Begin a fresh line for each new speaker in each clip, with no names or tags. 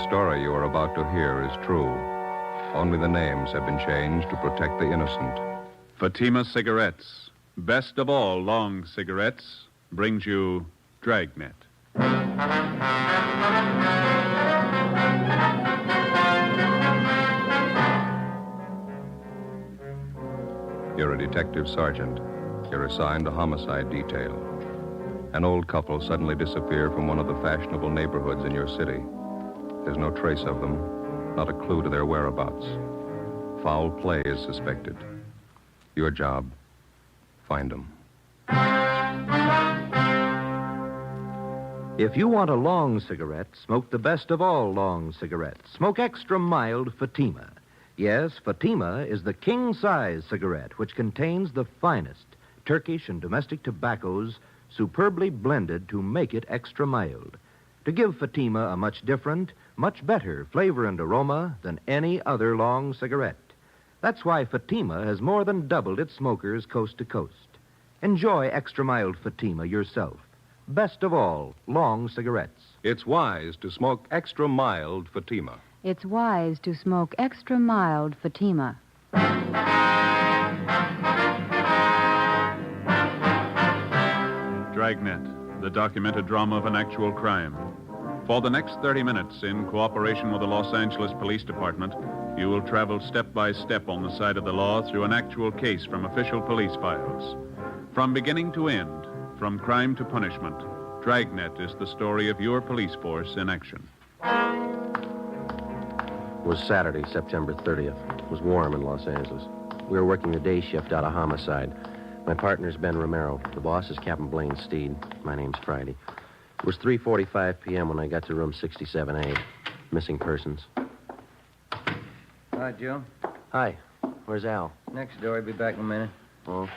story you are about to hear is true. Only the names have been changed to protect the innocent.
Fatima Cigarettes, best of all long cigarettes, brings you Dragnet.
You're a detective sergeant. You're assigned a homicide detail. An old couple suddenly disappear from one of the fashionable neighborhoods in your city. There's no trace of them, not a clue to their whereabouts. Foul play is suspected. Your job, find them.
If you want a long cigarette, smoke the best of all long cigarettes. Smoke extra mild Fatima. Yes, Fatima is the king-size cigarette, which contains the finest Turkish and domestic tobaccos superbly blended to make it extra mild, to give Fatima a much different, much better flavor and aroma than any other long cigarette. That's why Fatima has more than doubled its smokers coast to coast. Enjoy extra mild Fatima yourself. Best of all, long cigarettes.
It's wise to smoke extra mild Fatima.
It's wise to smoke extra mild Fatima.
Dragnet, the documented drama of an actual crime. For the next 30 minutes, in cooperation with the Los Angeles Police Department, you will travel step by step on the side of the law through an actual case from official police files. From beginning to end, from crime to punishment, Dragnet is the story of your police force in action.
It was Saturday, September 30th. It was warm in Los Angeles. We were working the day shift out of homicide. My partner's Ben Romero. The boss is Captain Blaine Steed. My name's Friday. It was 3:45 p.m. when I got to room 67A. Missing persons.
Hi, Joe.
Hi. Where's Al?
Next door. I'll be back in a minute.
Oh.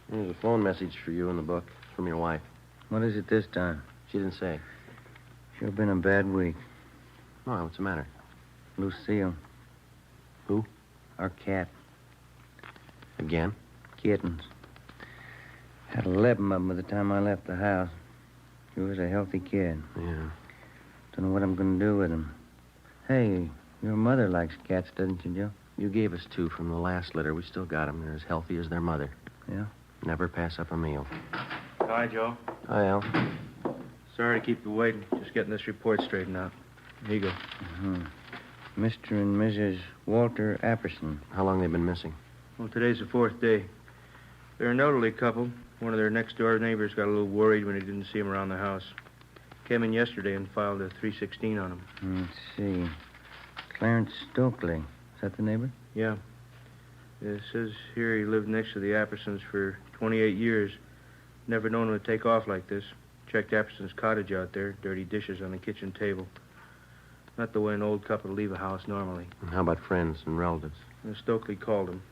There's a phone message for you in the book. It's from your wife.
What is it this time?
She didn't say.
Sure been a bad week.
Why, what's the matter?
Lucille.
Who?
Our cat.
Again?
Kittens. Had 11 of them by the time I left the house. She was a healthy kid.
Yeah.
Don't know what I'm going to do with them. Hey, your mother likes cats, doesn't you, Joe?
You gave us 2 from the last litter. We still got them. They're as healthy as their mother.
Yeah?
Never pass up a meal.
Hi, Joe.
Hi, Al.
Sorry to keep you waiting. Just getting this report straightened out. Here you go.
Mm-hmm. Mr. and Mrs. Walter Apperson.
How long they been missing?
Well, today's the 4th day. They're an elderly couple. One of their next-door neighbors got a little worried when he didn't see them around the house. Came in yesterday and filed a 316 on them.
Let's see. Clarence Stokely. Is that the neighbor?
Yeah. It says here he lived next to the Appersons for 28 years. Never known him to take off like this. Checked Apperson's cottage out there. Dirty dishes on the kitchen table. Not the way an old couple leave a house normally.
And how about friends and relatives?
And Stokely called him.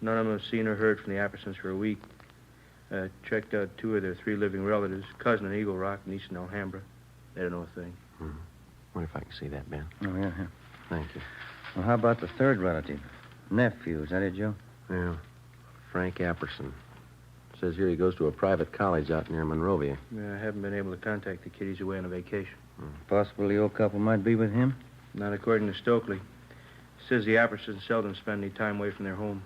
None of them have seen or heard from the Appersons for a week. Checked out 2 of their 3 living relatives, cousin in Eagle Rock, niece in Alhambra. They don't know a thing.
Mm-hmm. Wonder if I can see that, Ben.
Oh, yeah.
Thank you.
Well, how about the 3rd relative? Nephew, is that it, Joe?
Yeah. Frank Apperson. Says here he goes to a private college out near Monrovia.
Yeah, I haven't been able to contact the kid. He's away on a vacation.
Possible the old couple might be with him?
Not according to Stokely. Says the Appersons seldom spend any time away from their home.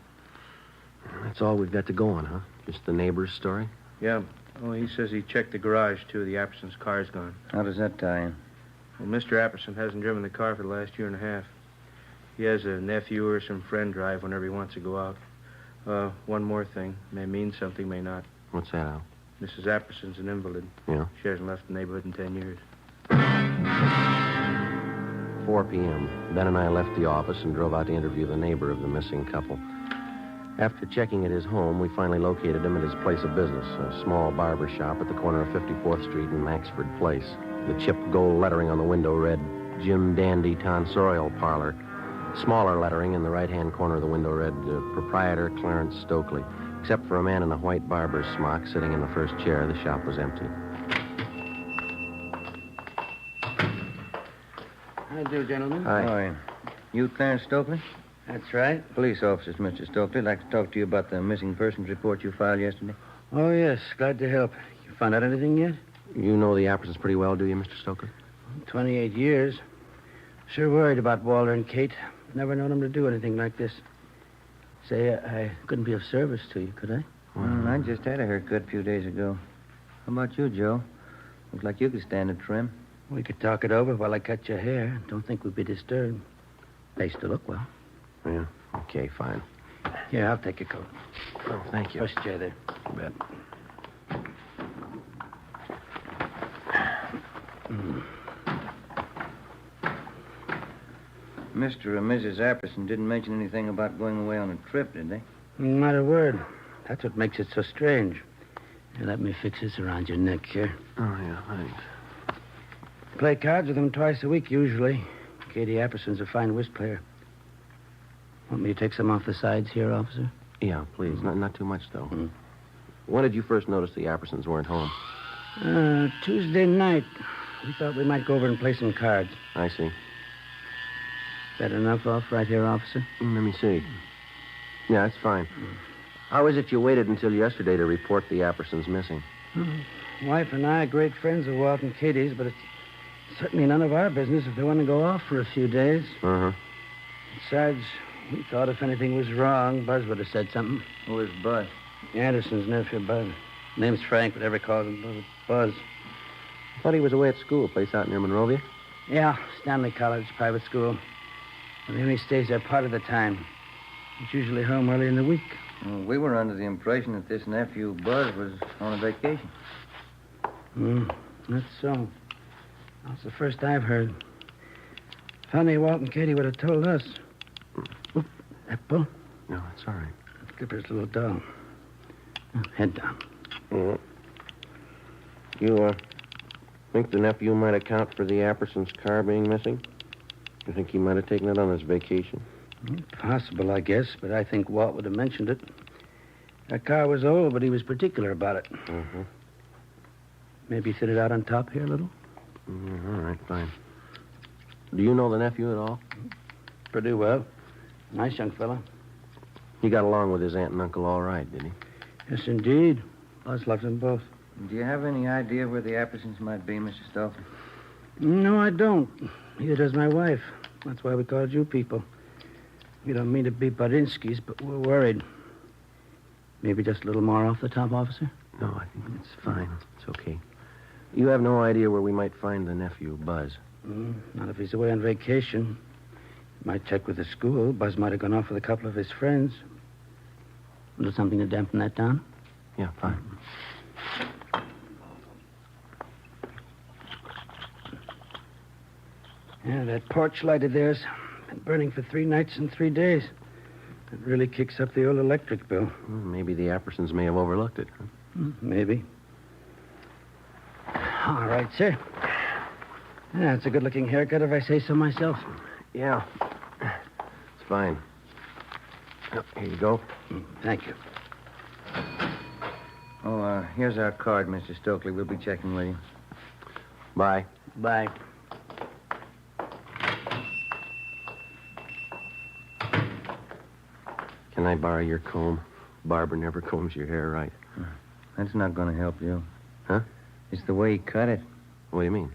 That's all we've got to go on, huh? Just the neighbor's story?
Yeah. Oh, he says he checked the garage, too. The Appersons' car's gone.
How does that tie in?
Well, Mr. Apperson hasn't driven the car for the last year and a half. He has a nephew or some friend drive whenever he wants to go out. One more thing. May mean something, may not.
What's that, Al?
Mrs. Apperson's an invalid.
Yeah?
She hasn't left the neighborhood in 10 years.
4 p.m. Ben and I left the office and drove out to interview the neighbor of the missing couple. After checking at his home, we finally located him at his place of business, a small barber shop at the corner of 54th Street and Maxford Place. The chipped gold lettering on the window read, Jim Dandy Tonsorial Parlor. Smaller lettering in the right-hand corner of the window read, Proprietor Clarence Stokely. Except for a man in a white barber's smock sitting in the first chair, the shop was empty.
How do, gentlemen?
Hi.
Hi. You Clarence Stokely?
That's right.
Police officers, Mr. Stokely. I'd like to talk to you about the missing persons report you filed yesterday.
Oh, yes. Glad to help. You found out anything yet?
You know the Appersons pretty well, do you, Mr. Stokely?
28 years. Sure worried about Walter and Kate. Never known them to do anything like this. Say, I couldn't be of service to you, could I?
I just had a haircut a few days ago. How about you, Joe? Looks like you could stand a trim.
We could talk it over while I cut your hair. Don't think we'd be disturbed. Place to look well.
Yeah, okay, fine.
Here, I'll take your coat.
Oh, thank you.
Push chair there.
You bet.
Mr. and Mrs. Apperson didn't mention anything about going away on a trip, did they?
Not a word. That's what makes it so strange. Here, let me fix this around your neck here.
Oh, yeah, thanks.
Play cards with them twice a week, usually. Katie Apperson's a fine whist player. Want me to take some off the sides here, officer?
Yeah, please. Not too much, though.
Mm.
When did you first notice the Appersons weren't home?
Tuesday night. We thought we might go over and play some cards.
I see.
Is that enough off right here, officer?
Let me see. Yeah, that's fine. How is it you waited until yesterday to report the Appersons missing?
Wife and I are great friends of Walt and Katie's, but it's certainly none of our business if they want to go off for a few days.
Uh-huh.
Besides, we thought if anything was wrong, Buzz would have said something.
Who is Buzz?
Anderson's nephew, Buzz. Name's Frank, but everybody calls him Buzz.
I thought he was away at school, a place out near Monrovia.
Yeah, Stanley College, private school. But he only stays there part of the time. He's usually home early in the week.
Well, we were under the impression that this nephew, Buzz, was on a vacation.
That's so. That's the first I've heard. Funny, Walt and Katie would have told us. Oop, that bull.
No, it's all right.
Skipper's little dog. Head down.
You, think the nephew might account for the Appersons' car being missing? You think he might have taken it on his vacation?
Possible, I guess, but I think Walt would have mentioned it. That car was old, but he was particular about it.
Uh-huh.
Maybe fit it out on top here a little?
All right, fine. Do you know the nephew at all?
Pretty well. Nice young fella.
He got along with his aunt and uncle all right, did he?
Yes, indeed. Buzz loved them both.
Do you have any idea where the Appersons might be, Mr. Stolfy?
No, I don't. Neither does my wife. That's why we called you people. We don't mean to be Budinskis, but we're worried. Maybe just a little more off the top, officer?
No, I think it's fine. It's okay. You have no idea where we might find the nephew, Buzz?
Not if he's away on vacation. Might check with the school. Buzz might have gone off with a couple of his friends. A little something to dampen that down?
Yeah, fine.
Yeah, that porch light of theirs been burning for 3 nights and 3 days. It really kicks up the old electric bill.
Maybe the Appersons may have overlooked it.
Maybe. All right, sir. Yeah, it's a good-looking haircut if I say so myself.
Yeah. It's fine. Oh, here you go.
Thank you.
Oh, here's our card, Mr. Stokely. We'll be checking with you.
Bye.
Bye.
Can I borrow your comb? Barbara never combs your hair right.
That's not going to help you.
Huh?
It's the way he cut it.
What do you mean?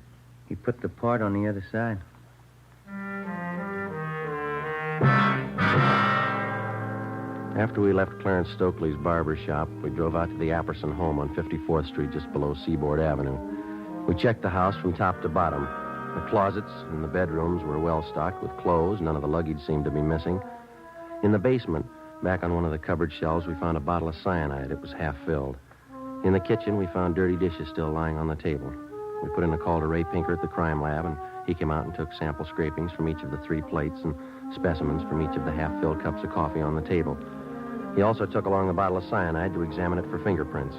He put the part on the other side.
After we left Clarence Stokely's barber shop, we drove out to the Apperson home on 54th Street, just below Seaboard Avenue. We checked the house from top to bottom. The closets and the bedrooms were well stocked with clothes. None of the luggage seemed to be missing. In the basement, back on one of the cupboard shelves, we found a bottle of cyanide. It was half filled. In the kitchen, we found dirty dishes still lying on the table. We put in a call to Ray Pinker at the crime lab, and he came out and took sample scrapings from each of the 3 plates and specimens from each of the half-filled cups of coffee on the table. He also took along a bottle of cyanide to examine it for fingerprints.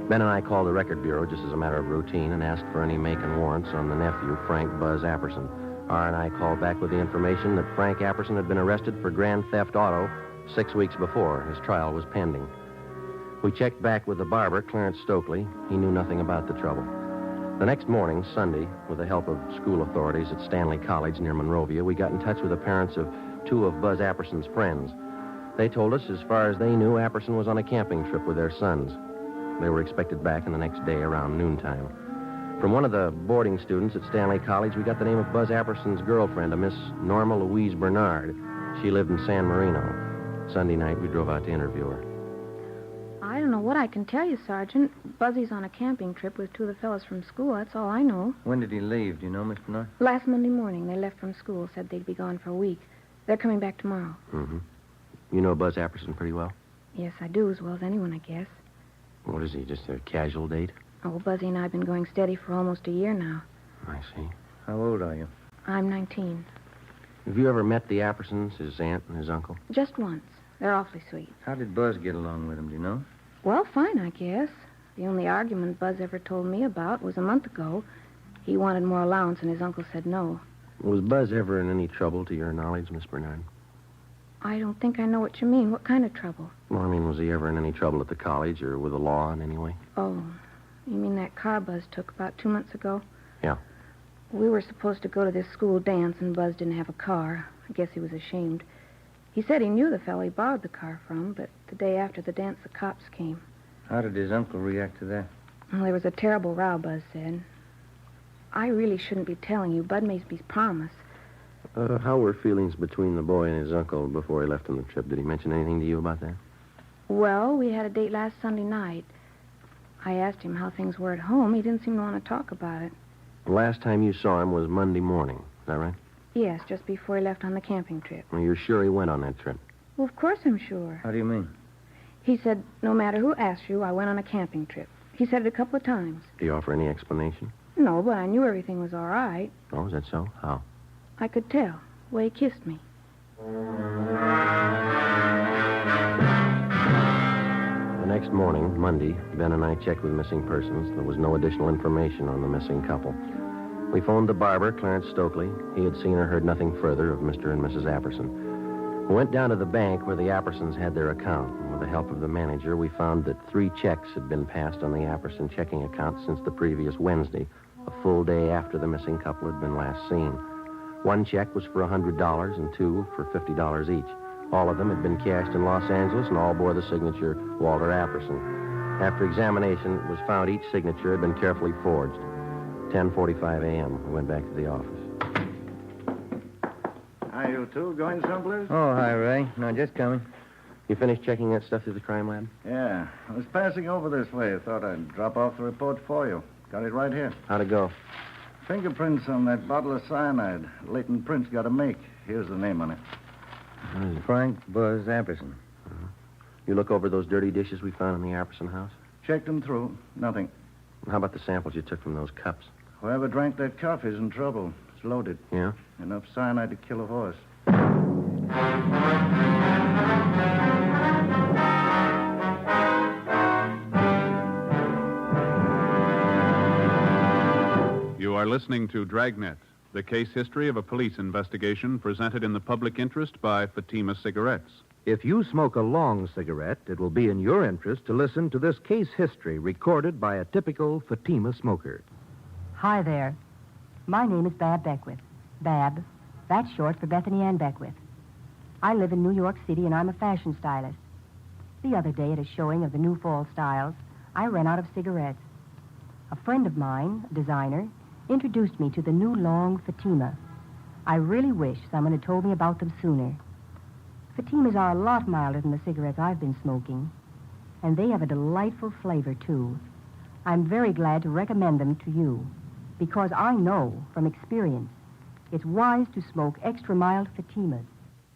Ben and I called the record bureau just as a matter of routine and asked for any make and warrants on the nephew, Frank Buzz Apperson. R&I called back with the information that Frank Apperson had been arrested for grand theft auto 6 weeks before. His trial was pending. We checked back with the barber, Clarence Stokely. He knew nothing about the trouble. The next morning, Sunday, with the help of school authorities at Stanley College near Monrovia, we got in touch with the parents of 2 of Buzz Apperson's friends. They told us, as far as they knew, Apperson was on a camping trip with their sons. They were expected back in the next day around noontime. From one of the boarding students at Stanley College, we got the name of Buzz Apperson's girlfriend, a Miss Norma Louise Bernard. She lived in San Marino. Sunday night, we drove out to interview her.
I don't know what I can tell you, Sergeant. Buzzy's on a camping trip with two of the fellows from school. That's all I know.
When did he leave? Do you know, Miss Bernard?
Last Monday morning, they left from school, said they'd be gone for a week. They're coming back tomorrow.
Mm-hmm. You know Buzz Apperson pretty well?
Yes, I do, as well as anyone, I guess.
What is he, just a casual date?
Oh, Buzzy and I have been going steady for almost a year now.
I see.
How old are you?
I'm 19.
Have you ever met the Appersons, his aunt and his uncle?
Just once. They're awfully sweet.
How did Buzz get along with him, do you know?
Well, fine, I guess. The only argument Buzz ever told me about was a month ago. He wanted more allowance, and his uncle said no.
Was Buzz ever in any trouble, to your knowledge, Miss Bernard?
I don't think I know what you mean. What kind of trouble?
Well, I mean, was he ever in any trouble at the college or with the law in any way?
Oh, you mean that car Buzz took about 2 months ago?
Yeah.
We were supposed to go to this school dance, and Buzz didn't have a car. I guess he was ashamed. He said he knew the fellow he borrowed the car from, but the day after the dance, the cops came.
How did his uncle react to that?
Well, there was a terrible row, Buzz said. I really shouldn't be telling you. Bud made me promise.
How were feelings between the boy and his uncle before he left on the trip? Did he mention anything to you about that?
Well, we had a date last Sunday night. I asked him how things were at home. He didn't seem to want to talk about it.
The last time you saw him was Monday morning. Is that right?
Yes, just before he left on the camping trip.
Well, you're sure he went on that trip?
Well, of course I'm sure.
How do you mean?
He said, no matter who asked you, I went on a camping trip. He said it a couple of times.
Did he offer any explanation?
No, but I knew everything was all right.
Oh, is that so? How?
I could tell. The way he kissed me.
The next morning, Monday, Ben and I checked with missing persons. There was no additional information on the missing couple. We phoned the barber, Clarence Stokely. He had seen or heard nothing further of Mr. and Mrs. Apperson. We went down to the bank where the Appersons had their account. And with the help of the manager, we found that 3 checks had been passed on the Apperson checking account since the previous Wednesday, a full day after the missing couple had been last seen. 1 check was for $100 and 2 for $50 each. All of them had been cashed in Los Angeles and all bore the signature Walter Apperson. After examination, it was found each signature had been carefully forged. 10:45 a.m. We went back to the office.
Hi, you two. Going someplace?
Oh, hi, Ray. No, just coming.
You finished checking that stuff through the crime lab?
Yeah. I was passing over this way. I thought I'd drop off the report for you. Got it right here.
How'd it go?
Fingerprints on that bottle of cyanide. Latent prints got to make. Here's the name on it.
Frank Buzz Apperson.
You look over those dirty dishes we found in the Apperson house?
Checked them through. Nothing.
How about the samples you took from those cups?
Whoever drank that coffee's in trouble. It's loaded.
Yeah?
Enough cyanide to kill a horse.
You are listening to Dragnet, the case history of a police investigation presented in the public interest by Fatima Cigarettes.
If you smoke a long cigarette, it will be in your interest to listen to this case history recorded by a typical Fatima smoker.
Hi there. My name is Bab Beckwith. Bab, that's short for Bethany Ann Beckwith. I live in New York City, and I'm a fashion stylist. The other day, at a showing of the new fall styles, I ran out of cigarettes. A friend of mine, a designer, introduced me to the new long Fatima. I really wish someone had told me about them sooner. Fatimas are a lot milder than the cigarettes I've been smoking, and they have a delightful flavor, too. I'm very glad to recommend them to you, because I know from experience it's wise to smoke extra mild Fatimas.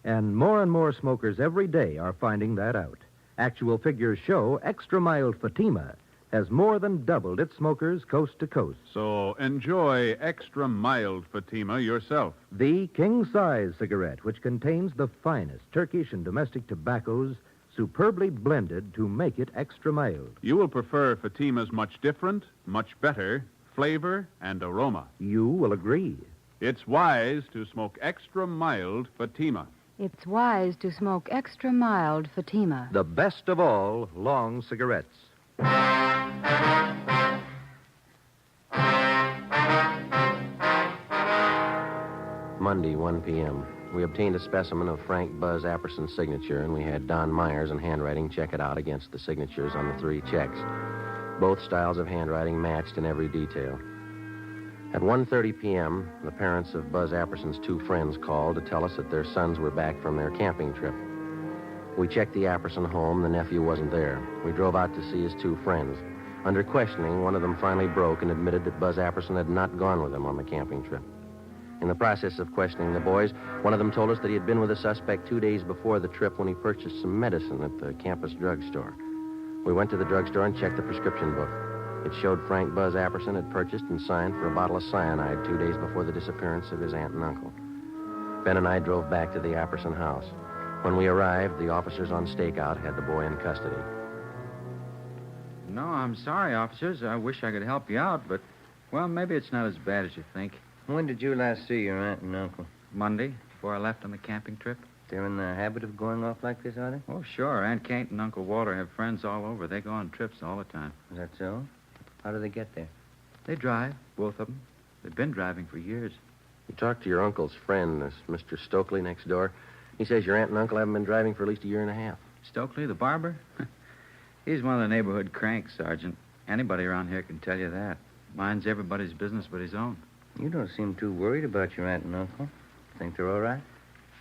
And more smokers every day are finding that out. Actual figures show extra mild Fatima has more than doubled its smokers coast to coast.
So enjoy extra mild Fatima yourself.
The king-size cigarette, which contains the finest Turkish and domestic tobaccos superbly blended to make it extra mild.
You will prefer Fatima's much different, much better flavor and aroma.
You will agree.
It's wise to smoke extra mild Fatima.
It's wise to smoke extra mild Fatima.
The best of all long cigarettes.
Monday, 1 p.m. We obtained a specimen of Frank Buzz Apperson's signature, and we had Don Myers in handwriting check it out against the signatures on the 3 checks. Both styles of handwriting matched in every detail. At 1:30 p.m., the parents of Buzz Apperson's two friends called to tell us that their sons were back from their camping trip. We checked the Apperson home. The nephew wasn't there. We drove out to see his two friends. Under questioning, one of them finally broke and admitted that Buzz Apperson had not gone with them on the camping trip. In the process of questioning the boys, one of them told us that he had been with the suspect 2 days before the trip when he purchased some medicine at the campus drugstore. We went to the drugstore and checked the prescription book. It showed Frank Buzz Apperson had purchased and signed for a bottle of cyanide 2 days before the disappearance of his aunt and uncle. Ben and I drove back to the Apperson house. When we arrived, the officers on stakeout had the boy in custody.
No, I'm sorry, officers. I wish I could help you out, but, well, maybe it's not as bad as you think.
When did you last see your aunt and uncle?
Monday, before I left on the camping trip.
They're in the habit of going off like this, are they?
Oh, sure. Aunt Kate and Uncle Walter have friends all over. They go on trips all the time.
Is that so? How do they get there?
They drive, both of them. They've been driving for years.
You talked to your uncle's friend, this Mr. Stokely next door. He says your aunt and uncle haven't been driving for at least a year and a half.
Stokely, the barber? He's one of the neighborhood cranks, Sergeant. Anybody around here can tell you that. Minds everybody's business but his own.
You don't seem too worried about your aunt and uncle. Think they're all right?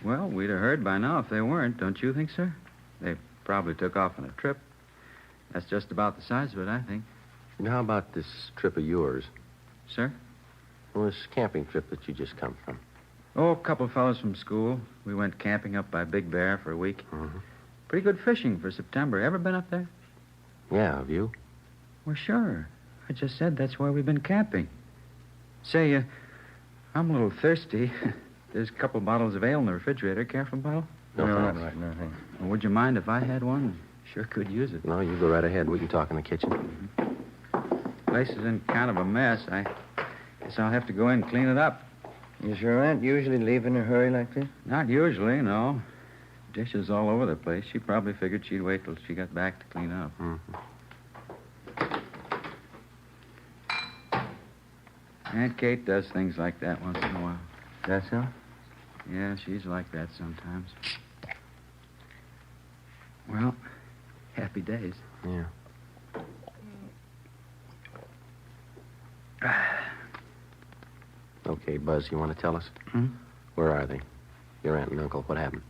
Well, we'd have heard by now if they weren't, don't you think, sir? They probably took off on a trip. That's just about the size of it, I think.
And how about this trip of yours?
Sir?
Well, this camping trip that you just come from.
Oh, a couple of fellows from school. We went camping up by Big Bear for a week.
Mm-hmm.
Pretty good fishing for September. Ever been up there?
Yeah, have you?
Well, sure. I just said that's where we've been camping. Say, I'm a little thirsty. There's a couple bottles of ale in the refrigerator. Care for a bottle?
No, not right now. Thanks.
Well, would you mind if I had one? Sure could use it.
No, you go right ahead. We can talk in the kitchen.
Place is in kind of a mess. I guess I'll have to go in and clean it up.
Is your aunt usually leave in a hurry like this?
Not usually, no. Dishes all over the place. She probably figured she'd wait till she got back to clean up.
Mm-hmm.
Aunt Kate does things like that once in a while.
That so?
Yeah, she's like that sometimes. Well, happy days.
Yeah. Okay, Buzz, you want to tell us?
Hmm?
Where are they? Your aunt and uncle. What happened?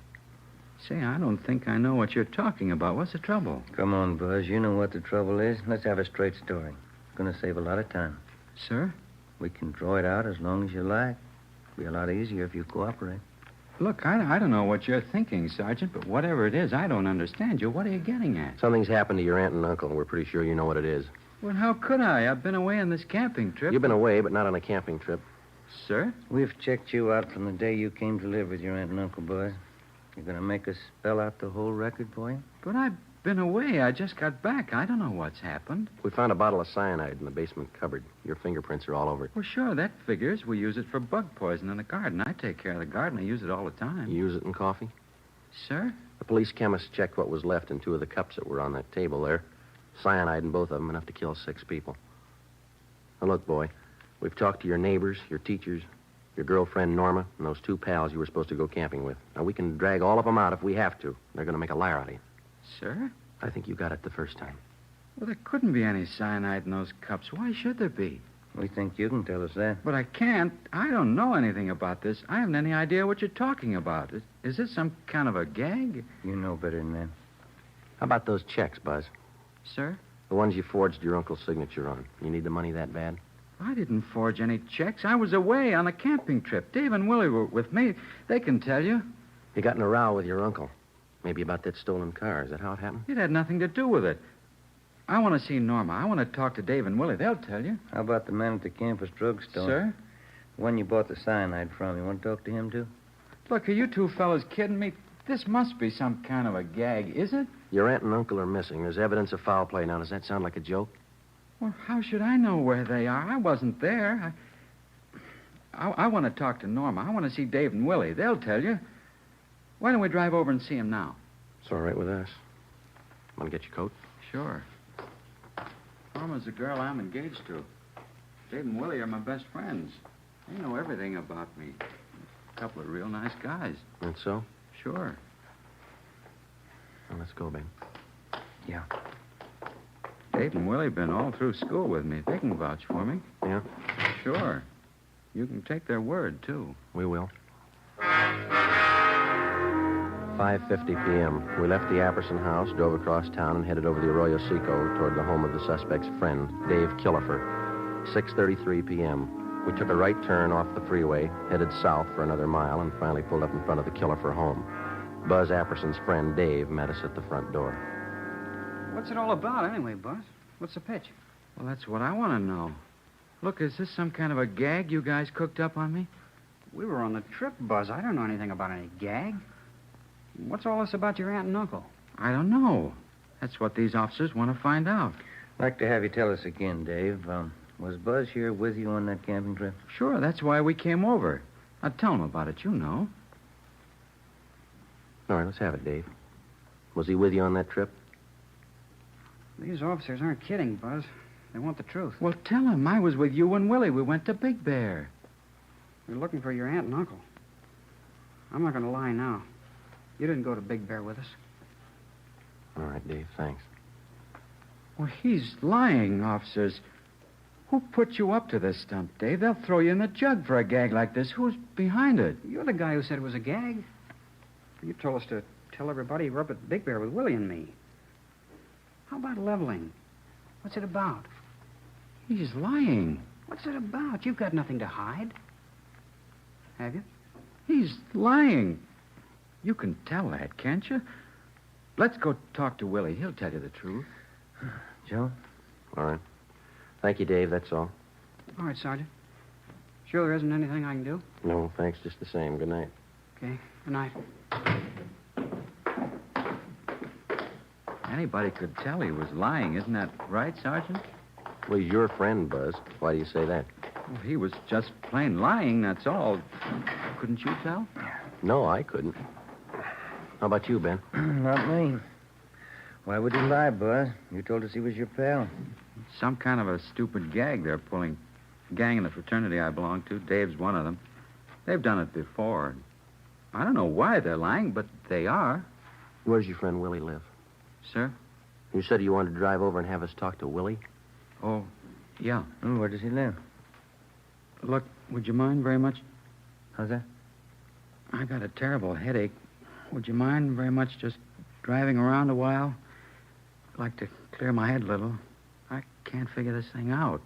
Say, I don't think I know what you're talking about. What's the trouble?
Come on, Buzz. You know what the trouble is. Let's have a straight story. It's going to save a lot of time.
Sir?
We can draw it out as long as you like. It'll be a lot easier if you cooperate.
Look, I don't know what you're thinking, Sergeant, but whatever it is, I don't understand you. What are you getting at?
Something's happened to your aunt and uncle, and we're pretty sure you know what it is.
Well, how could I? I've been away on this camping trip.
You've been away, but not on a camping trip.
Sir?
We've checked you out from the day you came to live with your aunt and uncle, Buzz. You're going to make us spell out the whole record for you?
But I've been away. I just got back. I don't know what's happened.
We found a bottle of cyanide in the basement cupboard. Your fingerprints are all over it.
Well, sure, that figures. We use it for bug poison in the garden. I take care of the garden. I use it all the time.
You use it in coffee?
Sir?
The police chemist checked what was left in 2 of the cups that were on that table there. Cyanide in both of them, enough to kill 6 people. Now, look, boy, we've talked to your neighbors, your teachers, your girlfriend, Norma, and those 2 pals you were supposed to go camping with. Now, we can drag all of them out if we have to. They're going to make a liar out of you.
Sir?
I think you got it the first time.
Well, there couldn't be any cyanide in those cups. Why should there be?
We think you can tell us that.
But I can't. I don't know anything about this. I haven't any idea what you're talking about. Is this some kind of a gag?
You know better than that.
How about those checks, Buzz?
Sir?
The ones you forged your uncle's signature on. You need the money that bad?
I didn't forge any checks. I was away on a camping trip. Dave and Willie were with me. They can tell you.
You got in a row with your uncle. Maybe about that stolen car. Is that how it happened?
It had nothing to do with it. I want to see Norma. I want to talk to Dave and Willie. They'll tell you.
How about the man at the campus drugstore?
Sir?
The one you bought the cyanide from. You want to talk to him, too?
Look, are you 2 fellas kidding me? This must be some kind of a gag, is it?
Your aunt and uncle are missing. There's evidence of foul play. Now, does that sound like a joke?
Well, how should I know where they are? I wasn't there. I want to talk to Norma. I want to see Dave and Willie. They'll tell you. Why don't we drive over and see him now?
It's all right with us. Want to get your coat?
Sure. Norma's the girl I'm engaged to. Dave and Willie are my best friends. They know everything about me. A couple of real nice guys.
That's so?
Sure.
Well, let's go, Ben.
Yeah.
Dave and Willie have been all through school with me. They can vouch for me.
Yeah?
Sure. You can take their word, too.
We will. 5:50 p.m. We left the Apperson house, drove across town, and headed over the Arroyo Seco toward the home of the suspect's friend, Dave Killefer. 6:33 p.m. We took a right turn off the freeway, headed south for another mile, and finally pulled up in front of the Killefer home. Buzz Apperson's friend, Dave, met us at the front door.
What's it all about, anyway, Buzz? What's the pitch?
Well, that's what I want to know. Look, is this some kind of a gag you guys cooked up on me?
We were on the trip, Buzz. I don't know anything about any gag. What's all this about your aunt and uncle?
I don't know. That's what these officers want to find out.
I'd like to have you tell us again, Dave. Was Buzz here with you on that camping trip?
Sure, that's why we came over. Now, tell him about it, you know.
All right, let's have it, Dave. Was he with you on that trip?
These officers aren't kidding, Buzz. They want the truth.
Well, tell him I was with you and Willie. We went to Big Bear.
We're looking for your aunt and uncle. I'm not going to lie now. You didn't go to Big Bear with us.
All right, Dave, thanks.
Well, he's lying, officers. Who put you up to this stunt, Dave? They'll throw you in the jug for a gag like this. Who's behind it?
You're the guy who said it was a gag. You told us to tell everybody you were up at Big Bear with Willie and me. How about leveling? What's it about?
He's lying.
What's it about? You've got nothing to hide. Have you?
He's lying. You can tell that, can't you? Let's go talk to Willie. He'll tell you the truth.
Joe?
All right. Thank you, Dave, that's all.
All right, Sergeant. Sure there isn't anything I can do?
No, thanks, just the same. Good night.
Okay, good night.
Anybody could tell he was lying, isn't that right, Sergeant?
Well, he's your friend, Buzz. Why do you say that?
Well, he was just plain lying, that's all. Couldn't you tell?
No, I couldn't. How about you, Ben?
Not me. Why would he lie, Buzz? You told us he was your pal.
Some kind of a stupid gag they're pulling. The gang in the fraternity I belong to, Dave's one of them. They've done it before. I don't know why they're lying, but they are.
Where's your friend Willie live?
Sir?
You said you wanted to drive over and have us talk to Willie?
Oh, yeah.
Oh, where does he live?
Look, would you mind very much?
How's that?
I got a terrible headache. Would you mind very much just driving around a while? I'd like to clear my head a little. I can't figure this thing out.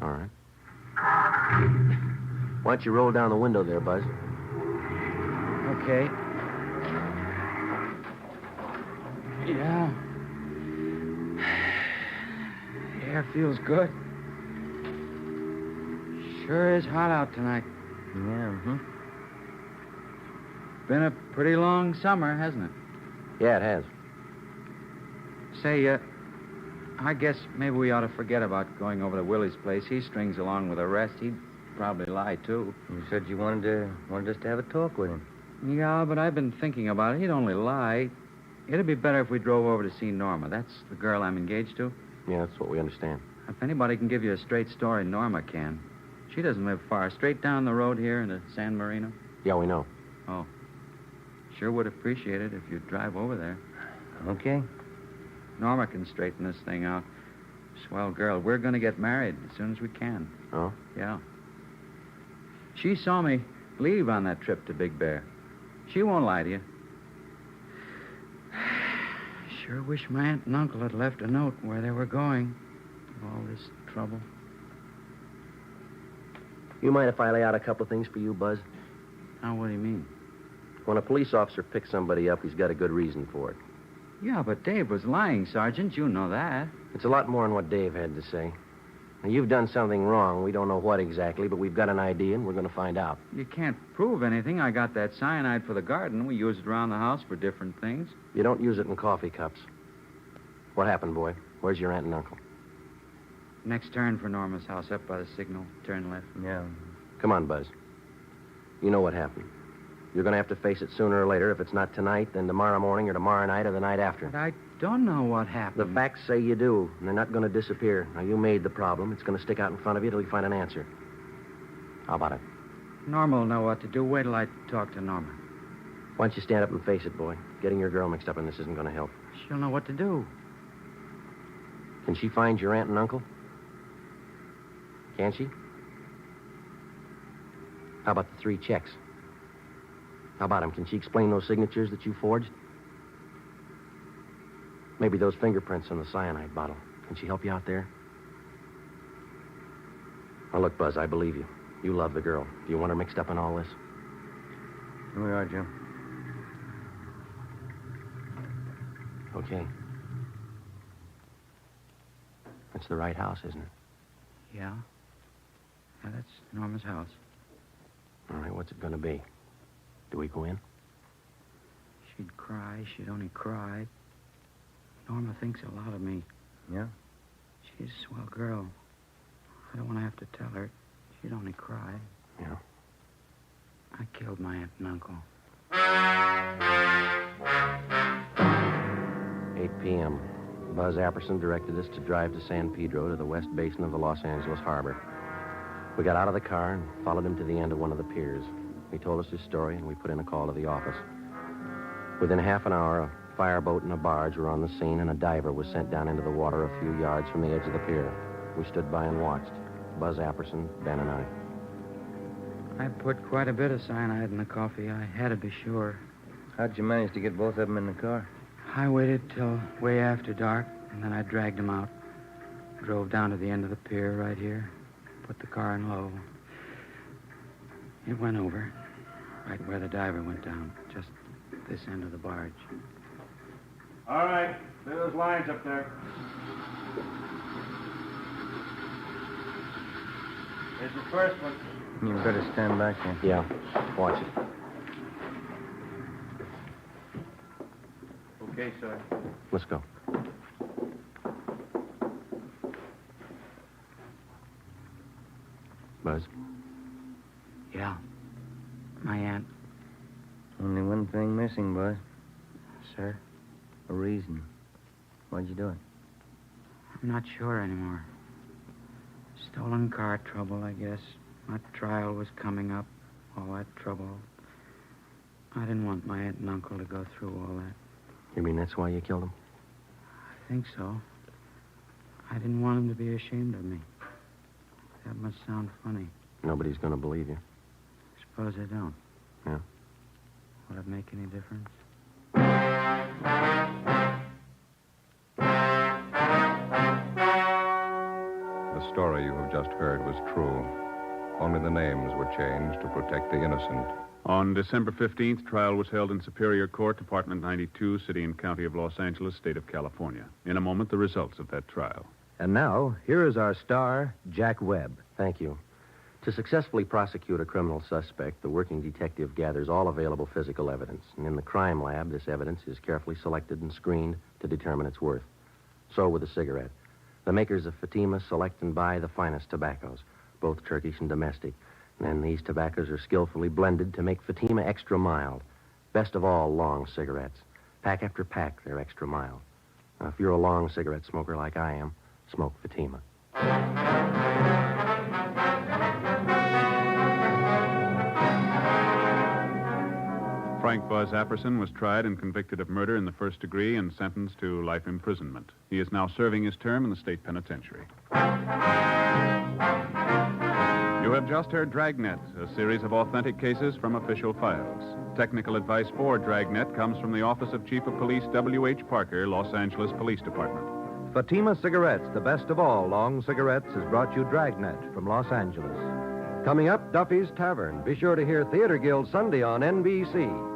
All right. Why don't you roll down the window there, Buzz?
Okay.
Yeah. The air feels good. Sure is hot out tonight.
Yeah,
Been a pretty long summer, hasn't it?
Yeah, it has.
Say, I guess maybe we ought to forget about going over to Willie's place. He strings along with the rest. He'd probably lie, too.
You said you wanted us to have a talk with him.
Yeah, but I've been thinking about it. He'd only lie. It'd be better if we drove over to see Norma. That's the girl I'm engaged to.
Yeah, that's what we understand.
If anybody can give you a straight story, Norma can. She doesn't live far. Straight down the road here into San Marino.
Yeah, we know.
Oh. Sure would appreciate it if you'd drive over there.
Okay.
Norma can straighten this thing out. Swell girl. We're going to get married as soon as we can.
Oh?
Yeah. She saw me leave on that trip to Big Bear. She won't lie to you. Sure wish my aunt and uncle had left a note where they were going. All this trouble.
You mind if I lay out a couple of things for you, Buzz?
Now, what do you mean?
When a police officer picks somebody up, he's got a good reason for it.
Yeah, but Dave was lying, Sergeant. You know that.
It's a lot more than what Dave had to say. Now, you've done something wrong. We don't know what exactly, but we've got an idea, and we're going to find out.
You can't prove anything. I got that cyanide for the garden. We use it around the house for different things.
You don't use it in coffee cups. What happened, boy? Where's your aunt and uncle?
Next turn for Norma's house, up by the signal. Turn left.
Yeah.
Come on, Buzz. You know what happened. You're going to have to face it sooner or later. If it's not tonight, then tomorrow morning or tomorrow night or the night after.
But I don't know what happened.
The facts say you do, and they're not going to disappear. Now, you made the problem. It's going to stick out in front of you till you find an answer. How about it?
Norma will know what to do. Wait till I talk to Norma.
Why don't you stand up and face it, boy? Getting your girl mixed up in this isn't going to help.
She'll know what to do.
Can she find your aunt and uncle? Can she? How about the 3 checks? How about them? Can she explain those signatures that you forged? Maybe those fingerprints on the cyanide bottle. Can she help you out there? Now, look, Buzz, I believe you. You love the girl. Do you want her mixed up in all this?
Here we are, Jim.
Okay. That's the right house, isn't it?
Yeah? Yeah, that's Norma's house.
All right, what's it going to be? Do we go in?
She'd cry. She'd only cry. Norma thinks a lot of me. Yeah? She's a swell girl. I don't want to have to tell her. She'd only cry.
Yeah.
I killed my aunt and uncle.
8 p.m. Buzz Apperson directed us to drive to San Pedro to the west basin of the Los Angeles harbor. We got out of the car and followed him to the end of one of the piers. He told us his story, and we put in a call to the office. Within half an hour, a fireboat and a barge were on the scene, and a diver was sent down into the water a few yards from the edge of the pier. We stood by and watched. Buzz Apperson, Ben, and I.
I put quite a bit of cyanide in the coffee. I had to be sure. How'd you manage to get both of them in the car? I waited till way after dark, and then I dragged them out. Drove down to the end of the pier right here. Put the car in low. It went over, right where the diver went down, just this end of the barge.
All right. Clear those lines up there. Here's the first one.
You better stand back there.
Yeah, watch it.
Okay, sir.
Let's go. Buzz?
Yeah. My aunt. Only one thing missing, Buzz. Sir? A reason. Why'd you do it? I'm not sure anymore. Stolen car trouble, I guess. My trial was coming up. All that trouble. I didn't want my aunt and uncle to go through all that.
You mean that's why you killed him?
I think so. I didn't want them to be ashamed of me. That must sound funny.
Nobody's going to believe you.
Suppose I don't.
Yeah.
Will it make any difference?
The story you have just heard was true. Only the names were changed to protect the innocent.
On December 15th, trial was held in Superior Court, Department 92, City and County of Los Angeles, State of California. In a moment, the results of that trial.
And now, here is our star, Jack Webb.
Thank you. To successfully prosecute a criminal suspect, the working detective gathers all available physical evidence. And in the crime lab, this evidence is carefully selected and screened to determine its worth. So with a cigarette. The makers of Fatima select and buy the finest tobaccos, both Turkish and domestic. And then these tobaccos are skillfully blended to make Fatima extra mild. Best of all, long cigarettes. Pack after pack, they're extra mild. Now, if you're a long cigarette smoker like I am, smoke Fatima.
Frank Buzz Apperson was tried and convicted of murder in the first degree and sentenced to life imprisonment. He is now serving his term in the state penitentiary. You have just heard Dragnet, a series of authentic cases from official files. Technical advice for Dragnet comes from the Office of Chief of Police W.H. Parker, Los Angeles Police Department.
Fatima Cigarettes, the best of all long cigarettes, has brought you Dragnet from Los Angeles. Coming up, Duffy's Tavern. Be sure to hear Theater Guild Sunday on NBC.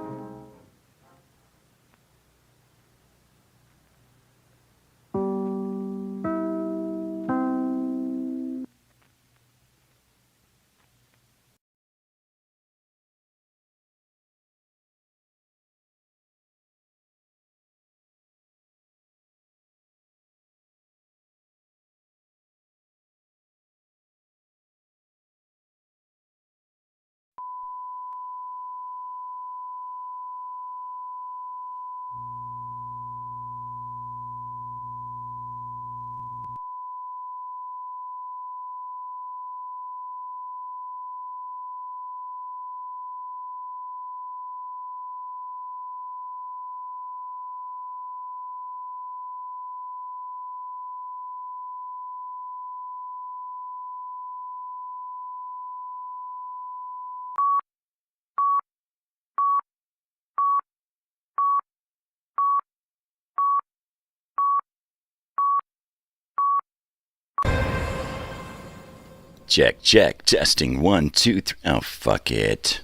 Check, check. Testing 1, 2, 3. Oh, fuck it.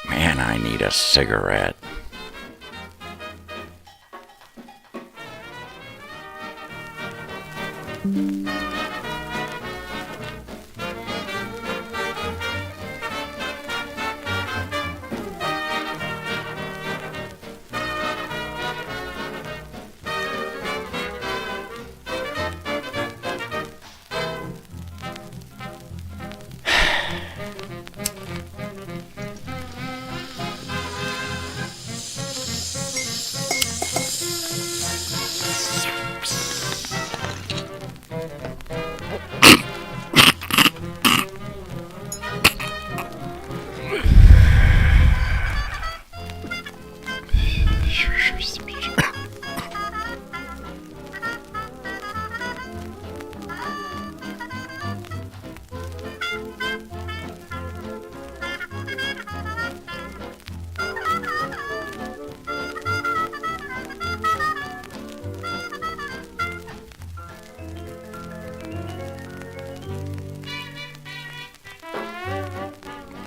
Man, I need a cigarette.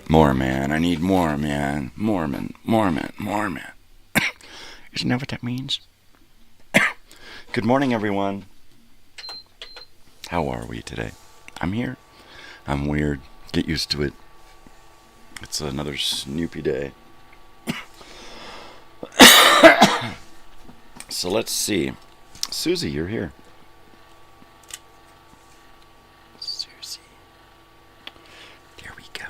More, man. I need more, man. Mormon. Isn't that what that means? Good morning, everyone. How are we today? I'm here. I'm weird. Get used to it. It's another Snoopy day. So let's see. Susie, you're here. Susie. There we go.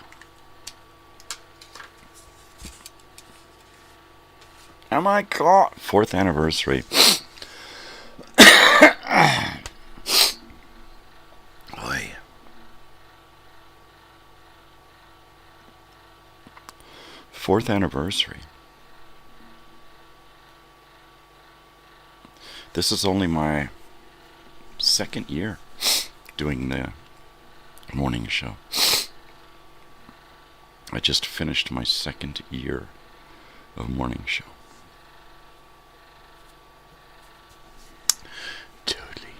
Oh my God. 4th anniversary. Oy. 4th anniversary. This is only my 2nd year doing the morning show. I just finished my 2nd year of morning show. Totally.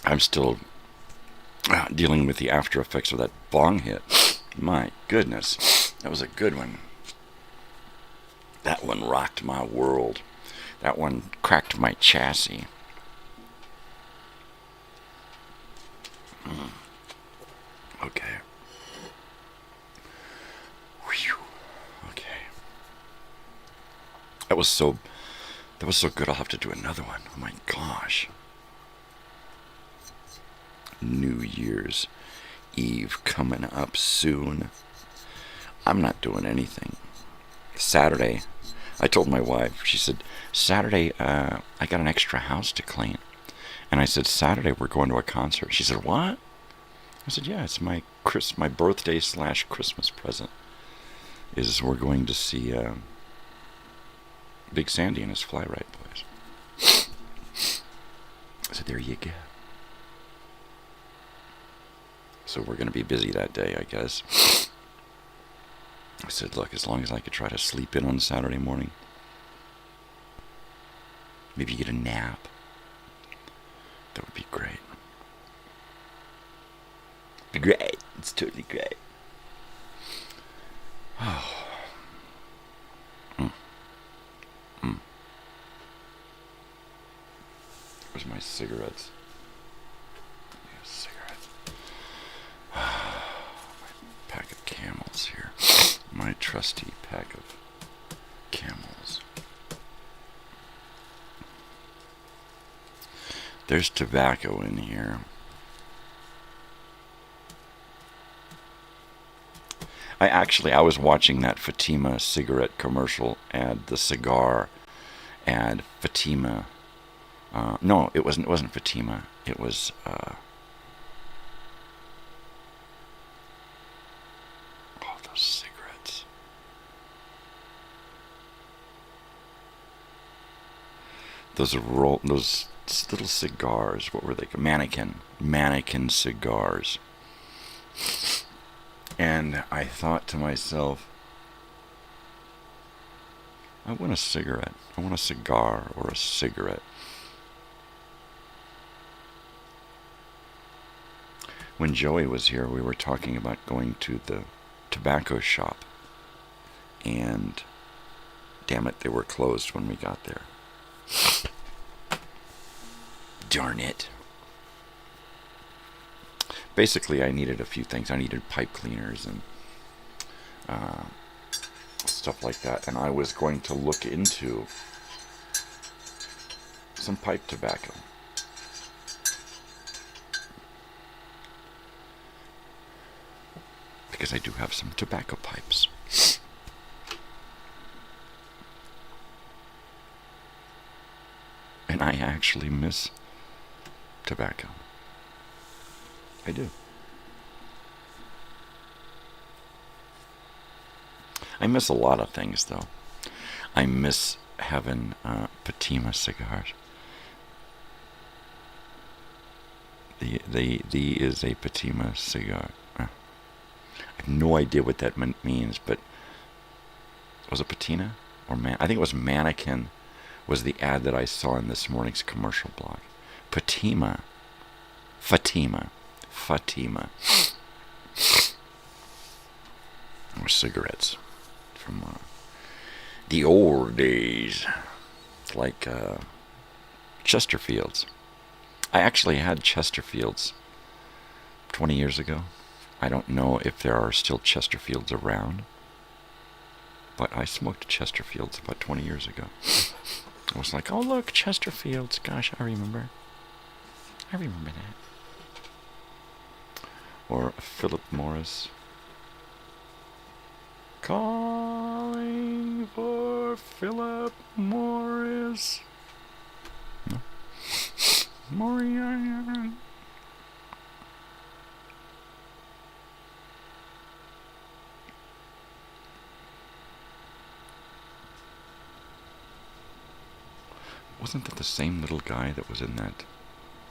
I'm still dealing with the after effects of that Bong hit. My goodness, that was a good one. That one rocked my world. That one cracked my chassis. Okay. Whew. Okay. That was so good. I'll have to do another one. Oh my gosh. New Year's Eve coming up soon. I'm not doing anything. Saturday, I told my wife, she said, Saturday, I got an extra house to clean. And I said, Saturday, we're going to a concert. She said, what? I said, yeah, it's my birthday / Christmas present. We're going to see Big Sandy and his Fly Right Boys. I said, there you go. So we're going to be busy that day, I guess. I said, look, as long as I could try to sleep in on Saturday morning, maybe get a nap, that would be great. Be great. It's totally great. Oh. Where's my cigarettes? My pack of Camels here. My trusty pack of Camels. There's tobacco in here. I was watching that Fatima cigarette commercial ad, the cigar ad, Fatima. No, it wasn't Fatima. It was those cigarettes. those little cigars. What were they? Mannequin cigars. And I thought to myself, I want a cigarette. I want a cigar or a cigarette. When Joey was here, we were talking about going to the tobacco shop. And damn it, they were closed when we got there. Darn it. Basically, I needed a few things. I needed pipe cleaners and stuff like that. And I was going to look into some pipe tobacco. Because I do have some tobacco pipes. And I actually miss tobacco. I do. I miss a lot of things, though. I miss having Fatima cigars. The is a Fatima cigar. I have no idea what that means, but was it patina or man? I think it was mannequin. Was the ad that I saw in this morning's commercial blog. Fatima. Or cigarettes from the old days, like Chesterfields. I actually had Chesterfields 20 years ago. I don't know if there are still Chesterfields around, but I smoked Chesterfields about 20 years ago. I was like, oh look, Chesterfields. Gosh, I remember that. Or Philip Morris. Calling for Philip Morris. No. Moriarty. Wasn't that the same little guy that was in that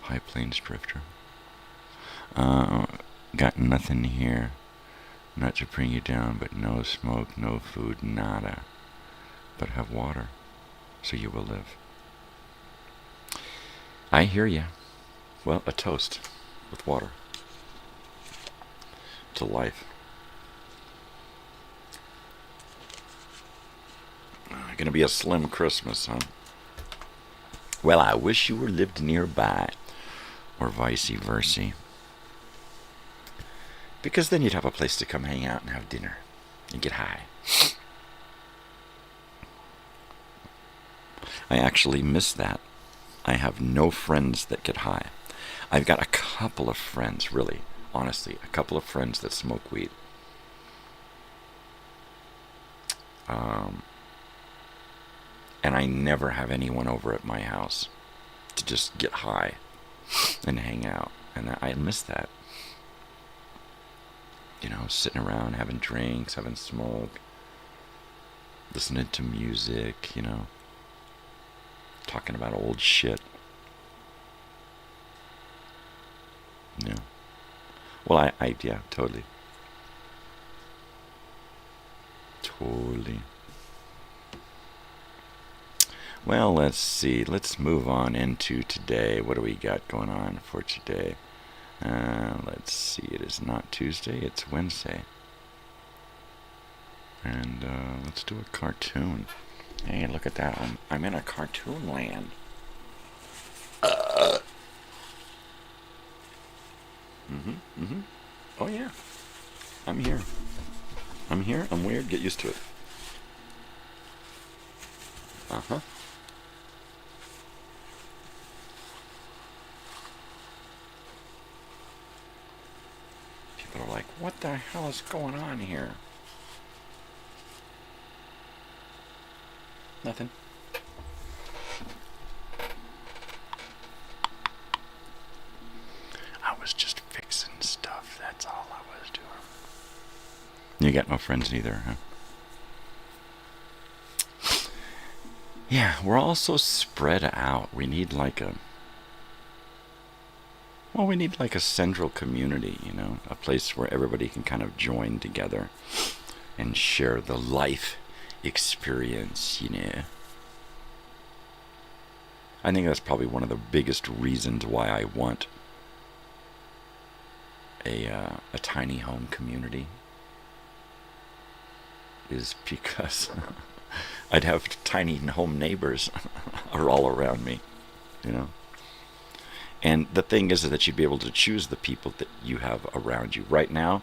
High Plains Drifter? Got nothing here, not to bring you down, but no smoke, no food, nada. But have water, so you will live. I hear you. Well, a toast with water to life. Gonna be a slim Christmas, huh? Well, I wish you were lived nearby, or vice versa. Because then you'd have a place to come hang out and have dinner and get high. I actually miss that. I have no friends that get high. I've got a couple of friends, really, honestly, a couple of friends that smoke weed. And I never have anyone over at my house to just get high and hang out. And I miss that. You know, sitting around, having drinks, having smoke, listening to music, you know, talking about old shit. Yeah. Well, yeah, totally. Totally. Well, let's see. Let's move on into today. What do we got going on for today? Let's see. It is not Tuesday. It's Wednesday. And let's do a cartoon. Hey, look at that. I'm in a cartoon land. Oh, yeah. I'm here. I'm weird. Get used to it. Uh-huh. People are like, what the hell is going on here? Nothing. I was just fixing stuff. That's all I was doing. You got no friends either, huh? Yeah, we're all so spread out. We need like a central community, you know, a place where everybody can kind of join together and share the life experience, you know. I think that's probably one of the biggest reasons why I want a tiny home community, is because I'd have tiny home neighbors are all around me, you know. And the thing is that you'd be able to choose the people that you have around you. Right now,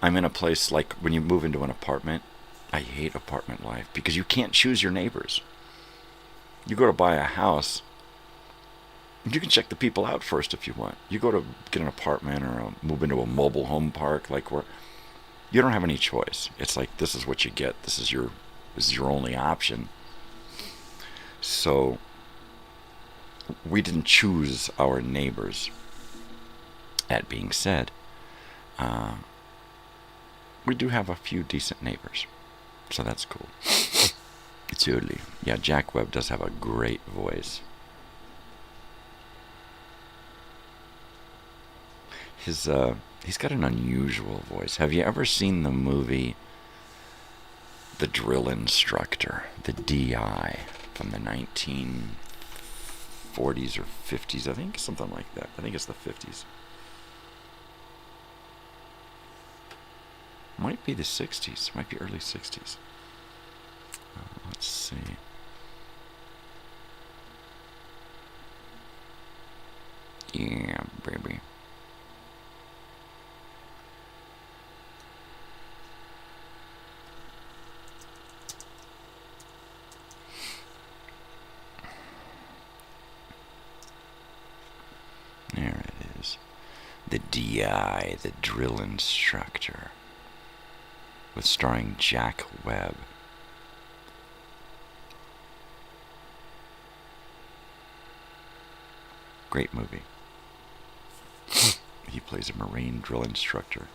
I'm in a place like when you move into an apartment, I hate apartment life because you can't choose your neighbors. You go to buy a house, you can check the people out first if you want. You go to get an apartment or move into a mobile home park, like where you don't have any choice. It's like, this is what you get. This is your only option. So we didn't choose our neighbors. That being said, we do have a few decent neighbors, so that's cool. It's early. Yeah, Jack Webb does have a great voice. He's got an unusual voice. Have you ever seen the movie The Drill Instructor, the DI, from the 1940s or 50s? I think something like that. I think it's the 50s. Might be the 60s. Might be early 60s. Let's see. Yeah, baby. There it is. The DI, the Drill Instructor, with starring Jack Webb. Great movie. He plays a Marine drill instructor.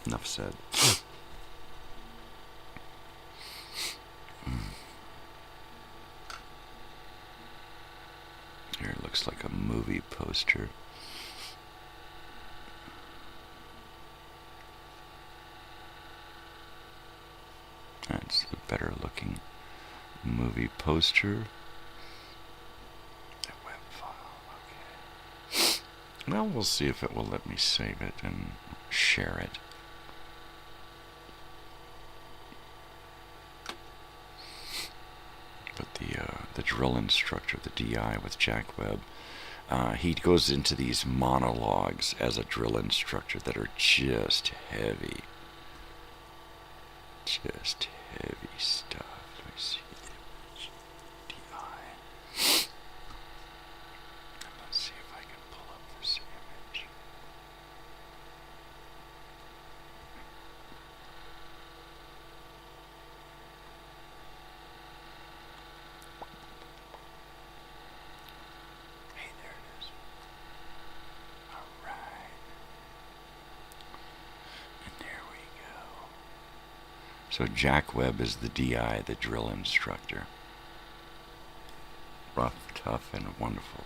Enough said. Here it looks like a movie poster. That's a better looking movie poster. A web file, okay. Well, we'll see if it will let me save it and share it. But the drill instructor, the DI with Jack Webb, he goes into these monologues as a drill instructor that are just heavy. Just heavy stuff. Let me see the image. DI. And let's see if I can pull up this image. Hey, there it is. All right. And there we go. So Jack Webb is the DI, the drill instructor. Rough, tough, and wonderful.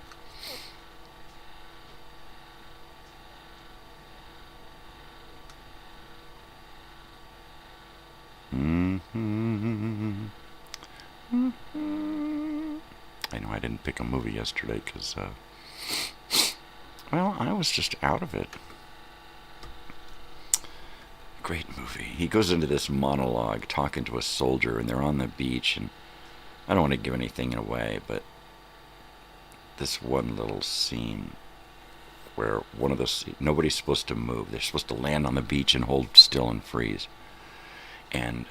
I know I didn't pick a movie yesterday because, well, I was just out of it. Great movie. He goes into this monologue talking to a soldier, and they're on the beach, and I don't want to give anything away, but this one little scene where nobody's supposed to move. They're supposed to land on the beach and hold still and freeze. And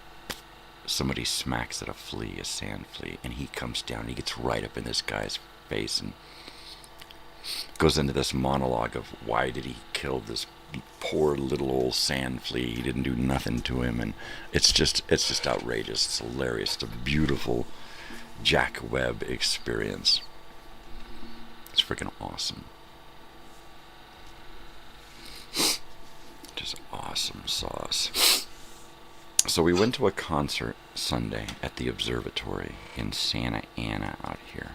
somebody smacks at a flea, a sand flea, and he comes down. He gets right up in this guy's face and goes into this monologue of why did he kill this poor little old sand flea. He didn't do nothing to him, and it's just outrageous. It's hilarious. It's a beautiful Jack Webb experience. It's freaking awesome. Just awesome sauce. So we went to a concert Sunday at the observatory in Santa Ana out here.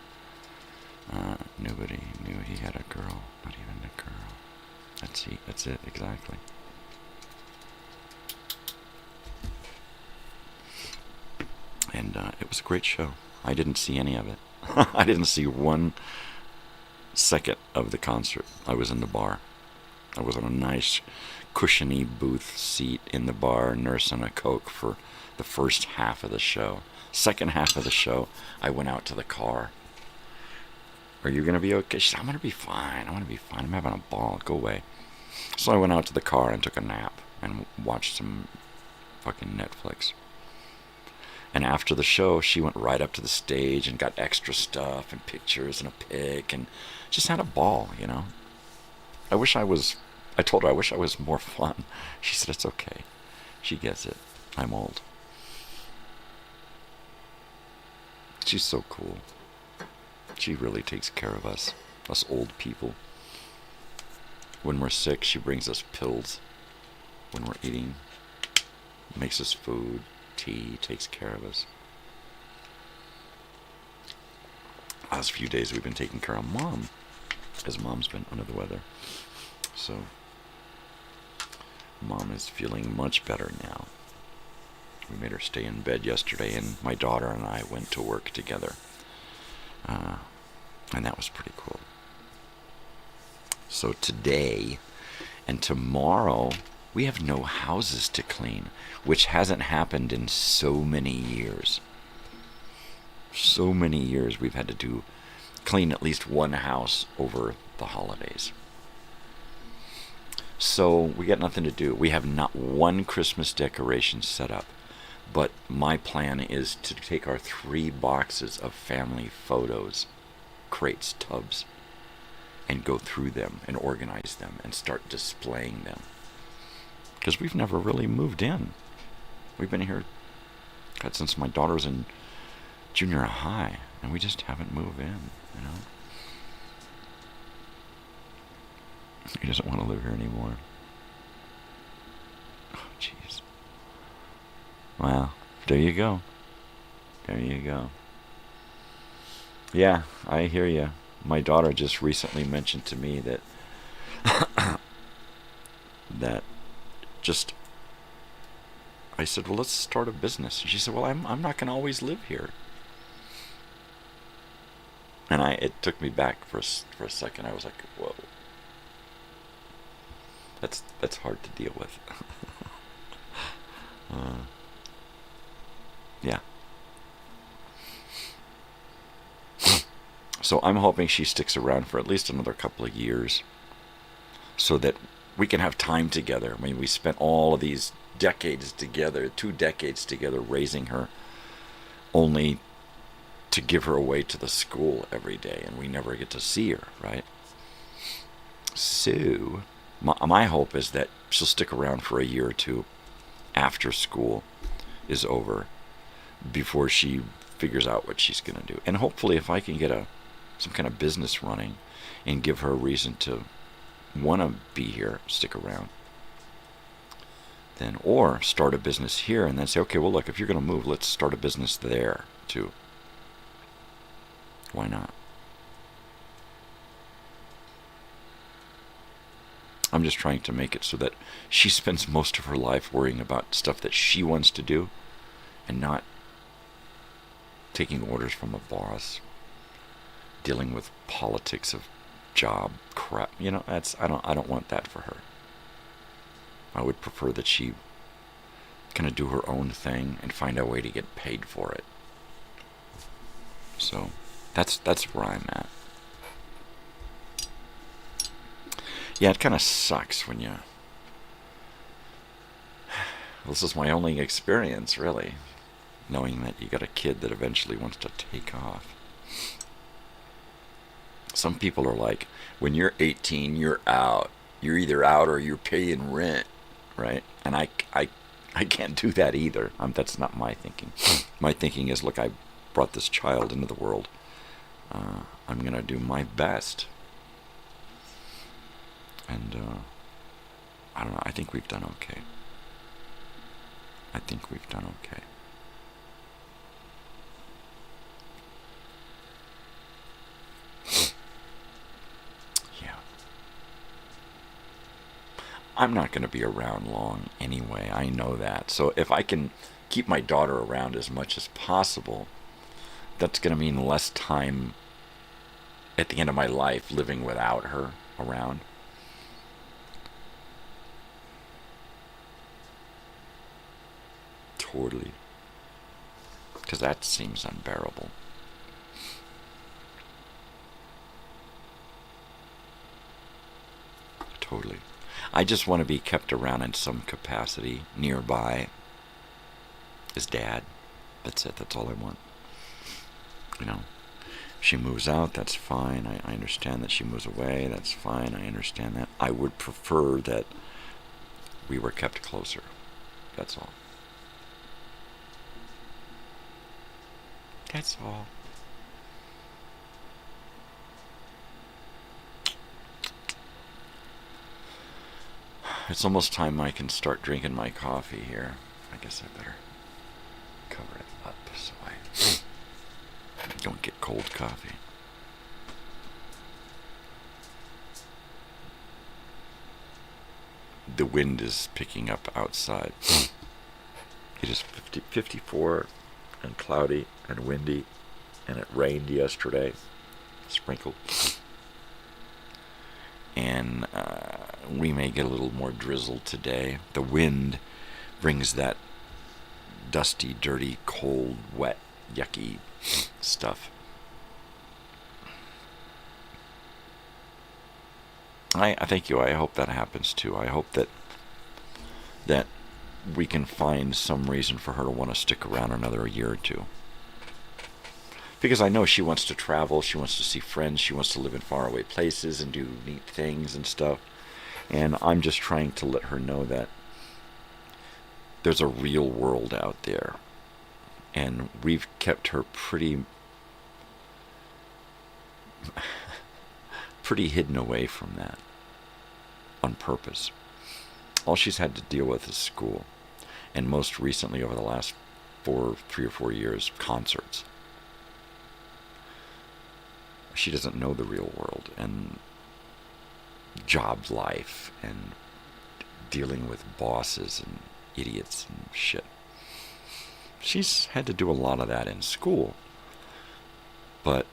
Nobody knew he had a girl, not even a girl. That's it, exactly. And it was a great show. I didn't see any of it. I didn't see 1 second of the concert. I was in the bar. I was on a nice, cushiony booth seat in the bar, nursing a Coke for the first half of the show. Second half of the show, I went out to the car. Are you going to be okay? She said, I'm going to be fine. I'm having a ball. Go away. So I went out to the car and took a nap and watched some fucking Netflix. And after the show, she went right up to the stage and got extra stuff and pictures and a pic and just had a ball, you know. I told her I wish I was more fun. She said, it's okay. She gets it. I'm old. She's so cool. She really takes care of us old people. When we're sick, she brings us pills. When we're eating, makes us food, tea, takes care of us. Last few days we've been taking care of Mom, because Mom's been under the weather. So, Mom is feeling much better now. We made her stay in bed yesterday, and my daughter and I went to work together. And that was pretty cool. So today and tomorrow, we have no houses to clean, which hasn't happened in so many years. So many years we've had to clean at least one house over the holidays. So we got nothing to do. We have not one Christmas decoration set up. But my plan is to take our 3 boxes of family photos, crates, tubs, and go through them and organize them and start displaying them. Because we've never really moved in. We've been here, God, since my daughter was in junior high, and we just haven't moved in, you know. He doesn't want to live here anymore. Oh, jeez. Well, there you go. There you go. Yeah, I hear you. My daughter just recently mentioned to me that I said, well, let's start a business. She said, well, I'm not going to always live here. And it took me back for a second. I was like, whoa. That's hard to deal with. Yeah. So I'm hoping she sticks around for at least another couple of years so that we can have time together. I mean, we spent all of these decades together, 2 decades together, raising her, only to give her away to the school every day, and we never get to see her, right? So my hope is that she'll stick around for a year or 2 after school is over, before she figures out what she's going to do. And hopefully if I can get some kind of business running and give her a reason to want to be here, stick around, then, or start a business here and then say, okay, well, look, if you're going to move, let's start a business there too. Why not? I'm just trying to make it so that she spends most of her life worrying about stuff that she wants to do and not taking orders from a boss, dealing with politics of job crap. You know, I don't want that for her. I would prefer that she kind of do her own thing and find a way to get paid for it. So that's where I'm at. Yeah, it kind of sucks when this is my only experience, really, knowing that you got a kid that eventually wants to take off. Some people are like, when you're 18, you're out. You're either out or you're paying rent, right? And I can't do that either. That's not my thinking. My thinking is, look, I brought this child into the world. I'm going to do my best. And I don't know, I think we've done okay. I think we've done okay. Yeah. I'm not going to be around long anyway. I know that. So if I can keep my daughter around as much as possible, that's going to mean less time at the end of my life living without her around. Totally. Because that seems unbearable. Totally. I just want to be kept around in some capacity nearby as Dad. That's it. That's all I want. You know, she moves out, that's fine. I understand that she moves away, that's fine. I understand that. I would prefer that we were kept closer. That's all. That's all. It's almost time I can start drinking my coffee here. I guess I better cover it up so I don't get cold coffee. The wind is picking up outside. It is 54 and cloudy and windy, and it rained yesterday. Sprinkled. And we may get a little more drizzle today. The wind brings that dusty, dirty, cold, wet, yucky stuff. I thank you. I hope that happens too. I hope that we can find some reason for her to want to stick around another year or two. Because I know she wants to travel, she wants to see friends, she wants to live in faraway places and do neat things and stuff. And I'm just trying to let her know that there's a real world out there. And we've kept her pretty hidden away from that on purpose. All she's had to deal with is school. And most recently, over the last 3 or 4 years, concerts. She doesn't know the real world and job life and dealing with bosses and idiots and shit. She's had to do a lot of that in school. But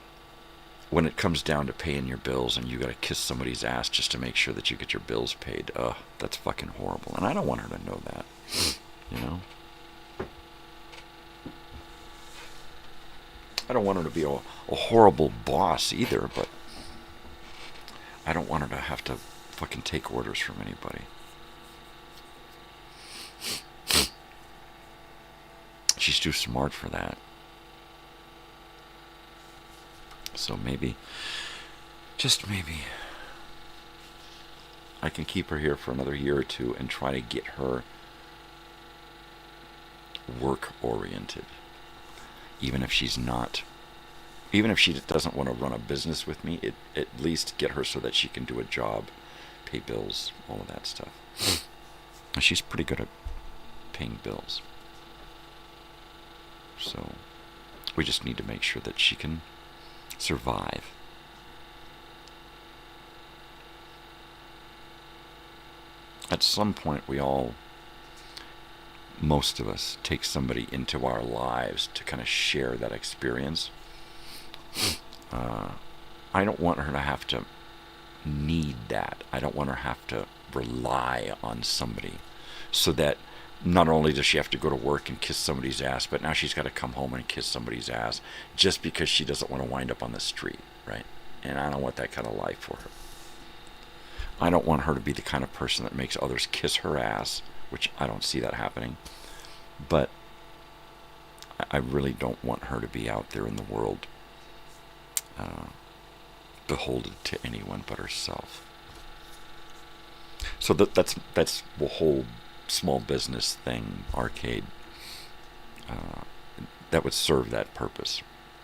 when it comes down to paying your bills and you gotta kiss somebody's ass just to make sure that you get your bills paid, that's fucking horrible. And I don't want her to know that, you know? I don't want her to be a horrible boss either, but I don't want her to have to fucking take orders from anybody. She's too smart for that. So maybe, just maybe, I can keep her here for another year or two and try to get her work-oriented. Even if she doesn't want to run a business with me, at least get her so that she can do a job, pay bills, all of that stuff. She's pretty good at paying bills. So we just need to make sure that she can survive. At some point, most of us take somebody into our lives to kind of share that experience. I don't want her to have to need that. I don't want her to have to rely on somebody so that not only does she have to go to work and kiss somebody's ass, but now she's got to come home and kiss somebody's ass just because she doesn't want to wind up on the street, right? And I don't want that kind of life for her. I don't want her to be the kind of person that makes others kiss her ass, which I don't see that happening. But I really don't want her to be out there in the world beholden to anyone but herself. So that's the whole small business thing, arcade, that would serve that purpose,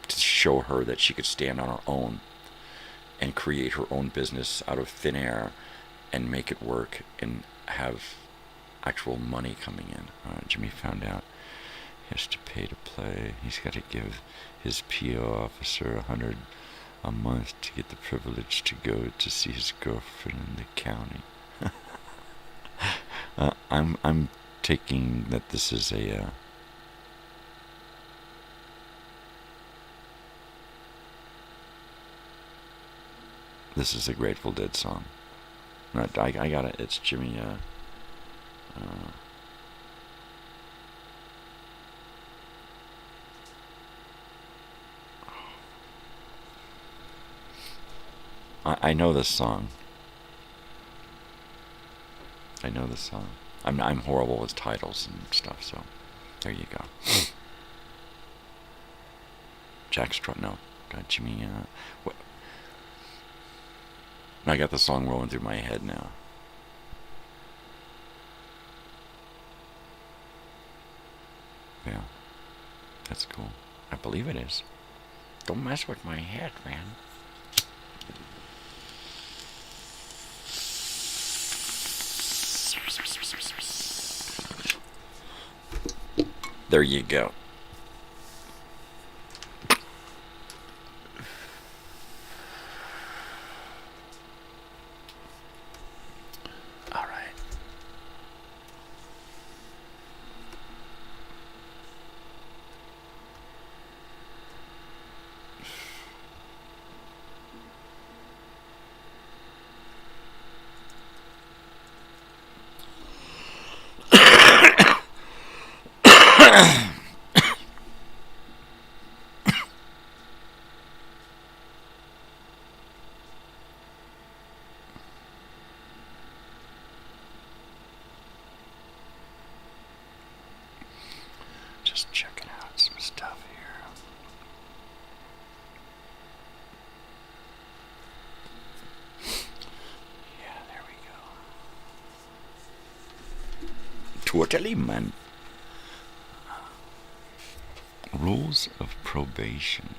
to show her that she could stand on her own and create her own business out of thin air and make it work and have actual money coming in. Jimmy found out he has to pay to play. He's got to give his PO officer $100 a month to get the privilege to go to see his girlfriend in the county. I'm taking that this is a this is a Grateful Dead song. No, I got it. It's Jimmy. I know this song. I know this song. I'm horrible with titles and stuff, so there you go. Jack Straw. No, Jimmy. What? I got the song rolling through my head now. Yeah, that's cool. I believe it is. Don't mess with my head, man. There you go. All right. Just checking out some stuff here. Yeah, there we go. Totally, man. Rules of probation.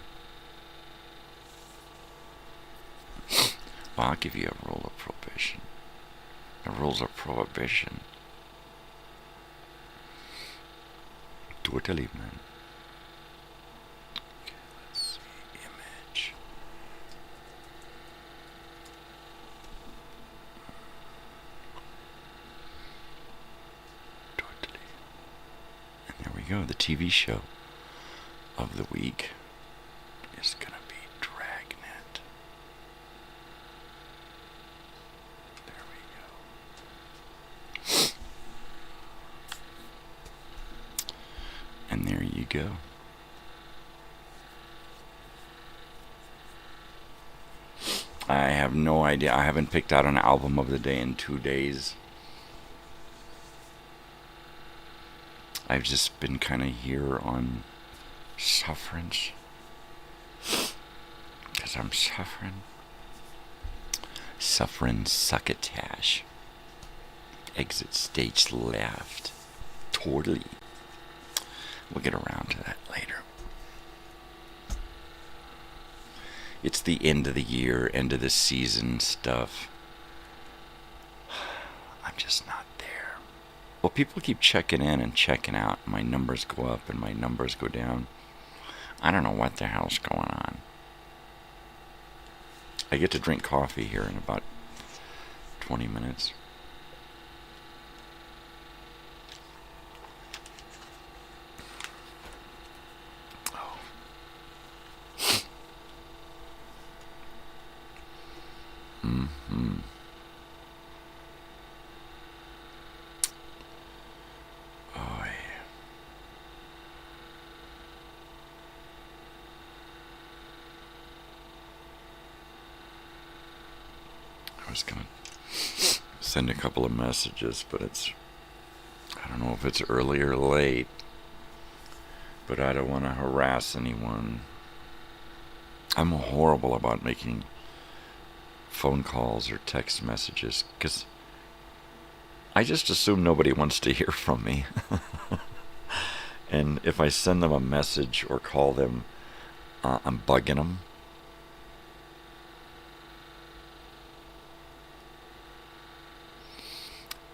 Well, I'll give you a rule of probation. The rules of prohibition. Totally, man. Okay, let's see. Image. Totally. And there we go. The TV show of the week is gonna be Dragnet. There we go. And there you go. I have no idea. I haven't picked out an album of the day in 2 days. I've just been kind of here on sufferance. Because I'm suffering. Suffering succotash. Exit stage left. Totally. We'll get around to that later. It's the end of the year, end of the season stuff. I'm just not there. Well, people keep checking in and checking out. My numbers go up and my numbers go down. I don't know what the hell's going on. I get to drink coffee here in about 20 minutes. Mm-hmm. Oh, yeah. I was gonna send a couple of messages, but I don't know if it's early or late, but I don't want to harass anyone. I'm horrible about making phone calls or text messages because I just assume nobody wants to hear from me. And if I send them a message or call them, I'm bugging them.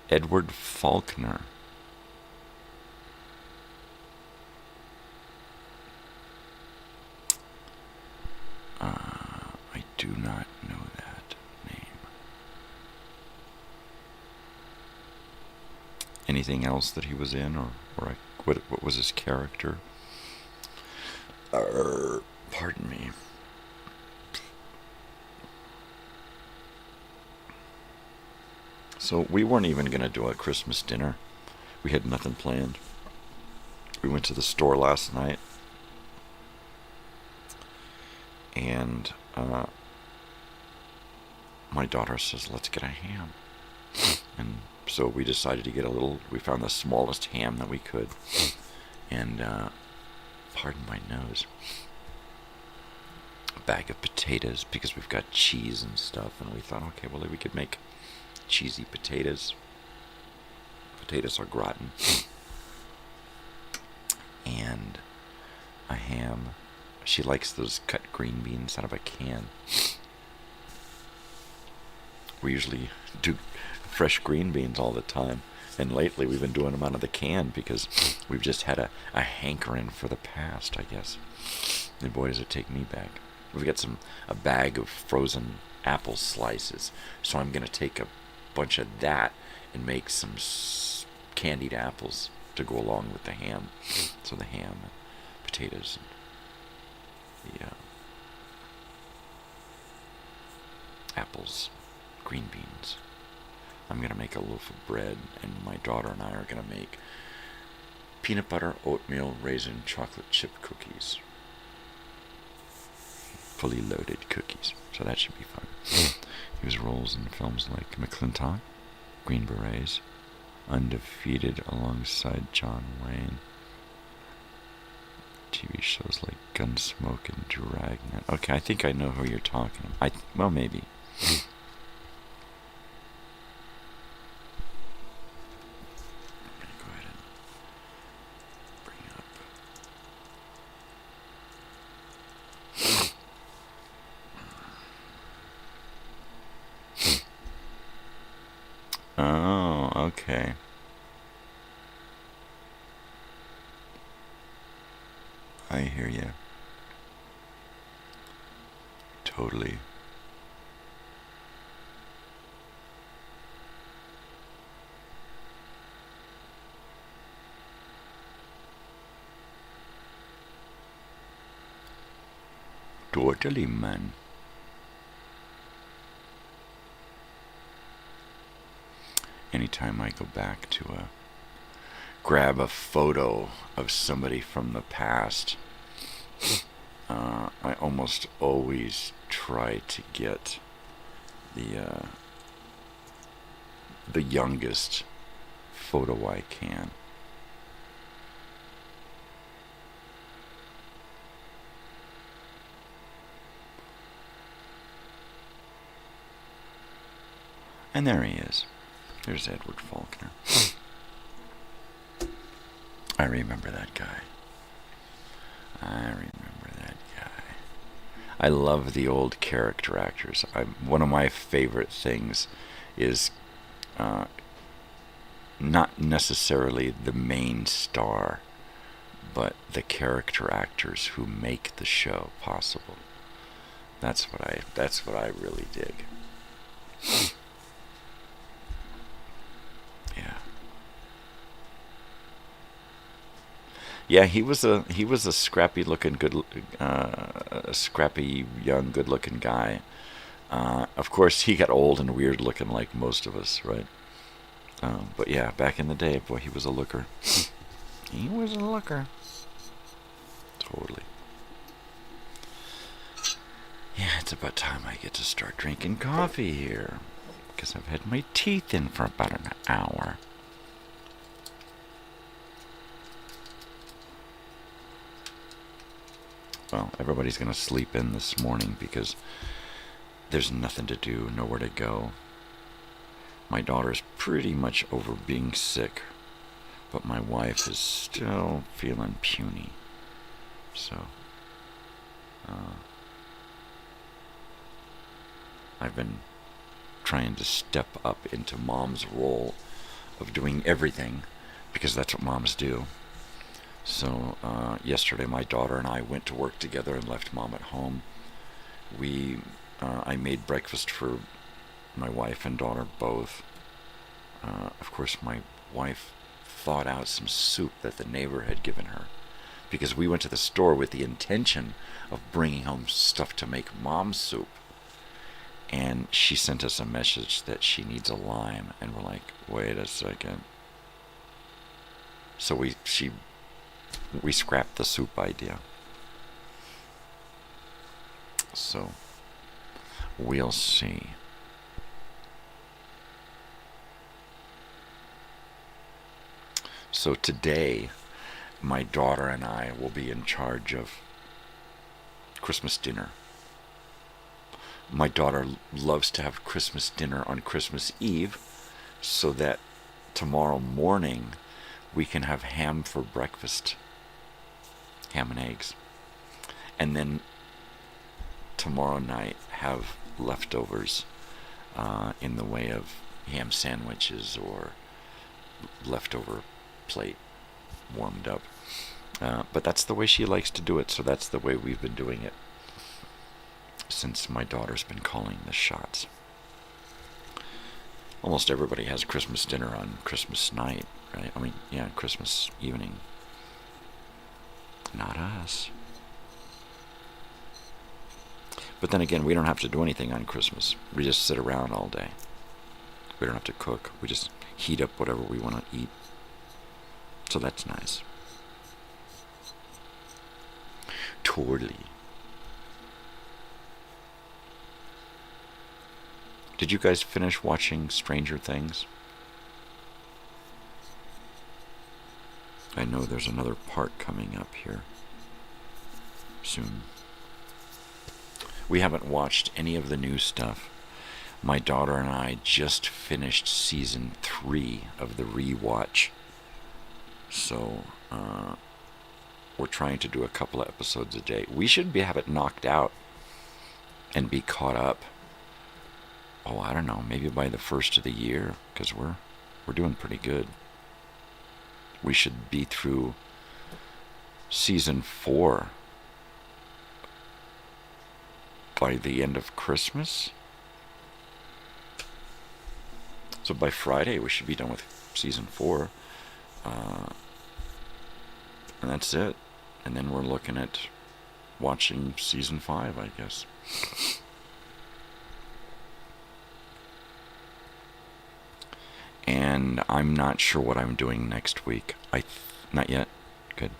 Edward Faulkner. I do not know that name. Anything else that he was in, or what was his character? Pardon me. So we weren't even going to do a Christmas dinner. We had nothing planned. We went to the store last night, and my daughter says, let's get a ham. And so we decided to get we found the smallest ham that we could. And, pardon my nose, a bag of potatoes, because we've got cheese and stuff. And we thought, okay, well, we could make cheesy potatoes. Potatoes are gratin. And a ham. She likes those cut green beans out of a can. We usually do fresh green beans all the time. And lately we've been doing them out of the can because we've just had a hankering for the past, I guess. And boy, does it take me back. We've got a bag of frozen apple slices. So I'm going to take a bunch of that and make some candied apples to go along with the ham. So the ham and potatoes and the apples, green beans. I'm going to make a loaf of bread, and my daughter and I are going to make peanut butter, oatmeal, raisin, chocolate chip cookies. Fully loaded cookies. So that should be fun. He was roles in films like McClintock, Green Berets, Undefeated alongside John Wayne. TV shows like Gunsmoke and Dragnet. Okay, I think I know who you're talking about. Well, maybe. Oh, okay. I hear you. Totally. Totally, man. Anytime I go back to grab a photo of somebody from the past, I almost always try to get the youngest photo I can. And there he is. There's Edward Faulkner. I remember that guy. I love the old character actors. One of my favorite things is not necessarily the main star, but the character actors who make the show possible. That's what I really dig. Yeah, he was a scrappy looking scrappy young good looking guy. Of course, he got old and weird looking like most of us, right? But yeah, back in the day, boy, he was a looker. He was a looker. Totally. Yeah, it's about time I get to start drinking coffee here, because I've had my teeth in for about an hour. Well, everybody's going to sleep in this morning because there's nothing to do, nowhere to go. My daughter's pretty much over being sick, but my wife is still feeling puny. So, I've been trying to step up into Mom's role of doing everything, because that's what moms do. So yesterday my daughter and I went to work together and left Mom at home. I made breakfast for my wife and daughter both. Of course, my wife thawed out some soup that the neighbor had given her, because we went to the store with the intention of bringing home stuff to make Mom's soup. And she sent us a message that she needs a lime, and we're like, wait a second. So we scrapped the soup idea. So we'll see. So today, my daughter and I will be in charge of Christmas dinner. My daughter loves to have Christmas dinner on Christmas Eve, so that tomorrow morning we can have ham for breakfast. Ham and eggs. And then tomorrow night have leftovers in the way of ham sandwiches or leftover plate warmed up. But that's the way she likes to do it, so that's the way we've been doing it since my daughter's been calling the shots. Almost everybody has Christmas dinner on Christmas night, right? I mean, yeah, Christmas evening. Not us. But then again, we don't have to do anything on Christmas. We just sit around all day. We don't have to cook. We just heat up whatever we want to eat. So that's nice. Totally. Did you guys finish watching Stranger Things? I know there's another part coming up here soon. We haven't watched any of the new stuff. My daughter and I just finished season 3 of the rewatch. So, we're trying to do a couple of episodes a day. We should have it knocked out and be caught up. Oh, I don't know, maybe by the first of the year, because we're doing pretty good. We should be through season 4 by the end of Christmas. So by Friday we should be done with season 4. And that's it. And then we're looking at watching season 5, I guess. And I'm not sure what I'm doing next week. Not yet. Good.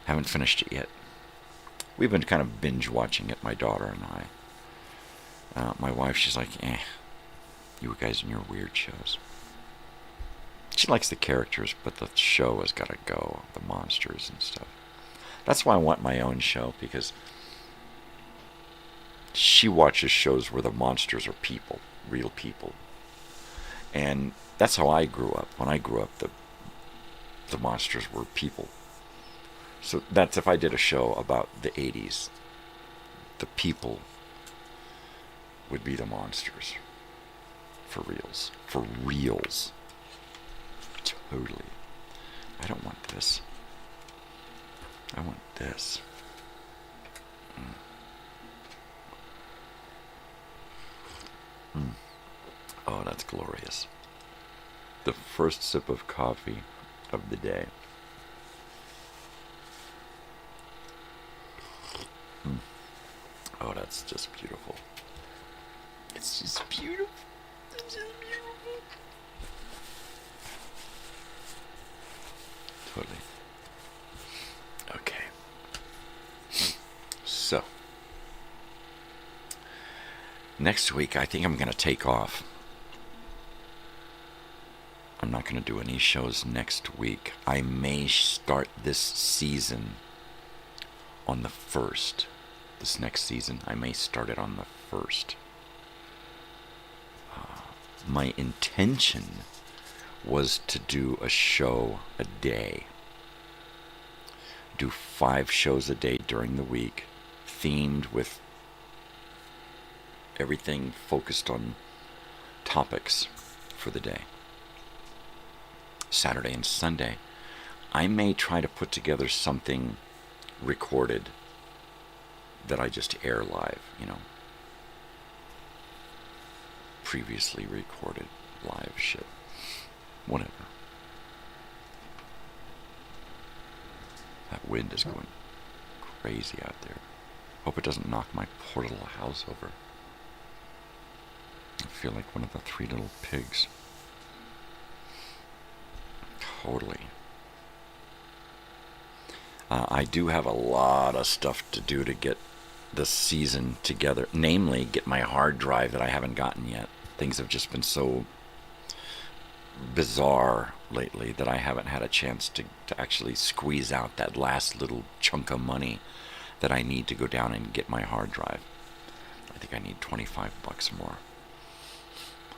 Haven't finished it yet. We've been kind of binge watching it, my daughter and I. My wife, she's like, you guys and your weird shows. She likes the characters, but the show has got to go. The monsters and stuff. That's why I want my own show, because she watches shows where the monsters are people, real people. And that's how I grew up. When I grew up, the monsters were people. So that's if I did a show about the 80s, the people would be the monsters. For reals. For reals. Totally. I don't want this. I want this. Oh, that's glorious. The first sip of coffee of the day. Oh, that's just beautiful. It's just beautiful. It's just beautiful. Totally. Okay. So, next week I think I'm going to take off. I'm not going to do any shows next week. I may start this season on the 1st. This next season, I may start it on the 1st. My intention was to do a show a day. Do 5 shows a day during the week, themed with everything focused on topics for the day. Saturday and Sunday, I may try to put together something recorded that I just air live, previously recorded live shit. Whatever. That wind is going crazy out there. Hope it doesn't knock my poor little house over. I feel like one of the 3 little pigs. Totally. I do have a lot of stuff to do to get this season together. Namely, get my hard drive that I haven't gotten yet. Things have just been so bizarre lately that I haven't had a chance to actually squeeze out that last little chunk of money that I need to go down and get my hard drive. I think I need $25 more.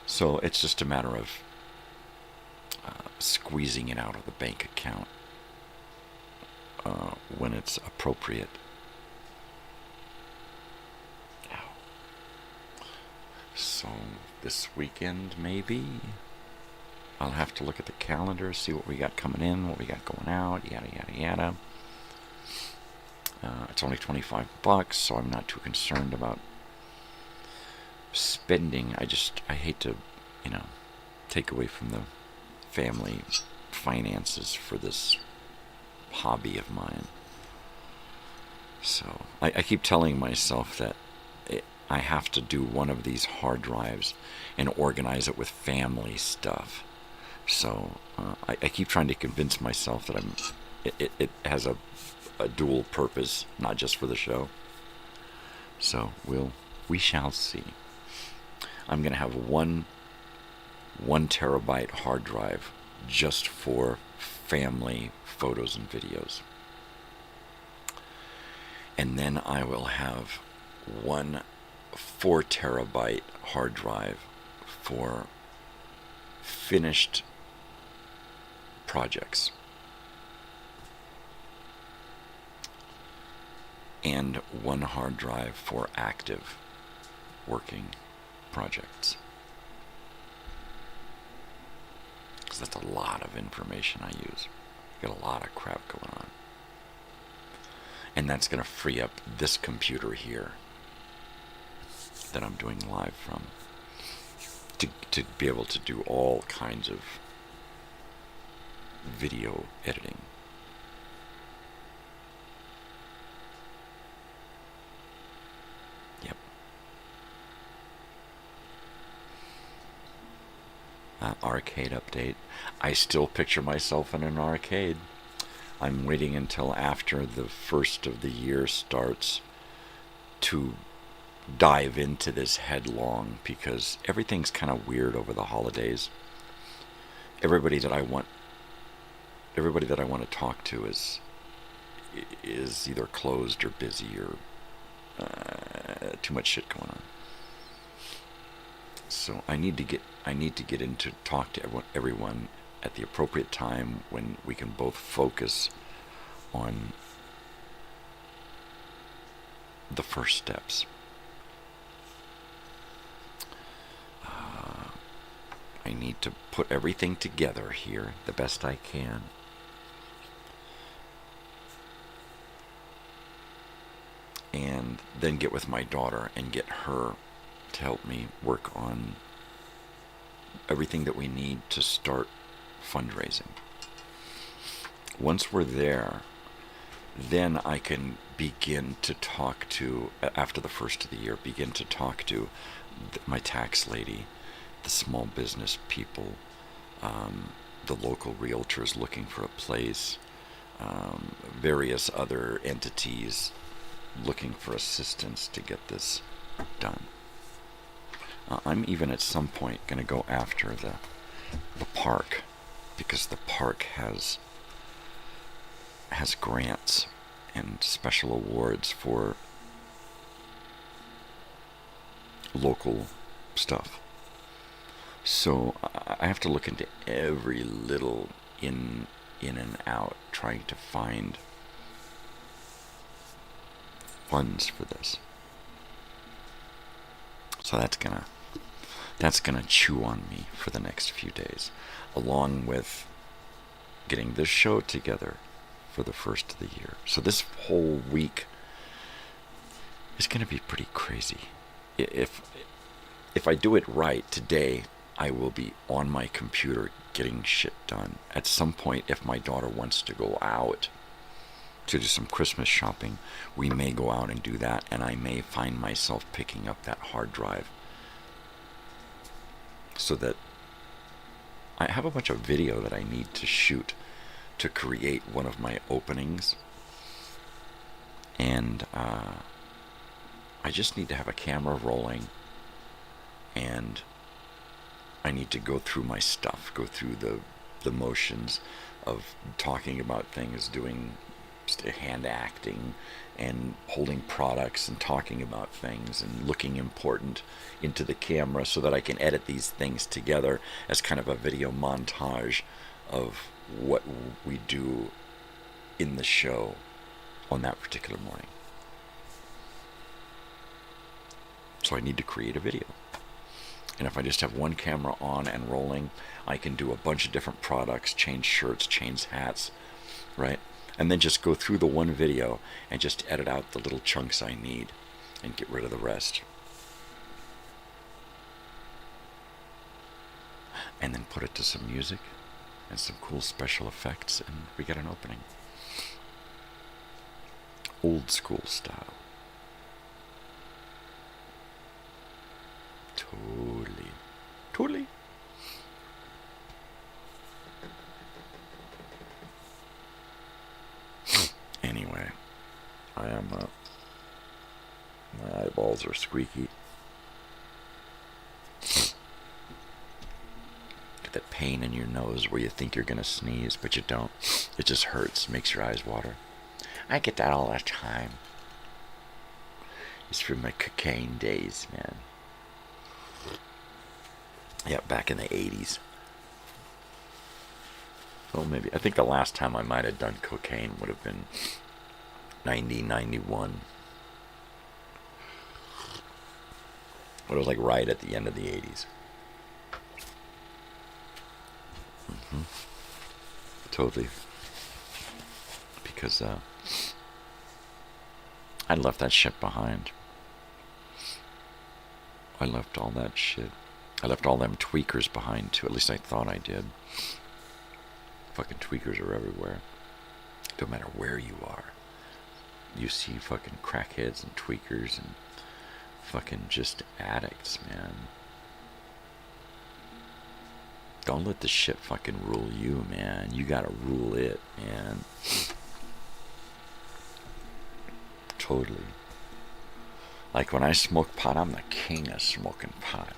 So it's just a matter of squeezing it out of the bank account when it's appropriate. So this weekend, maybe? I'll have to look at the calendar, see what we got coming in, what we got going out, yada, yada, yada. It's only $25, so I'm not too concerned about spending. I hate to, take away from the family finances for this hobby of mine. So I keep telling myself that I have to do one of these hard drives and organize it with family stuff. So I keep trying to convince myself that it has a dual purpose, not just for the show. So we shall see. I'm going to have one terabyte hard drive just for family photos and videos. And then I will have one 4 terabyte hard drive for finished projects. And one hard drive for active working projects. Because that's a lot of information I use. Got a lot of crap going on. And that's going to free up this computer here that I'm doing live from to be able to do all kinds of video editing. Yep. Arcade update. I still picture myself in an arcade. I'm waiting until after the first of the year starts to dive into this headlong, because everything's kind of weird over the holidays. Everybody that I want to talk to is either closed or busy or too much shit going on. So I need to get in to talk to everyone at the appropriate time when we can both focus on the first steps. I need to put everything together here the best I can. And then get with my daughter and get her to help me work on everything that we need to start fundraising. Once we're there, then I can begin to talk to, after the first of the year, begin to talk to my tax lady, the small business people, the local realtors looking for a place, various other entities looking for assistance to get this done. I'm even at some point going to go after the park, because the park has grants and special awards for local stuff. So I have to look into every little in and out, trying to find funds for this. So that's gonna chew on me for the next few days, along with getting this show together for the first of the year. So this whole week is going to be pretty crazy. If I do it right today, I will be on my computer getting shit done. At some point, if my daughter wants to go out to do some Christmas shopping, we may go out and do that, and I may find myself picking up that hard drive so that I have a bunch of video that I need to shoot to create one of my openings, and I just need to have a camera rolling, and I need to go through my stuff, go through the motions of talking about things, doing hand acting and holding products and talking about things and looking important into the camera so that I can edit these things together as kind of a video montage of what we do in the show on that particular morning. So I need to create a video. And if I just have one camera on and rolling, I can do a bunch of different products, change shirts, change hats, right? And then just go through the one video and just edit out the little chunks I need and get rid of the rest. And then put it to some music and some cool special effects, and we get an opening. Old school style. Totally. Anyway, I am, my eyeballs are squeaky. Get that pain in your nose where you think you're gonna sneeze, but you don't. It just hurts, makes your eyes water. I get that all the time. It's from my cocaine days, man. Yeah, back in the 80s. Well, maybe. I think the last time I might have done cocaine would have been 91. But it was like right at the end of the 80s. Totally. Because I left that shit behind. I left all that shit. I left all them tweakers behind, too. At least I thought I did. Fucking tweakers are everywhere. Don't matter where you are. You see fucking crackheads and tweakers and fucking just addicts, man. Don't let the shit fucking rule you, man. You gotta rule it, man. Totally. Like when I smoke pot, I'm the king of smoking pot.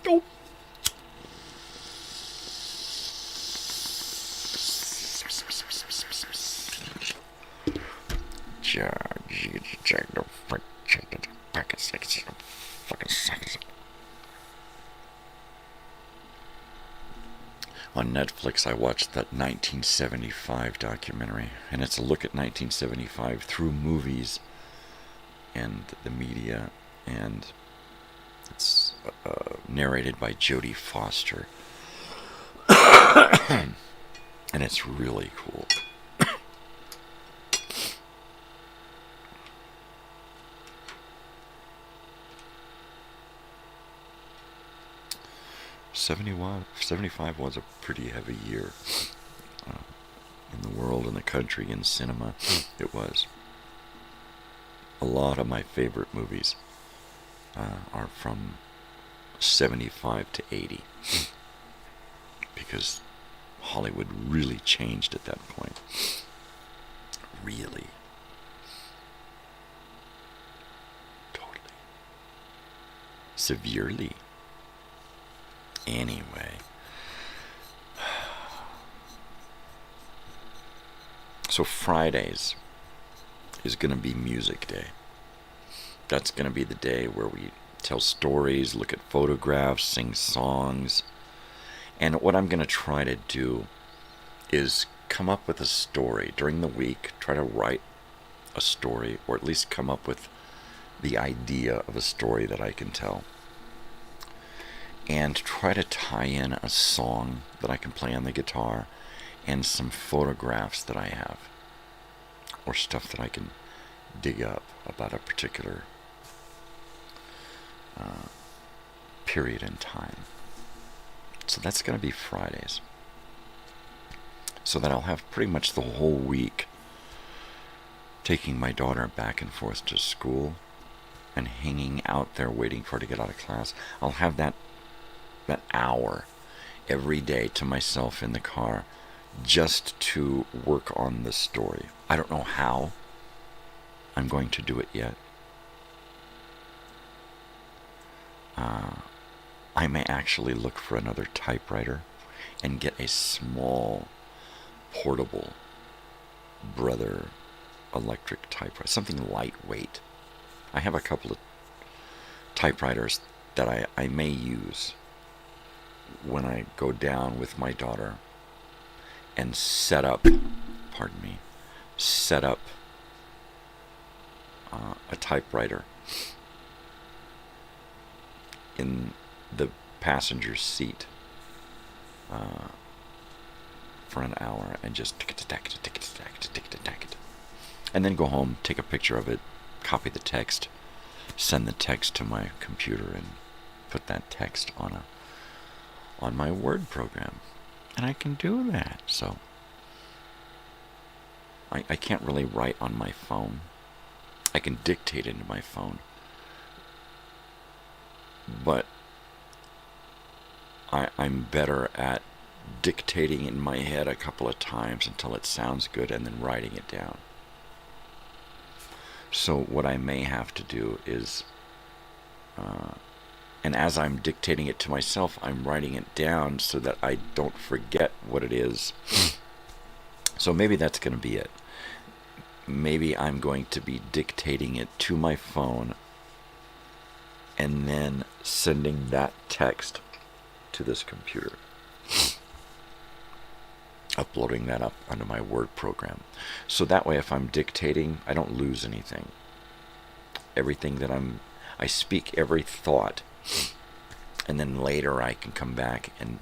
Nope. On Netflix, I watched that 1975 documentary, and it's a look at 1975 through movies and the media, and it's narrated by Jodie Foster, and it's really cool. 75 was a pretty heavy year in the world, in the country, in cinema. It was. A lot of my favorite movies are from 75 to 80 because Hollywood really changed at that point. Really. Totally. Severely. Anyway. So Fridays is going to be music day. That's going to be the day where we tell stories, look at photographs, sing songs. And what I'm going to try to do is come up with a story during the week, try to write a story, or at least come up with the idea of a story that I can tell. and try to tie in a song that I can play on the guitar and some photographs that I have, or stuff that I can dig up about a particular period in time. So that's going to be Fridays. So that I'll have pretty much the whole week taking my daughter back and forth to school and hanging out there waiting for her to get out of class. I'll have that hour every day to myself in the car just to work on the story. I don't know how I'm going to do it yet. I may actually look for another typewriter and get a small, portable Brother electric typewriter, something lightweight. I have a couple of typewriters that I may use when I go down with my daughter and set up a typewriter in the passenger seat for an hour and just tick-a-tack, and then go home, take a picture of it, copy the text, send the text to my computer, and put that text on my Word program. And I can do that. So I can't really write on my phone. I can dictate into my phone, but I'm better at dictating in my head a couple of times until it sounds good and then writing it down. So what I may have to do is, and as I'm dictating it to myself, I'm writing it down so that I don't forget what it is. So maybe that's going to be it. Maybe I'm going to be dictating it to my phone and then sending that text to this computer, uploading that up onto my Word program. So that way, if I'm dictating, I don't lose anything. Everything that I speak every thought, and then later I can come back and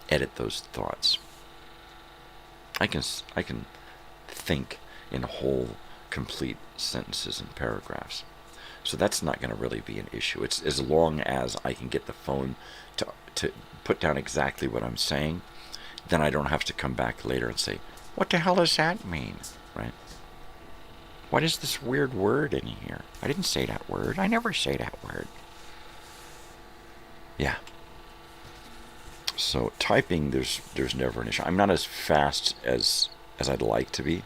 edit those thoughts. I can think in whole, complete sentences and paragraphs. So that's not going to really be an issue. It's as long as I can get the phone to put down exactly what I'm saying, then I don't have to come back later and say, what the hell does that mean, right? What is this weird word in here? I didn't say that word. I never say that word. Yeah. So typing, there's never an issue. I'm not as fast as I'd like to be.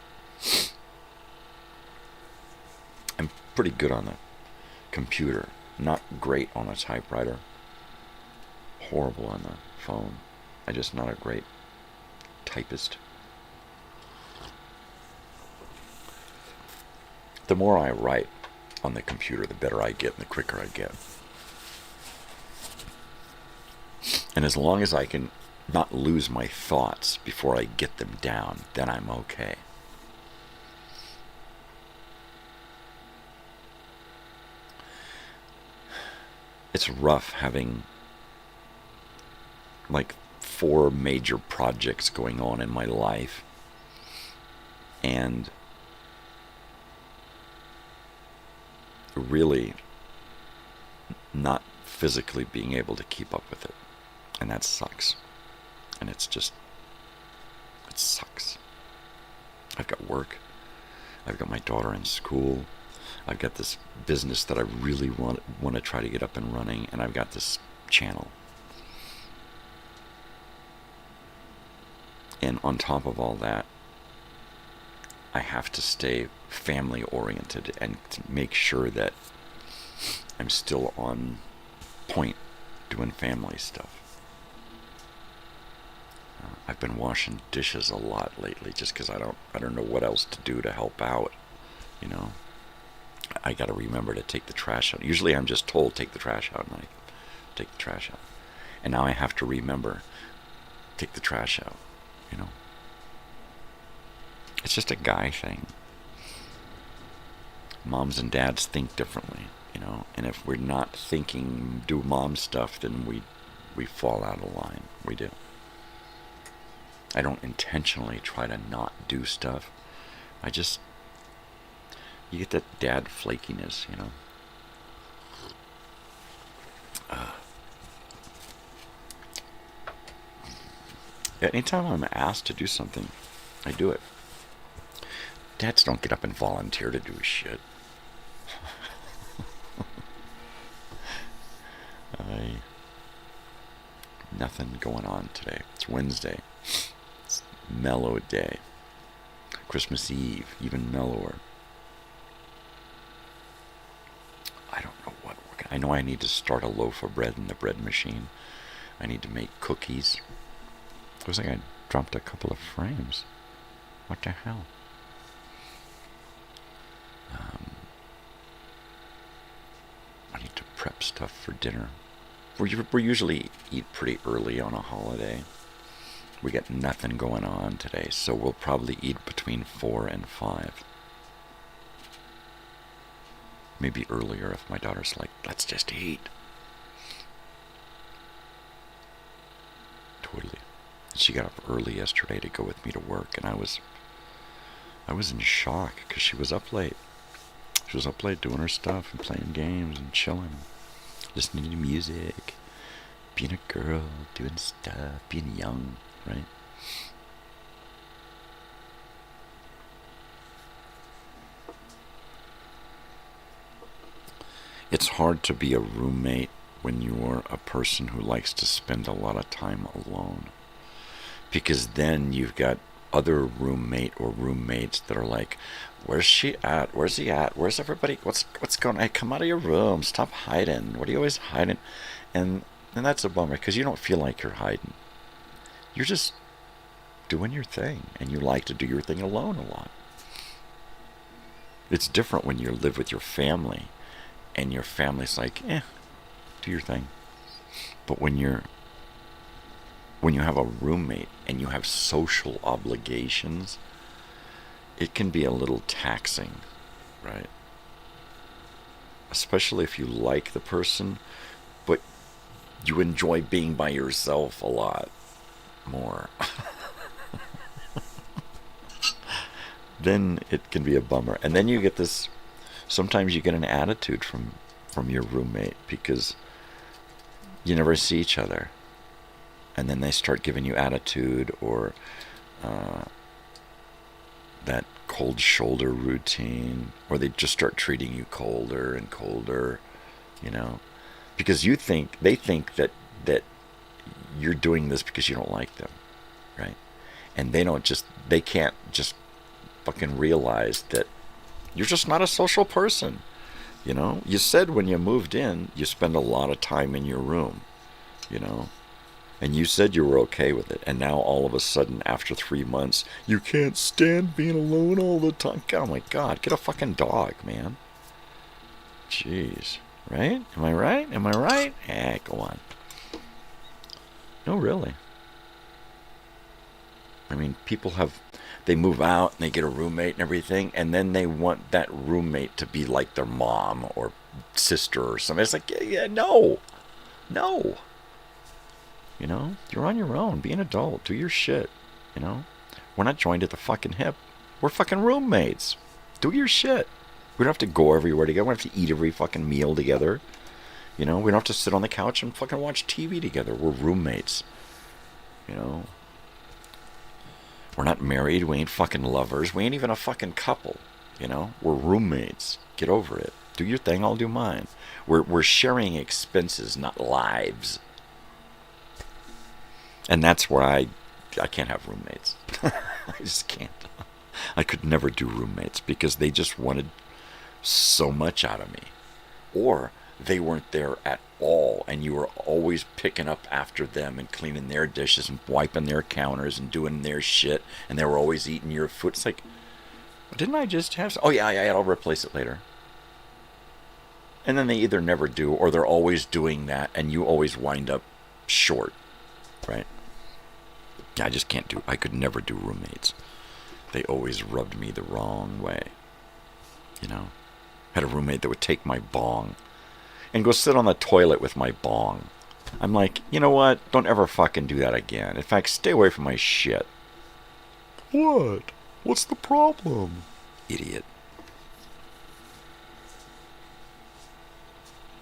I'm pretty good on the computer. Not great on a typewriter. Horrible on the phone. I'm just not a great typist. The more I write on the computer, the better I get and the quicker I get. And as long as I can not lose my thoughts before I get them down, then I'm okay. It's rough having like 4 major projects going on in my life and really not physically being able to keep up with it. And that sucks. And it sucks. I've got work. I've got my daughter in school. I've got this business that I really want to try to get up and running. And I've got this channel. And on top of all that, I have to stay family oriented and to make sure that I'm still on point doing family stuff. I've been washing dishes a lot lately just because I don't know what else to do to help out, you know. I got to remember to take the trash out. Usually I'm just told take the trash out and I take the trash out. And now I have to remember take the trash out, you know. It's just a guy thing. Moms and dads think differently, you know. And if we're not thinking, do mom stuff, then we we fall out of line. We do. I don't intentionally try to not do stuff. You get that dad flakiness, you know. Anytime I'm asked to do something, I do it. Dads don't get up and volunteer to do shit. Nothing going on today. It's Wednesday. It's a mellow day. Christmas Eve, even mellower. I don't know what I know I need to start a loaf of bread in the bread machine. I need to make cookies. Looks like I dropped a couple of frames. What the hell? I need to prep stuff for dinner. We usually eat pretty early on a holiday. We got nothing going on today, so we'll probably eat between 4 and 5. Maybe earlier if my daughter's like, let's just eat. Totally. She got up early yesterday to go with me to work, and I was in shock because she was up late. She was up late doing her stuff and playing games and chilling, listening to music, being a girl, doing stuff, being young, right? It's hard to be a roommate when you're a person who likes to spend a lot of time alone. Because then you've got other roommate or roommates that are like, where's she at? Where's he at? Where's everybody? What's going on? Hey, come out of your room. Stop hiding. What are you always hiding? And that's a bummer because you don't feel like you're hiding. You're just doing your thing, and you like to do your thing alone a lot. It's different when you live with your family, and your family's like, do your thing. But when you have a roommate and you have social obligations, it can be a little taxing, right? Especially if you like the person, but you enjoy being by yourself a lot more. Then it can be a bummer. And then you get this, sometimes you get an attitude from your roommate because you never see each other. And then they start giving you attitude or that cold shoulder routine, or they just start treating you colder and colder, you know, because they think that you're doing this because you don't like them, right? And they can't just fucking realize that you're just not a social person, you know? You said when you moved in, you spend a lot of time in your room, you know? And you said you were okay with it. And now all of a sudden, after 3 months, you can't stand being alone all the time. Oh my God, get a fucking dog, man. Jeez. Right? Am I right? Am I right? Go on. No, really. I mean, people they move out and they get a roommate and everything, and then they want that roommate to be like their mom or sister or something. It's like, no. You know, you're on your own. Be an adult. Do your shit. You know, we're not joined at the fucking hip. We're fucking roommates. Do your shit. We don't have to go everywhere together. We don't have to eat every fucking meal together. You know, we don't have to sit on the couch and fucking watch TV together. We're roommates. You know, we're not married. We ain't fucking lovers. We ain't even a fucking couple. You know, we're roommates. Get over it. Do your thing. I'll do mine. We're sharing expenses, not lives. And that's where I can't have roommates. I just can't. I could never do roommates because they just wanted so much out of me. Or they weren't there at all, and you were always picking up after them and cleaning their dishes and wiping their counters and doing their shit, and they were always eating your food. It's like, didn't I just have... Oh, yeah, I'll replace it later. And then they either never do, or they're always doing that, and you always wind up short. Right? I just can't do... I could never do roommates. They always rubbed me the wrong way. You know? Had a roommate that would take my bong and go sit on the toilet with my bong. I'm like, you know what? Don't ever fucking do that again. In fact, stay away from my shit. What? What's the problem? Idiot.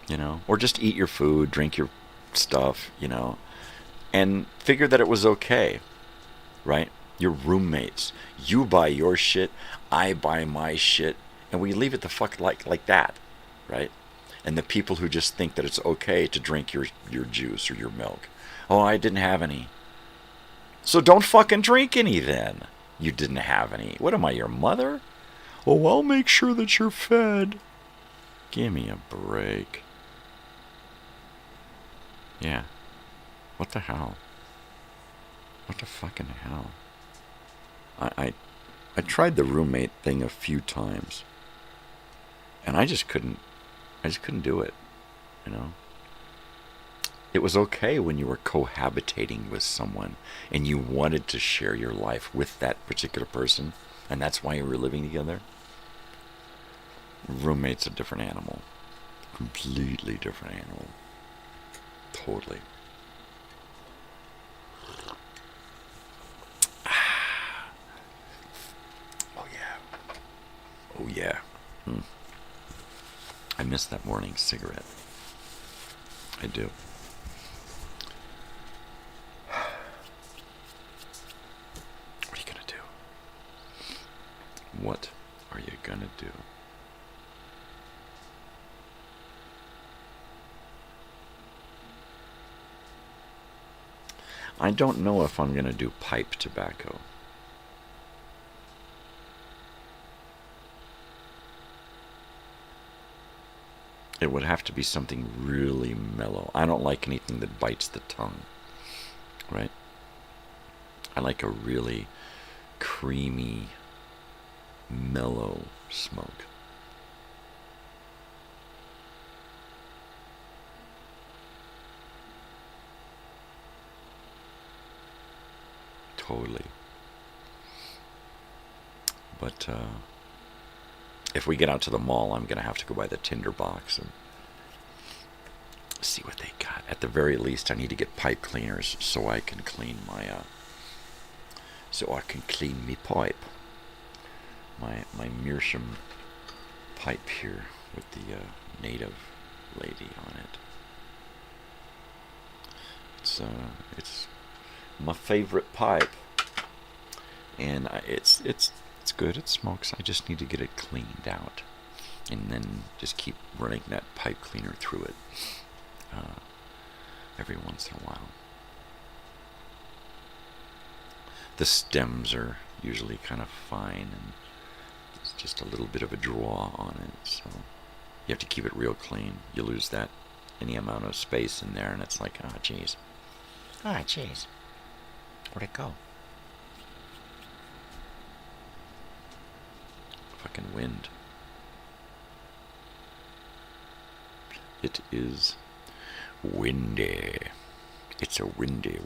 You know? Or just eat your food, drink your stuff, you know? And figure that it was okay. Right? You're roommates. You buy your shit, I buy my shit, and we leave it the fuck like that. Right? And the people who just think that it's okay to drink your juice or your milk. Oh, I didn't have any. So don't fucking drink any then. You didn't have any. What am I, your mother? Oh, I'll make sure that you're fed. Give me a break. Yeah. What the hell? What the fucking hell? I tried the roommate thing a few times. And I just couldn't do it, you know. It was okay when you were cohabitating with someone and you wanted to share your life with that particular person, and that's why you were living together. Roommate's a different animal. Completely different animal. Totally. Oh yeah. Oh yeah. I miss that morning cigarette. I do. What are you gonna do? What are you gonna do? I don't know if I'm gonna do pipe tobacco. It would have to be something really mellow. I don't like anything that bites the tongue, right? I like a really creamy, mellow smoke. Totally. But, if we get out to the mall, I'm going to have to go by the tinder box and see what they got. At the very least, I need to get pipe cleaners so I can clean my, me pipe. My meerschaum pipe here with the native lady on it. It's my favorite pipe, and it's good. It smokes. I just need to get it cleaned out, and then just keep running that pipe cleaner through it every once in a while. The stems are usually kind of fine, and there's just a little bit of a draw on it, so you have to keep it real clean. You lose that any amount of space in there, and it's like, oh, jeez. Ah, jeez. Where'd it go? Fucking wind. It is windy. It's a windy.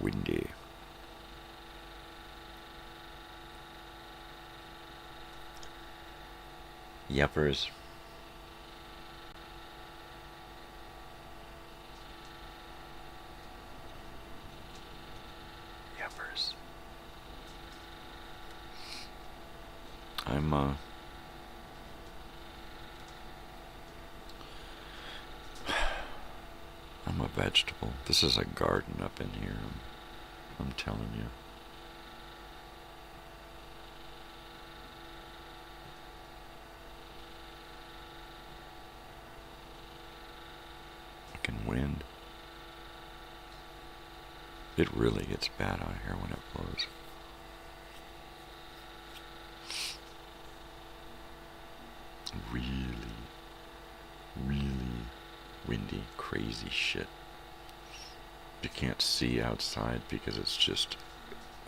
Yuppers. I'm a vegetable. This is a garden up in here, I'm telling you. Fucking wind. It really gets bad out here when it blows. Really windy, crazy shit. You can't see outside because it's just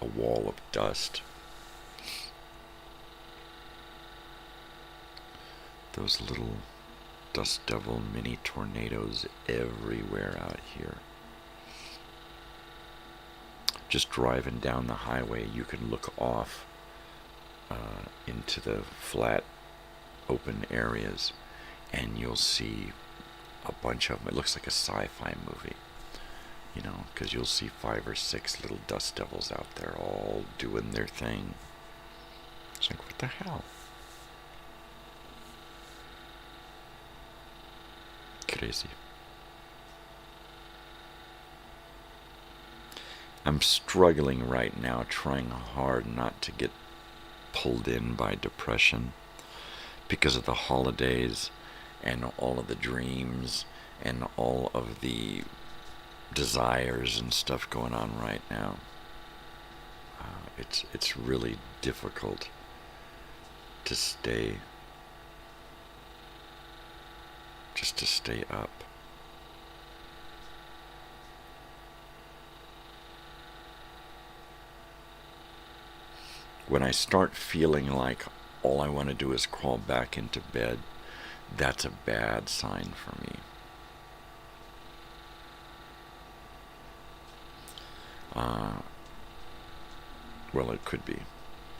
a wall of dust. Those little dust devil mini tornadoes everywhere out here. Just driving down the highway, you can look off into the flat open areas, and you'll see a bunch of them. It looks like a sci-fi movie. You know, because you'll see 5 or 6 little dust devils out there all doing their thing. It's like, what the hell? Crazy. I'm struggling right now, trying hard not to get pulled in by depression because of the holidays and all of the dreams and all of the desires and stuff going on right now. It's really difficult to stay up. When I start feeling like all I want to do is crawl back into bed, that's a bad sign for me. Well, it could be.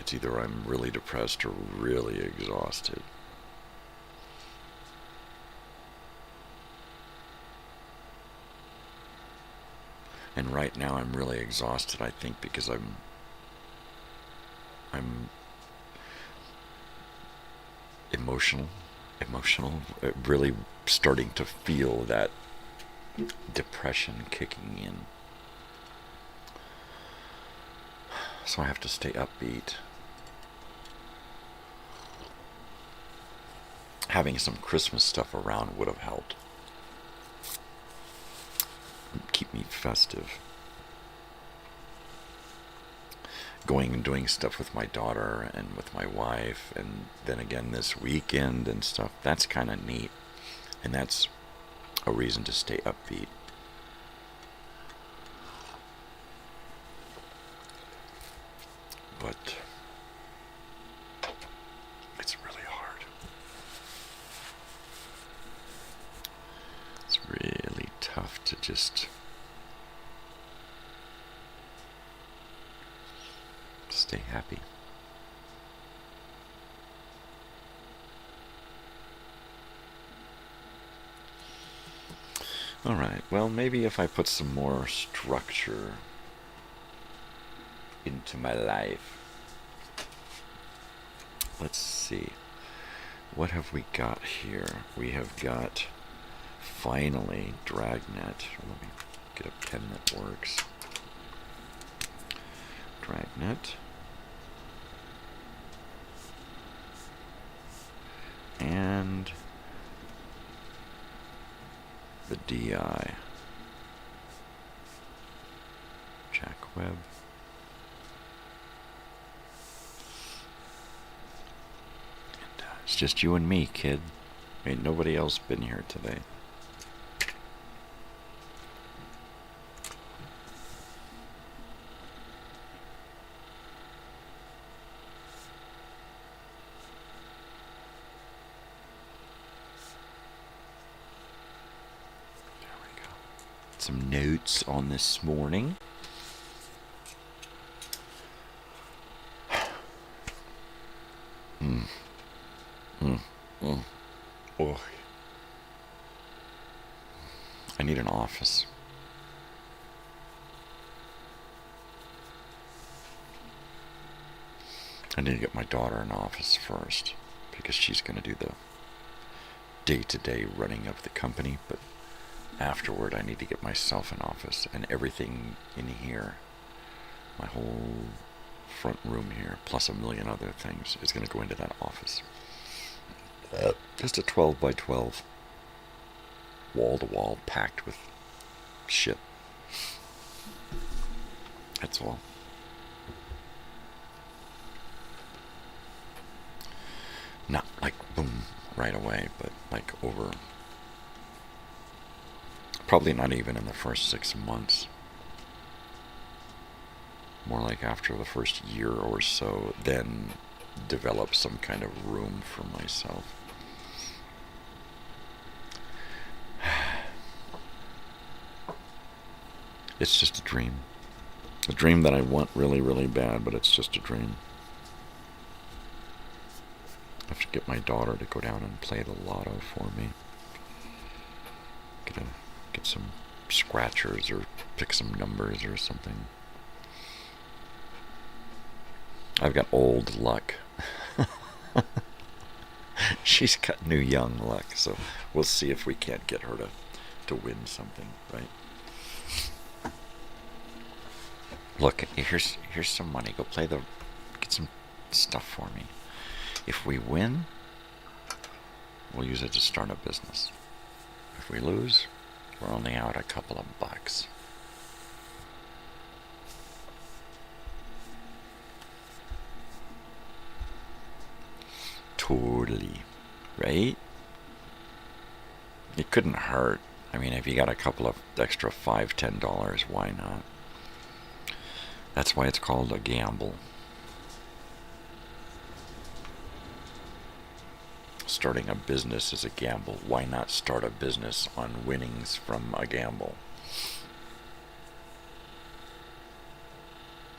It's either I'm really depressed or really exhausted. And right now I'm really exhausted, I think, because I'm emotional, really starting to feel that depression kicking in. So I have to stay upbeat. Having some Christmas stuff around would have helped. Keep me festive. Going and doing stuff with my daughter and with my wife, and then again this weekend and stuff, that's kind of neat. And that's a reason to stay upbeat. But it's really hard. It's really tough to just stay happy. All right, well, maybe if I put some more structure into my life. Let's see. What have we got here? We have got, finally, Dragnet. Let me get a pen that works. Dragnet. And the DI. Jack Webb. It's just you and me, kid. Ain't nobody else been here today. There we go. Some notes on this morning. Oh. I need an office. I need to get my daughter an office first, because she's going to do the day-to-day running of the company, but afterward I need to get myself an office, and everything in here, my whole front room here, plus a million other things, is going to go into that office. Just a 12 by 12, wall to wall, packed with shit. That's all. Not like boom right away, but like over, probably not even in the first 6 months. More like after the first year or so, then develop some kind of room for myself. It's just a dream. A dream that I want really, really bad, but it's just a dream. I have to get my daughter to go down and play the lotto for me. Get some scratchers or pick some numbers or something. I've got old luck. She's got new young luck, so we'll see if we can't get her to win something, right? Look, here's some money. Go get some stuff for me. If we win, we'll use it to start a business. If we lose, we're only out a couple of bucks. Totally. Right? It couldn't hurt. I mean, if you got a couple of extra $5, $10, why not? That's why it's called a gamble. Starting a business is a gamble. Why not start a business on winnings from a gamble?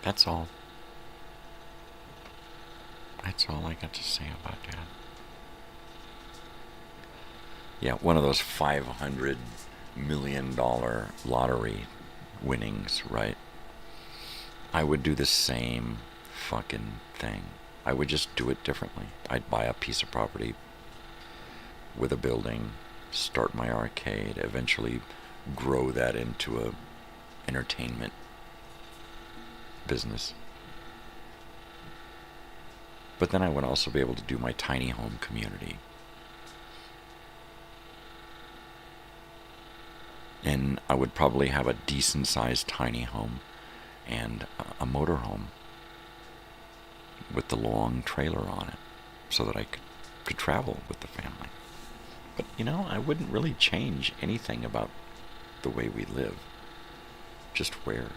That's all. That's all I got to say about that. Yeah, one of those $500 million lottery winnings, right? I would do the same fucking thing. I would just do it differently. I'd buy a piece of property with a building, start my arcade, eventually grow that into a entertainment business. But then I would also be able to do my tiny home community. And I would probably have a decent-sized tiny home and a motorhome with the long trailer on it so that I could travel with the family. But, you know, I wouldn't really change anything about the way we live. Just where.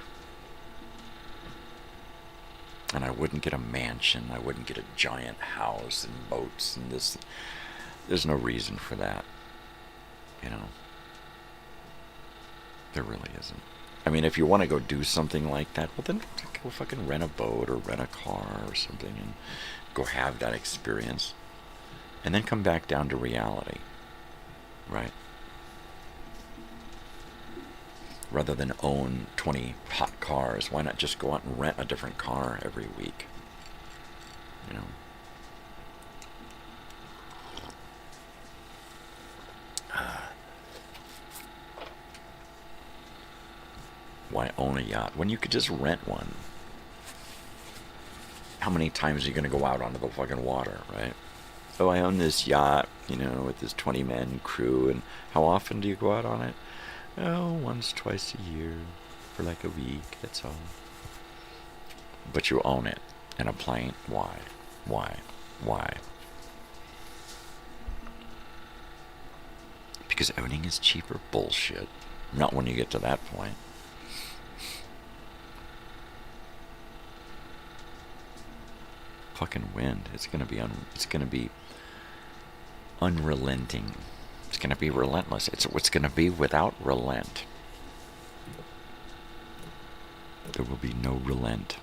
And I wouldn't get a mansion. I wouldn't get a giant house and boats and this. There's no reason for that. You know? There really isn't. I mean, if you want to go do something like that, well, then go fucking rent a boat or rent a car or something and go have that experience. And then come back down to reality. Right? Rather than own 20 hot cars, why not just go out and rent a different car every week? You know? Why own a yacht when you could just rent one? How many times are you going to go out onto the fucking water, right? Oh, I own this yacht, you know, with this 20-man crew, and how often do you go out on it? Oh, once, twice a year, for like a week, that's all. But you own it, in a plane. Why? Because owning is cheaper? Bullshit. Not when you get to that point. Fucking wind. It's gonna be unrelenting. It's gonna be relentless. It's gonna be without relent. There will be no relent.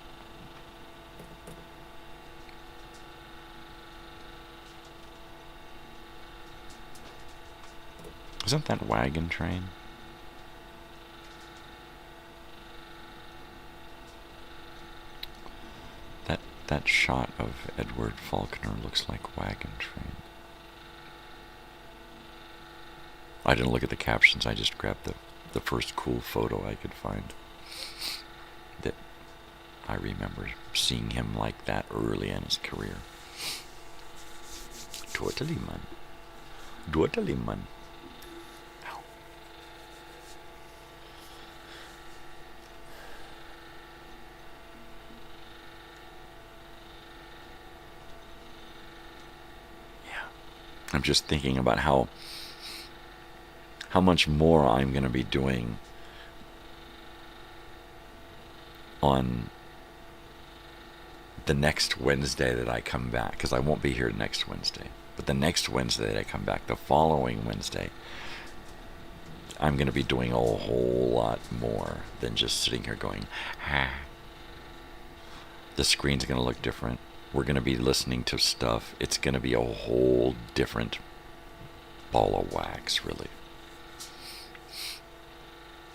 Isn't that Wagon Train? That shot of Edward Faulkner looks like Wagon Train. I didn't look at the captions. I just grabbed the first cool photo I could find. That I remember seeing him like that early in his career. Totally, man. Totally, man. Ow. I'm just thinking about how much more I'm going to be doing on the next Wednesday that I come back, because I won't be here next Wednesday. But the next Wednesday that I come back, the following Wednesday, I'm going to be doing a whole lot more than just sitting here going, ah. The screen's going to look different. We're going to be listening to stuff. It's going to be a whole different ball of wax, really.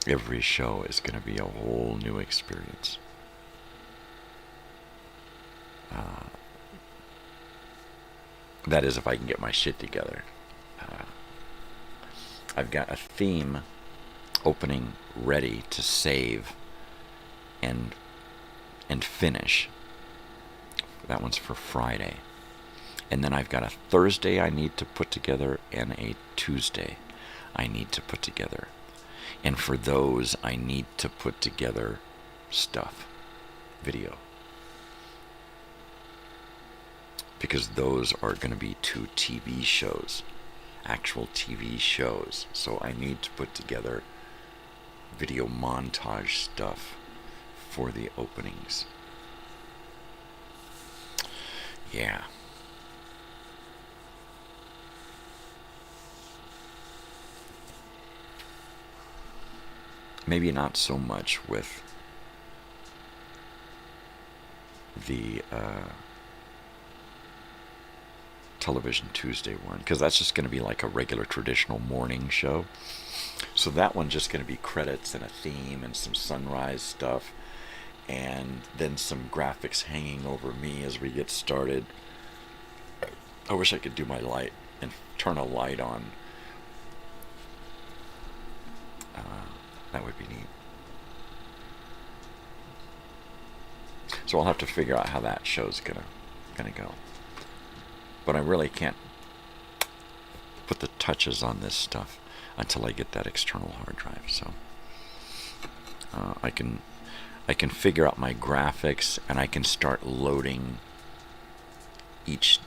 Every show is going to be a whole new experience. That is, if I can get my shit together. I've got a theme opening ready to save and finish. That one's for Friday. And then I've got a Thursday I need to put together and a Tuesday I need to put together. And for those, I need to put together stuff, video. Because those are going to be 2 TV shows, actual TV shows. So I need to put together video montage stuff for the openings. Yeah. Maybe not so much with the Television Tuesday one, because that's just going to be like a regular traditional morning show. So that one's just going to be credits and a theme and some sunrise stuff, and then some graphics hanging over me as we get started. I wish I could do my light and turn a light on. That would be neat. So I'll have to figure out how that show's gonna go. But I really can't put the touches on this stuff until I get that external hard drive. So I can figure out my graphics, and I can start loading each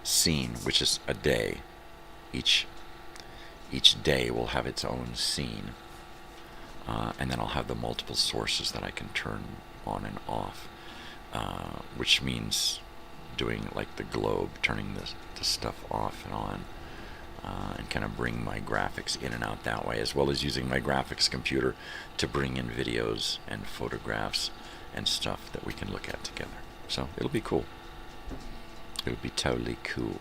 scene, which is a day. Each day will have its own scene. And then I'll have the multiple sources that I can turn on and off, which means doing like the globe, turning the stuff off and on, and kind of bring my graphics in and out that way, as well as using my graphics computer to bring in videos and photographs and stuff that we can look at together. So it'll be cool. It'll be totally cool.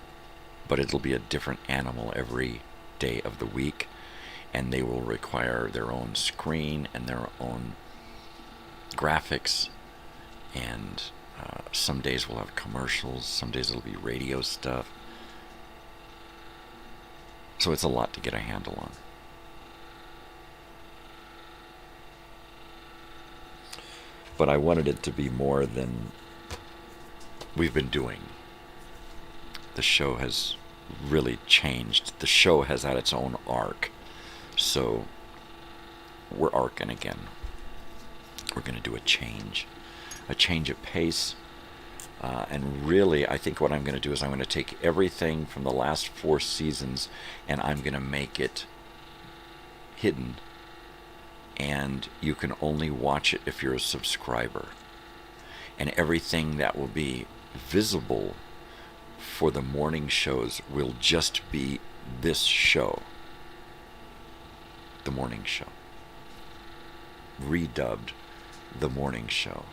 But it'll be a different animal every day of the week. And they will require their own screen and their own graphics. And some days we'll have commercials. Some days it'll be radio stuff. So it's a lot to get a handle on. But I wanted it to be more than we've been doing. The show has really changed. The show has had its own arc. So we're arcing again. We're going to do a change of pace. And really, I think what I'm going to do is I'm going to take everything from the last 4 seasons and I'm going to make it hidden. And you can only watch it if you're a subscriber. And everything that will be visible for the morning shows will just be this show. The morning show. Redubbed the morning show.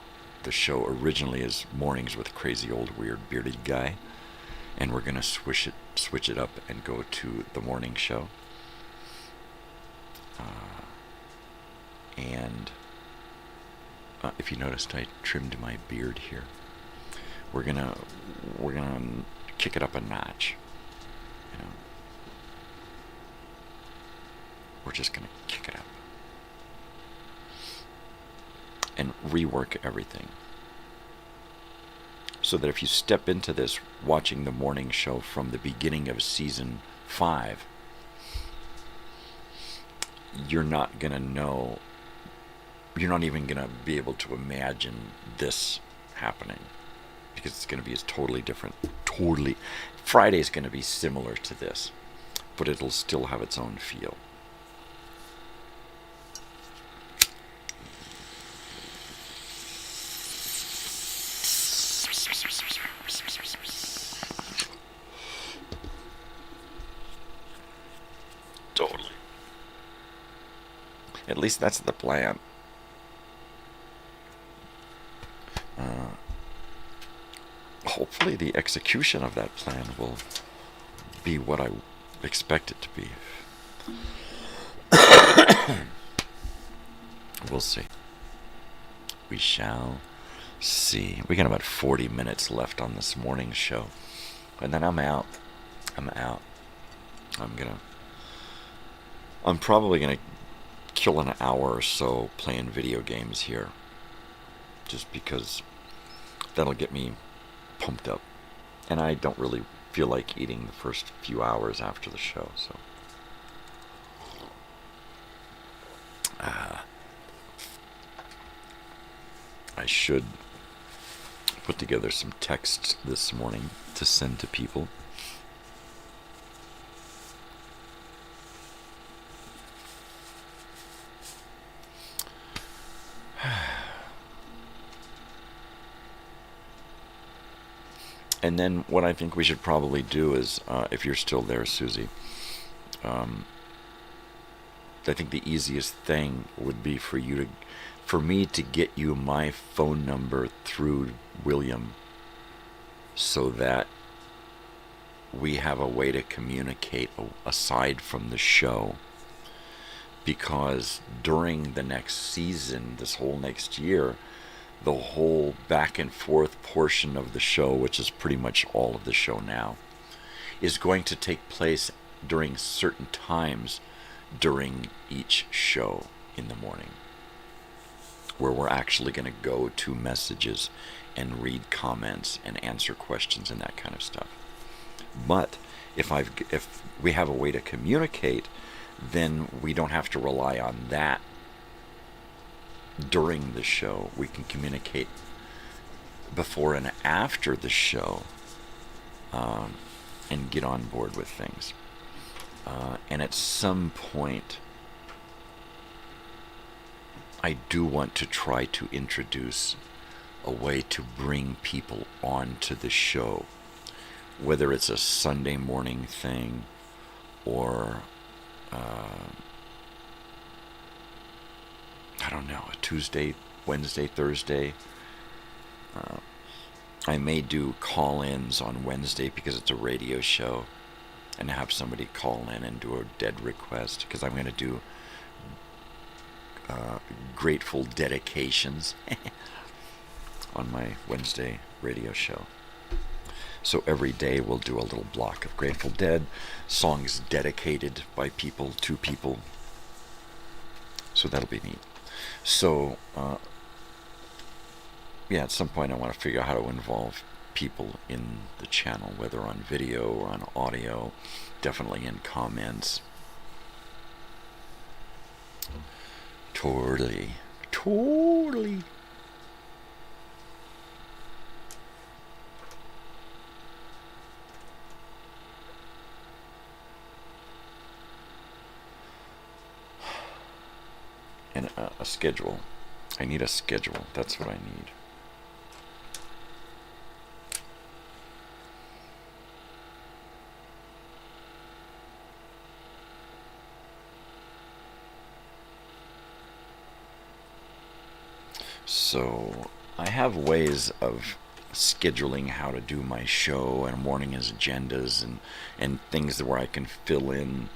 The show originally is Mornings with Crazy Old Weird Bearded Guy, and we're gonna switch it up and go to the morning show. And if you noticed, I trimmed my beard here. We're gonna kick it up a notch. You know, we're just gonna kick it up and rework everything, so that if you step into this watching the morning show from the beginning of season 5, you're not gonna know. You're not even gonna be able to imagine this happening, because it's gonna be totally different. Friday's gonna be similar to this, but it'll still have its own feel. Totally. At least that's the plan. Hopefully the execution of that plan will be what I expect it to be. We'll see. We shall see. We got about 40 minutes left on this morning's show. And then I'm out. I'm probably gonna kill an hour or so playing video games here. Just because that'll get me pumped up. And I don't really feel like eating the first few hours after the show, so. I should put together some texts this morning to send to people. And then what I think we should probably do is, if you're still there, Susie, I think the easiest thing would be for me to get you my phone number through William, so that we have a way to communicate aside from the show. Because during the next season, this whole next year, the whole back and forth portion of the show, which is pretty much all of the show now, is going to take place during certain times during each show in the morning, where we're actually going to go to messages and read comments and answer questions and that kind of stuff. But if we have a way to communicate, then we don't have to rely on that during the show. We can communicate before and after the show, and get on board with things. And at some point, I do want to try to introduce a way to bring people onto the show, whether it's a Sunday morning thing or I don't know, a Tuesday, Wednesday, Thursday. I may do call-ins on Wednesday because it's a radio show, and have somebody call in and do a dead request, because I'm going to do grateful dedications on my Wednesday radio show. So every day we'll do a little block of Grateful Dead, songs dedicated by people to people. So that'll be neat. So, yeah, at some point I want to figure out how to involve people in the channel, whether on video or on audio, definitely in comments. Totally. And a schedule. I need a schedule. That's what I need. So I have ways of scheduling how to do my show and morning as agendas and things where I can fill in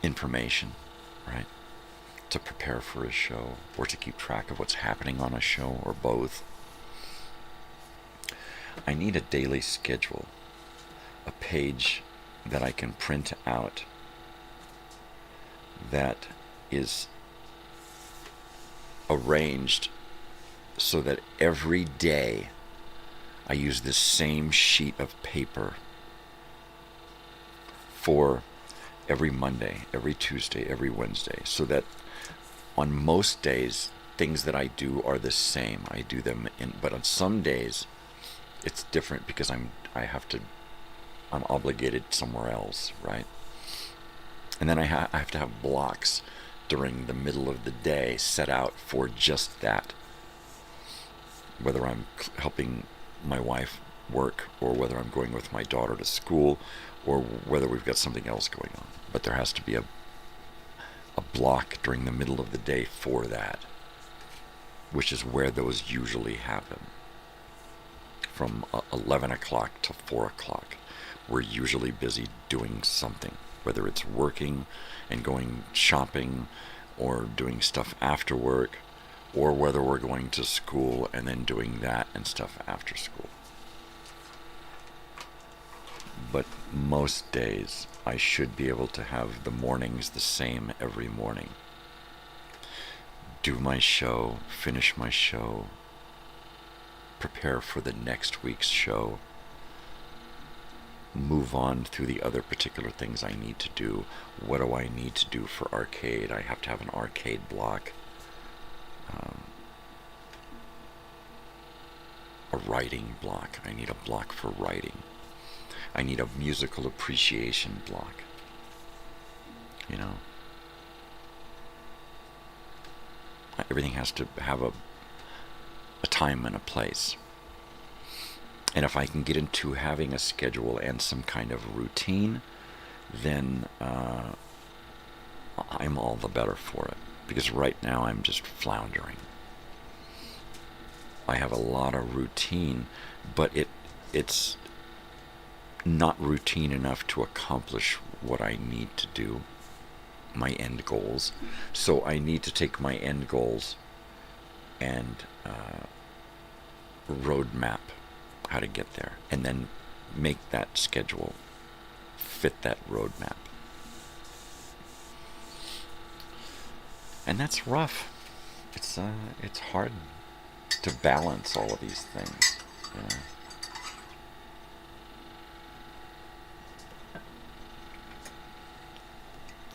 information, right, to prepare for a show or to keep track of what's happening on a show, or both. I need a daily schedule, a page that I can print out that is arranged so that every day I use the same sheet of paper for every Monday, every Tuesday, every Wednesday, so that on most days things that I do are the same. I do them but on some days it's different because I'm obligated somewhere else, right? And then I have to have blocks during the middle of the day set out for just that, whether I'm helping my wife work or whether I'm going with my daughter to school or whether we've got something else going on. But there has to be a block during the middle of the day for that, which is where those usually happen. From 11 o'clock to 4 o'clock, we're usually busy doing something, whether it's working and going shopping or doing stuff after work, or whether we're going to school and then doing that and stuff after school. But most days, I should be able to have the mornings the same every morning. Do my show, finish my show, prepare for the next week's show, move on through the other particular things I need to do. What do I need to do for arcade? I have to have an arcade block. A writing block. I need a block for writing. I need a musical appreciation block. You know? Everything has to have a time and a place. And if I can get into having a schedule and some kind of routine, then I'm all the better for it. Because right now I'm just floundering. I have a lot of routine, but it's not routine enough to accomplish what I need to do, my end goals. So I need to take my end goals and roadmap how to get there, and then make that schedule fit that roadmap. And that's rough. It's hard to balance all of these things. You know?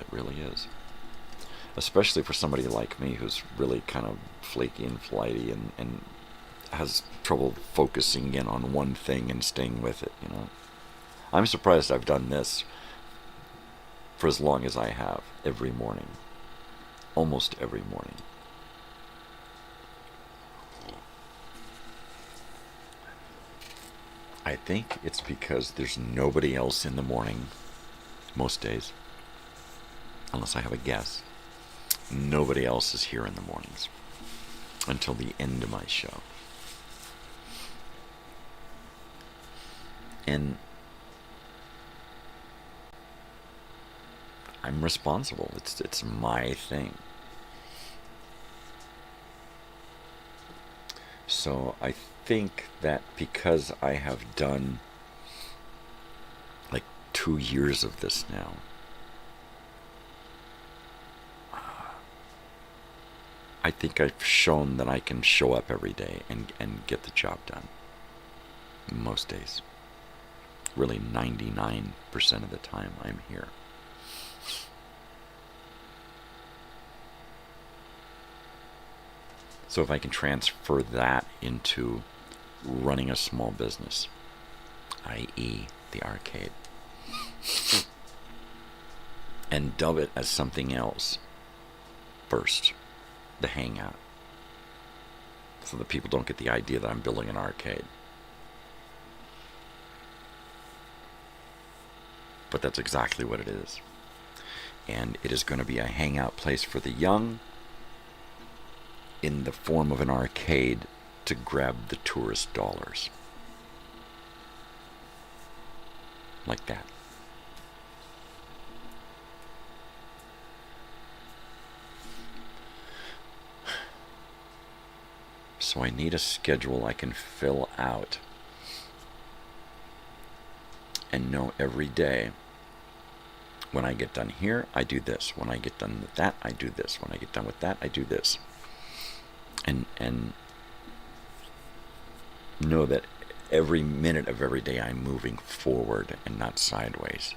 It really is. Especially for somebody like me who's really kind of flaky and flighty and has trouble focusing in on one thing and staying with it, you know. I'm surprised I've done this for as long as I have, every morning. Almost every morning. I think it's because there's nobody else in the morning, most days, unless I have a guest. Nobody else is here in the mornings until the end of my show. And I'm responsible. It's my thing. So I think that because I have done like 2 years of this now, I think I've shown that I can show up every day and get the job done. Most days. Really 99% of the time I'm here. So if I can transfer that into running a small business, i.e. the arcade, and dub it as something else first, the hangout, so that people don't get the idea that I'm building an arcade. But that's exactly what it is. And it is going to be a hangout place for the young in the form of an arcade to grab the tourist dollars. Like that. So I need a schedule I can fill out and know every day, when I get done here, I do this. When I get done with that, I do this. When I get done with that, I do this. And know that every minute of every day I'm moving forward and not sideways.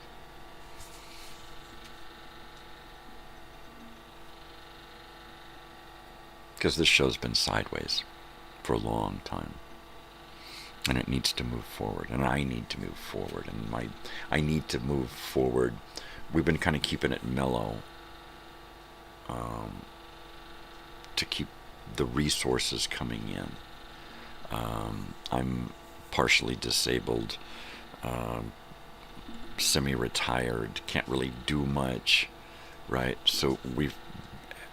Because this show's been sideways for a long time. And it needs to move forward. And I need to move forward. And I need to move forward. We've been kind of keeping it mellow. To keep the resources coming in. I'm partially disabled. Semi-retired. Can't really do much. Right? So we've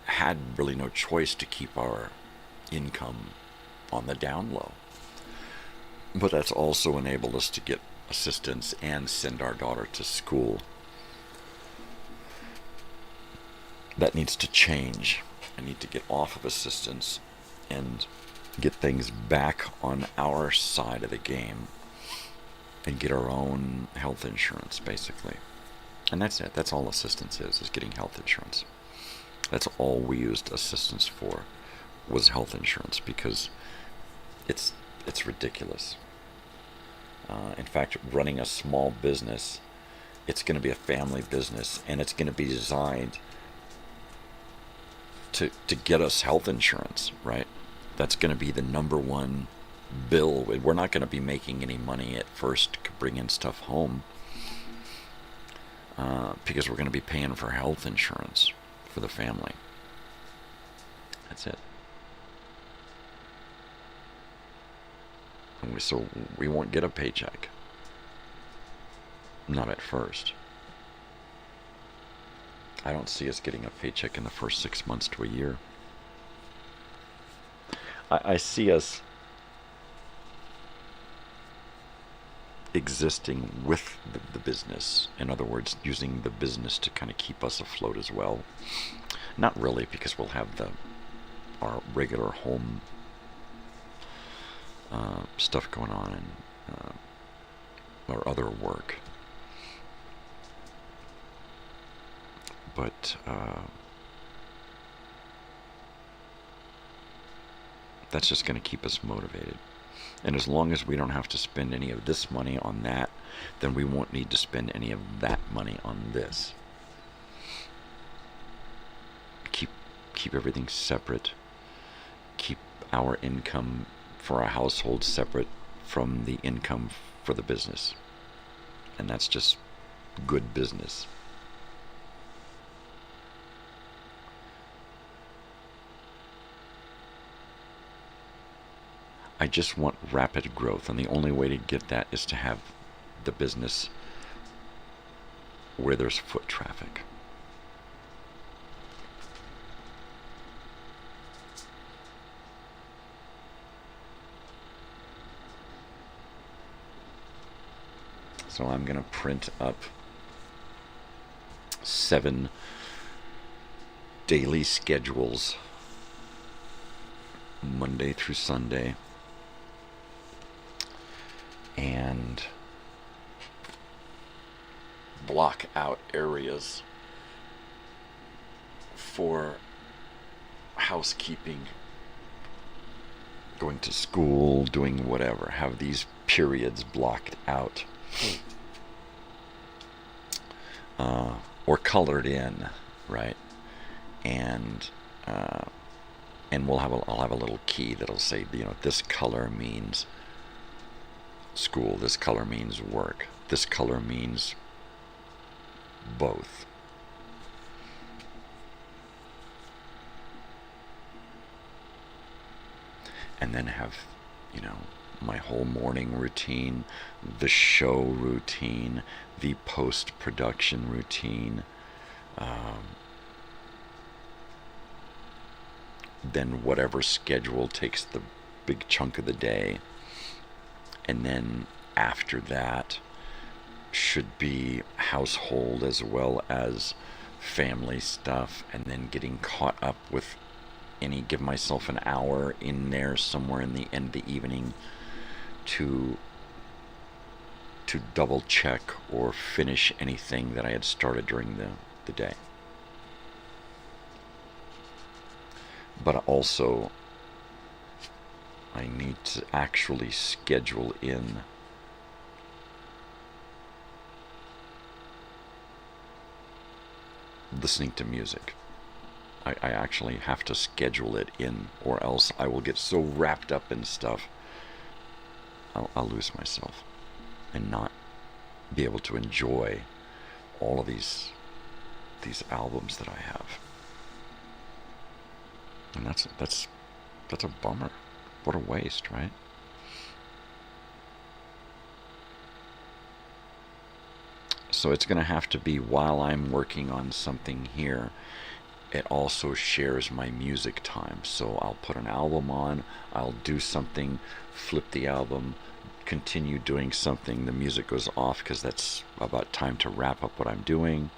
had really no choice to keep our income on the down low. But that's also enabled us to get assistance and send our daughter to school. that needs to change. I need to get off of assistance and get things back on our side of the game and get our own health insurance, basically. And that's it. That's all assistance is getting health insurance. That's all we used assistance for, was health insurance, because it's ridiculous. In fact, running a small business, it's going to be a family business, and it's going to be designed to get us health insurance, right? That's going to be the number one bill. We're not going to be making any money at first to bring in stuff home, because we're going to be paying for health insurance for the family. That's it. And so we won't get a paycheck. Not at first. I don't see us getting a paycheck in the first 6 months to a year. I see us existing with the business. In other words, using the business to kind of keep us afloat as well. Not really, because we'll have our regular home stuff going on, and our other work. But that's just going to keep us motivated. And as long as we don't have to spend any of this money on that, then we won't need to spend any of that money on this. Keep everything separate. Keep our income for our household separate from the income for the business. And that's just good business. I just want rapid growth, and the only way to get that is to have the business where there's foot traffic. So I'm going to print up 7 daily schedules, Monday through Sunday, and block out areas for housekeeping, going to school, doing whatever. Have these periods blocked out. Or colored in, right? And I'll have a little key that'll say, this color means school, this color means work, this color means both. And then have, my whole morning routine, the show routine, the post-production routine, then whatever schedule takes the big chunk of the day, and then after that should be household as well as family stuff, and then getting caught up with give myself an hour in there somewhere in the end of the evening to double check or finish anything that I had started during the day. But also, I need to actually schedule in listening to music. I actually have to schedule it in, or else I will get so wrapped up in stuff, I'll lose myself and not be able to enjoy all of these albums that I have. And that's a bummer. What a waste, right? So it's going to have to be while I'm working on something here. It also shares my music time. So I'll put an album on, I'll do something, flip the album, continue doing something, the music goes off because that's about time to wrap up what I'm doing.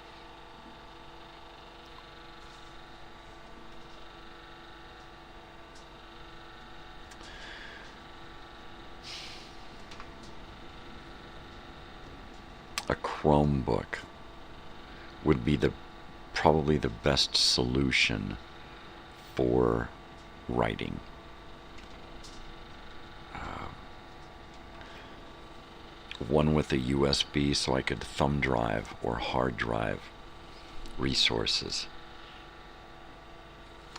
Chromebook would be probably the best solution for writing. One with a USB so I could thumb drive or hard drive resources.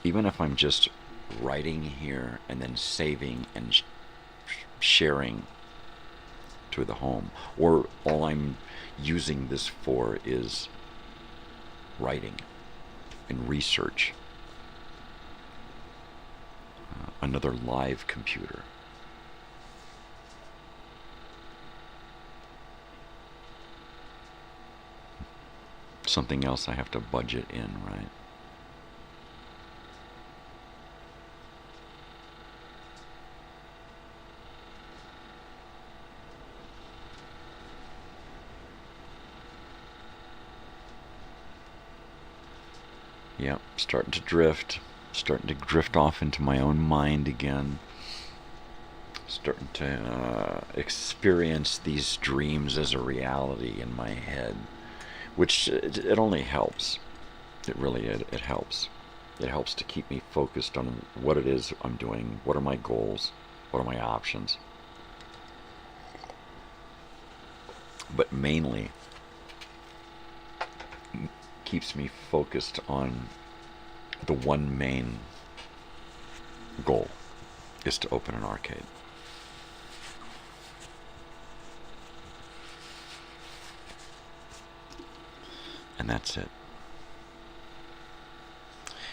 Even if I'm just writing here and then saving and sharing to the home, or all I'm using this for is writing and research. Another live computer. Something else I have to budget in, right? Yep, starting to drift off into my own mind again. Starting to experience these dreams as a reality in my head. Which, it only helps. It really, it helps. It helps to keep me focused on what it is I'm doing, what are my goals, what are my options. But mainly, keeps me focused on the one main goal, is to open an arcade. And that's it.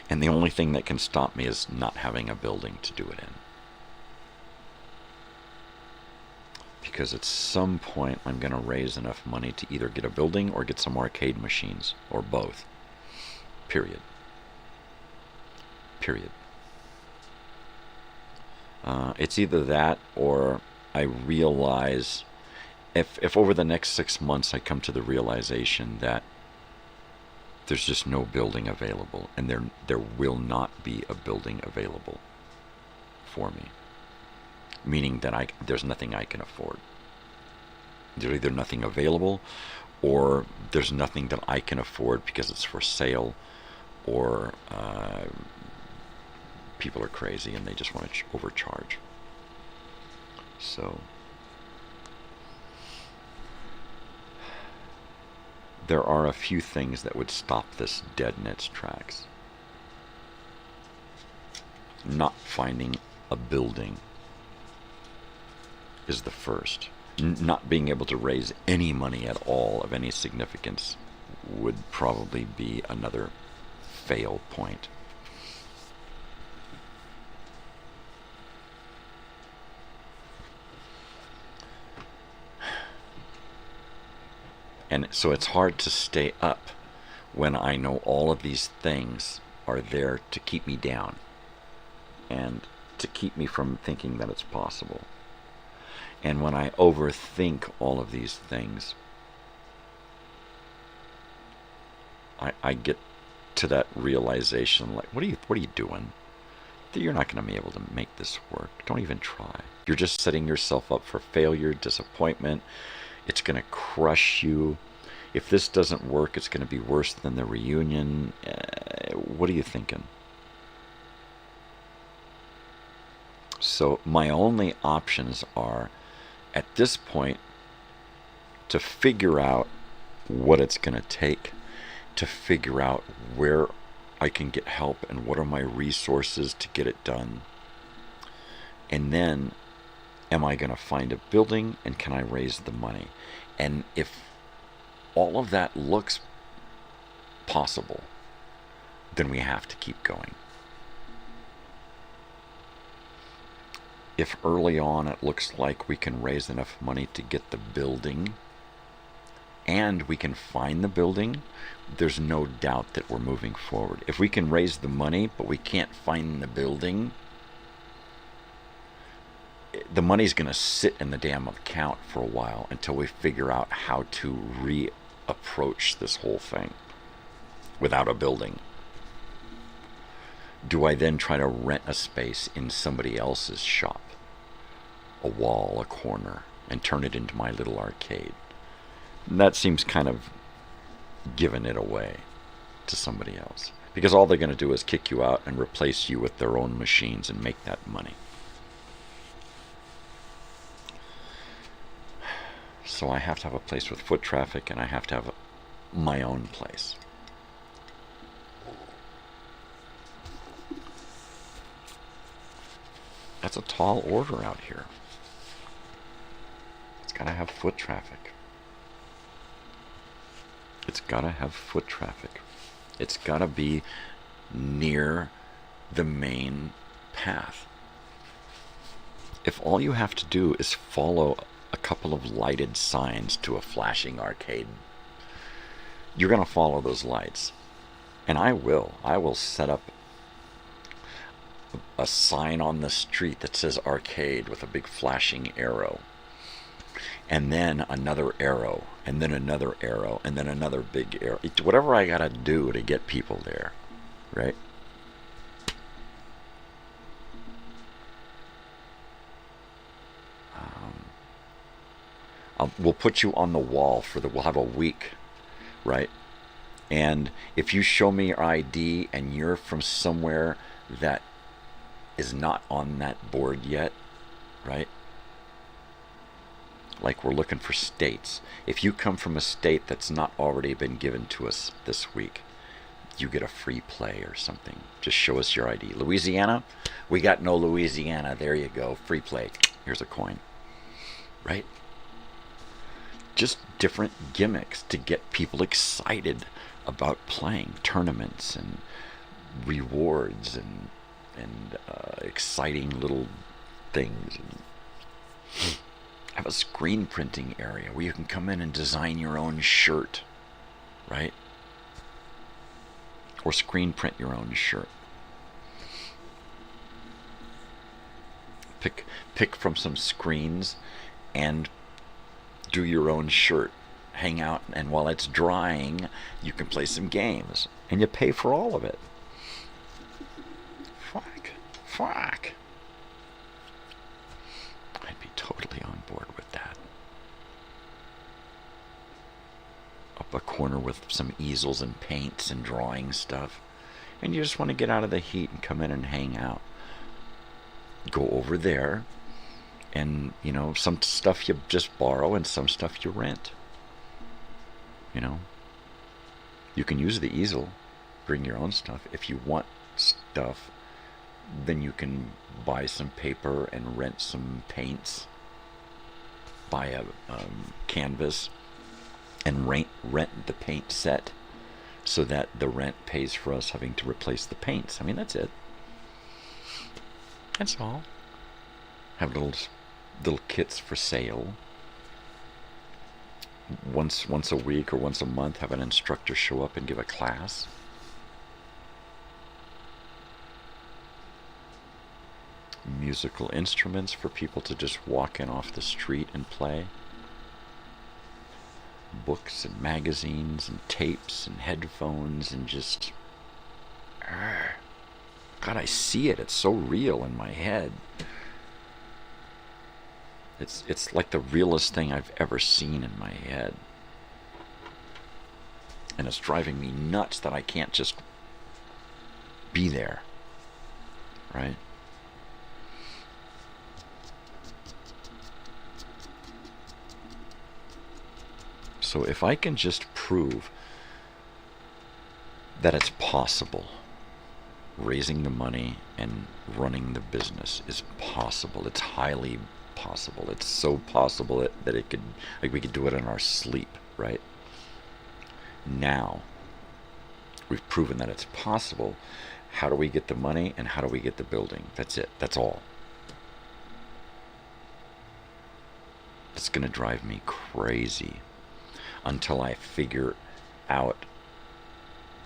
And the only thing that can stop me is not having a building to do it in. Because at some point I'm going to raise enough money to either get a building or get some arcade machines, or both. Period. Period. It's either that, or I realize, if over the next 6 months I come to the realization that there's just no building available, and there will not be a building available for me. Meaning that there's nothing I can afford. There's either nothing available, or there's nothing that I can afford because it's for sale, or people are crazy and they just want to overcharge. So there are a few things that would stop this dead in its tracks. Not finding a building is the first. Not being able to raise any money at all of any significance would probably be another fail point. And so it's hard to stay up when I know all of these things are there to keep me down and to keep me from thinking that it's possible. And when I overthink all of these things, I get to that realization, like, what are you doing? You're not going to be able to make this work. Don't even try. You're just setting yourself up for failure, disappointment. It's going to crush you. If this doesn't work, it's going to be worse than the reunion. What are you thinking? So my only options are, at this point, to figure out what it's going to take, to figure out where I can get help and what are my resources to get it done. And then, am I going to find a building, and can I raise the money? And if all of that looks possible, then we have to keep going. If early on it looks like we can raise enough money to get the building, and we can find the building, there's no doubt that we're moving forward. If we can raise the money, but we can't find the building, the money's going to sit in the damn account for a while until we figure out how to reapproach this whole thing without a building. Do I then try to rent a space in somebody else's shop, a wall, a corner, and turn it into my little arcade? That seems kind of giving it away to somebody else. Because all they're going to do is kick you out and replace you with their own machines and make that money. So I have to have a place with foot traffic, and I have to have my own place. That's a tall order out here. It's got to have foot traffic. It's got to have foot traffic. It's got to be near the main path. If all you have to do is follow a couple of lighted signs to a flashing arcade, you're going to follow those lights. And I will. I will set up a sign on the street that says arcade with a big flashing arrow. And then another arrow, and then another arrow, and then another big arrow. Whatever I gotta do to get people there, right? We'll put you on the wall we'll have a week, right? And if you show me your ID and you're from somewhere that is not on that board yet, right? Like we're looking for states. If you come from a state that's not already been given to us this week, you get a free play or something. Just show us your ID. Louisiana? We got no Louisiana. There you go. Free play. Here's a coin. Right? Just different gimmicks to get people excited about playing tournaments and rewards and exciting little things. Have a screen printing area where you can come in and design your own shirt, right? Or screen print your own shirt. Pick from some screens and do your own shirt. Hang out, and while it's drying, you can play some games, and you pay for all of it. Fuck. I'd be totally on board with that. Up a corner with some easels and paints and drawing stuff, and you just want to get out of the heat and come in and hang out. Go over there, and, some stuff you just borrow and some stuff you rent. You can use the easel, bring your own stuff. If you want stuff, then you can buy some paper and rent some paints. Buy a canvas and rent the paint set so that the rent pays for us having to replace the paints. I mean, that's it. That's all. Have little kits for sale. Once a week or once a month, have an instructor show up and give a class. Musical instruments for people to just walk in off the street and play. Books and magazines and tapes and headphones and just... God, I see it. It's so real in my head. It's like the realest thing I've ever seen in my head. And it's driving me nuts that I can't just be there. Right? So if I can just prove that it's possible, raising the money and running the business is possible. It's highly possible. It's so possible that it could, we could do it in our sleep, right? Now, we've proven that it's possible. How do we get the money and how do we get the building? That's it. That's all. It's going to drive me crazy until I figure out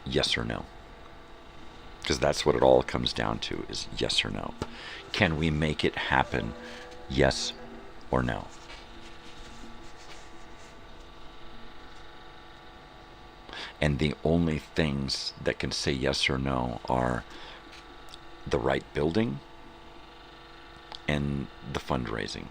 yes or no. Because that's what it all comes down to, is yes or no. Can we make it happen? Yes or no? And the only things that can say yes or no are the right building and the fundraising.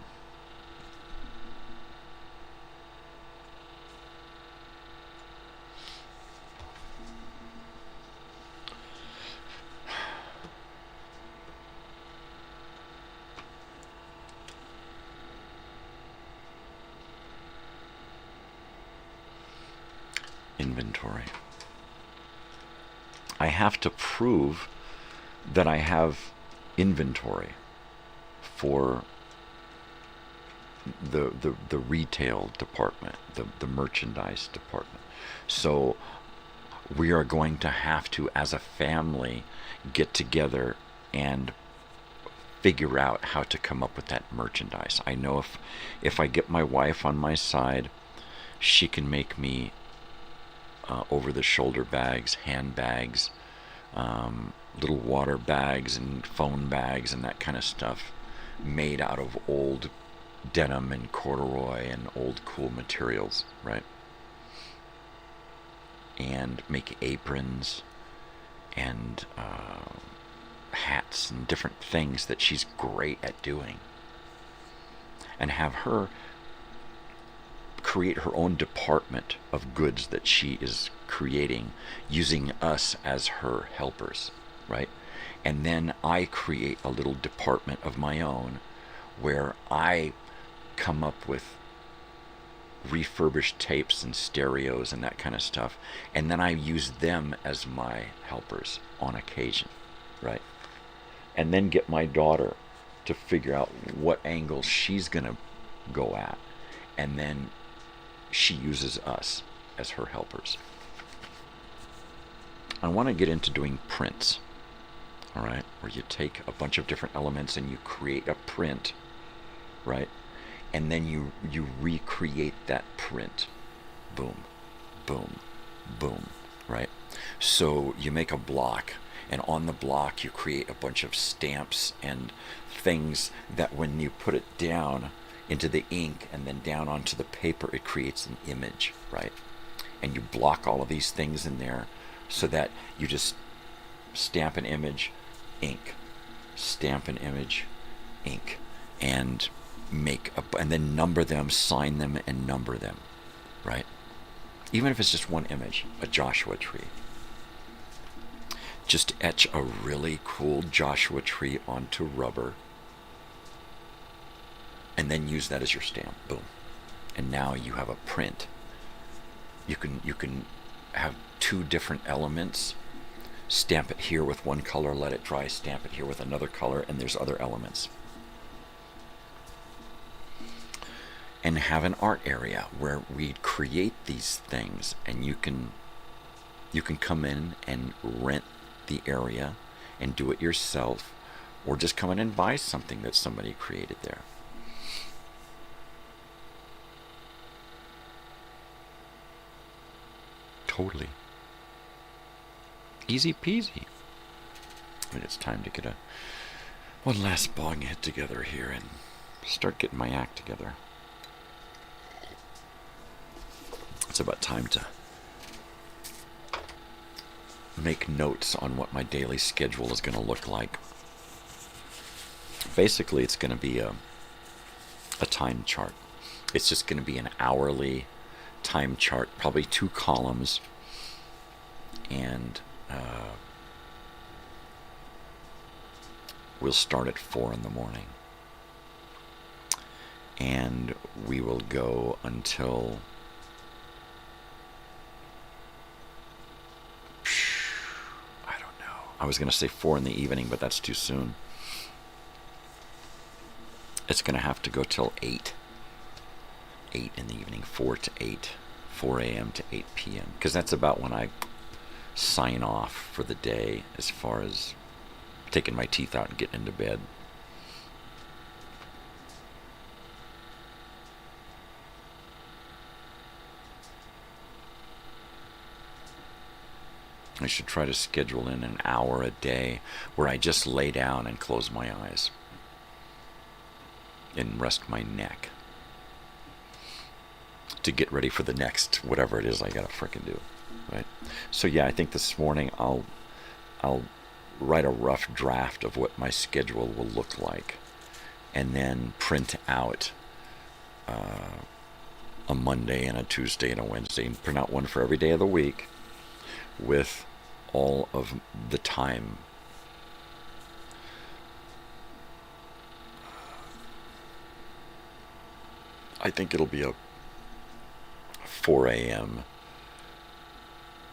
inventory. I have to prove that I have inventory for the retail department, the merchandise department. So we are going to have to, as a family, get together and figure out how to come up with that merchandise. I know if I get my wife on my side, she can make me over-the-shoulder bags, handbags, little water bags and phone bags and that kind of stuff made out of old denim and corduroy and old cool materials, right? And make aprons and hats and different things that she's great at doing. And have her create her own department of goods that she is creating using us as her helpers, right? And then I create a little department of my own where I come up with refurbished tapes and stereos and that kind of stuff, and then I use them as my helpers on occasion, right? And then get my daughter to figure out what angle she's gonna go at, and then she uses us as her helpers. I want to get into doing prints, all right, where you take a bunch of different elements and you create a print, right? And then you recreate that print. Boom, boom, boom, right? So you make a block, and on the block you create a bunch of stamps and things that when you put it down into the ink and then down onto the paper, it creates an image, right? And you block all of these things in there so that you just stamp an image, ink, stamp an image, ink, and and then number them, sign them, and number them, right? Even if it's just one image, a Joshua tree. Just etch a really cool Joshua tree onto rubber, and then use that as your stamp. Boom. And now you have a print. You can have two different elements. Stamp it here with one color, let it dry, stamp it here with another color, and there's other elements. And have an art area where we create these things, and you can come in and rent the area and do it yourself, or just come in and buy something that somebody created there. Totally. Easy peasy. And it's time to get one last bong hit together here and start getting my act together. It's about time to make notes on what my daily schedule is going to look like. Basically, it's going to be a time chart. It's just going to be an hourly time chart, probably 2 columns, and we'll start at 4 in the morning, and we will go until I don't know. I was going to say 4 in the evening, but that's too soon. It's going to have to go till 8 in the evening, 4 to 8, 4 a.m. to 8 p.m., because that's about when I sign off for the day as far as taking my teeth out and getting into bed. I should try to schedule in an hour a day where I just lay down and close my eyes and rest my neck to get ready for the next whatever it is I gotta frickin' do, right? So yeah, I think this morning I'll write a rough draft of what my schedule will look like, and then print out a Monday and a Tuesday and a Wednesday, and print out one for every day of the week with all of the time. I think it'll be a 4 a.m.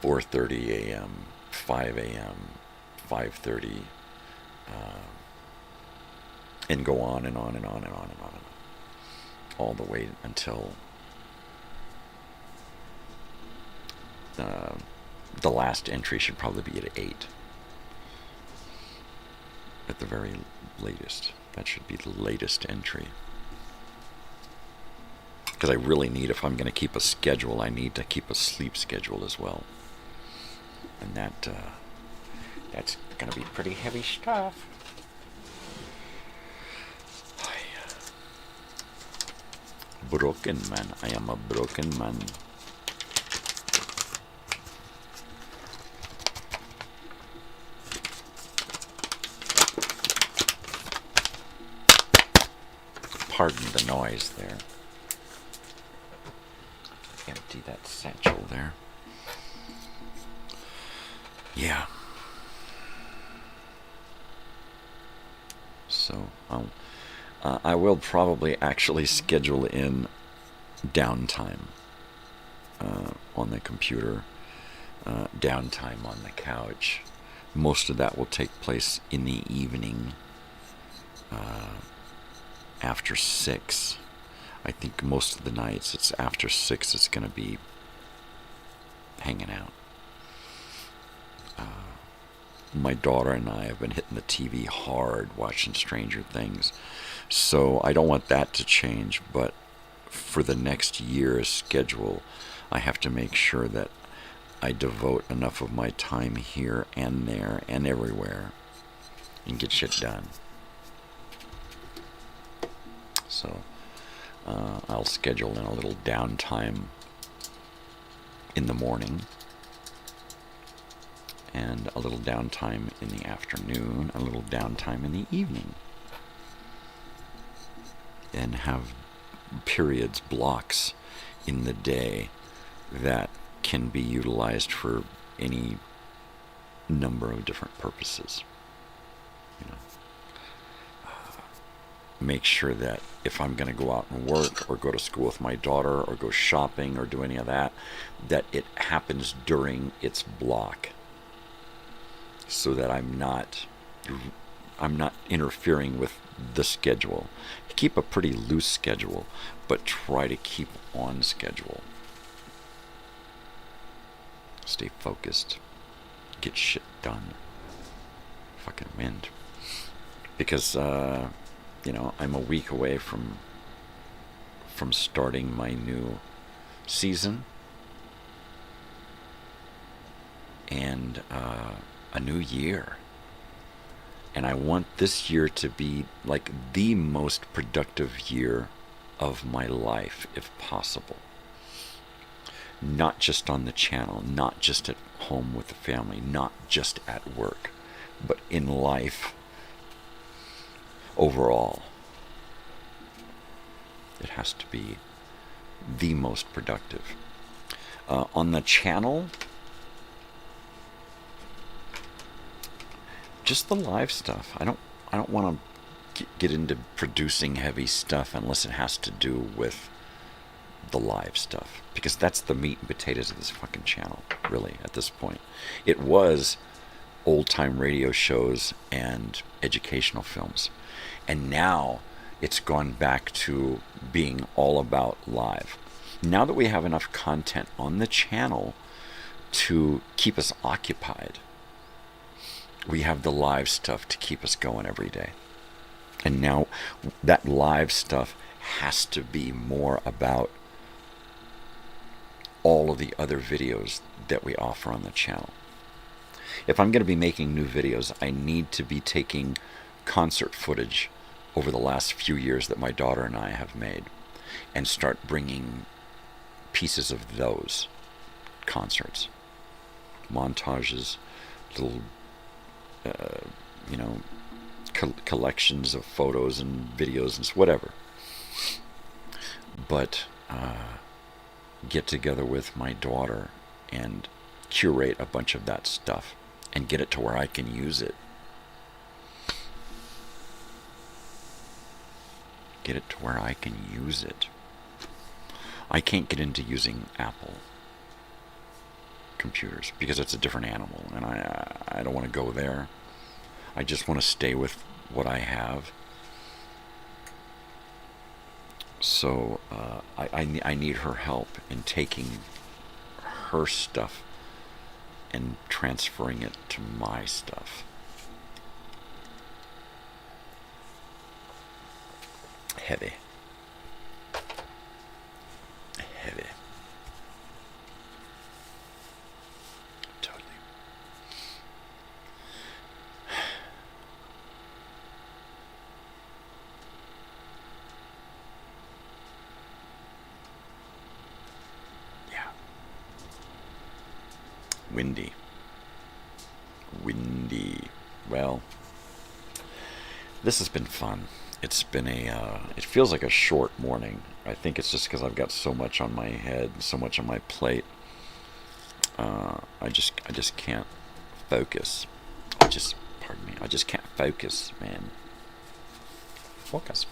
4:30 a.m., 5 a.m., 5:30, and go on and on and on and on and on, all the way until the last entry should probably be at 8 at the very latest. That should be the latest entry. Because I really need, if I'm going to keep a schedule, I need to keep a sleep schedule as well. And that's going to be pretty heavy stuff. Broken man. I am a broken man. Pardon the noise there. Empty that satchel there. Yeah. So, I will probably actually schedule in downtime on the computer, downtime on the couch. Most of that will take place in the evening, after 6. I think most of the nights it's after 6 it's going to be hanging out. My daughter and I have been hitting the TV hard watching Stranger Things, so I don't want that to change, but for the next year's schedule I have to make sure that I devote enough of my time here and there and everywhere and get shit done. So I'll schedule in a little downtime in the morning and a little downtime in the afternoon, a little downtime in the evening, and have periods, blocks in the day that can be utilized for any number of different purposes. You know, make sure that if I'm going to go out and work or go to school with my daughter or go shopping or do any of that, that it happens during its block, so that I'm not interfering with the schedule. Keep a pretty loose schedule, but try to keep on schedule. Stay focused. Get shit done. Fucking wind. Because, I'm a week away from starting my new season. And a new year. And I want this year to be like the most productive year of my life, if possible. Not just on the channel, not just at home with the family, not just at work, but in life overall. It has to be the most productive. On the channel, just the live stuff. I don't want to get into producing heavy stuff unless it has to do with the live stuff, because that's the meat and potatoes of this fucking channel, really, at this point. It was old-time radio shows and educational films, and now it's gone back to being all about live. Now that we have enough content on the channel to keep us occupied, we have the live stuff to keep us going every day. And now that live stuff has to be more about all of the other videos that we offer on the channel. If I'm going to be making new videos, I need to be taking concert footage over the last few years that my daughter and I have made and start bringing pieces of those concerts, montages, little collections of photos and videos and whatever. But get together with my daughter and curate a bunch of that stuff and get it to where I can use it. Get it to where I can use it. I can't get into using Apple, computers because it's a different animal, and I don't want to go there. I just want to stay with what I have. So I need her help in taking her stuff and transferring it to my stuff. Heavy. Heavy. Totally. Yeah. Windy. Well, this has been fun. It's been it feels like a short morning. I think it's just because I've got so much on my head, so much on my plate. I just can't focus. Pardon me. I just can't focus, man. Focus.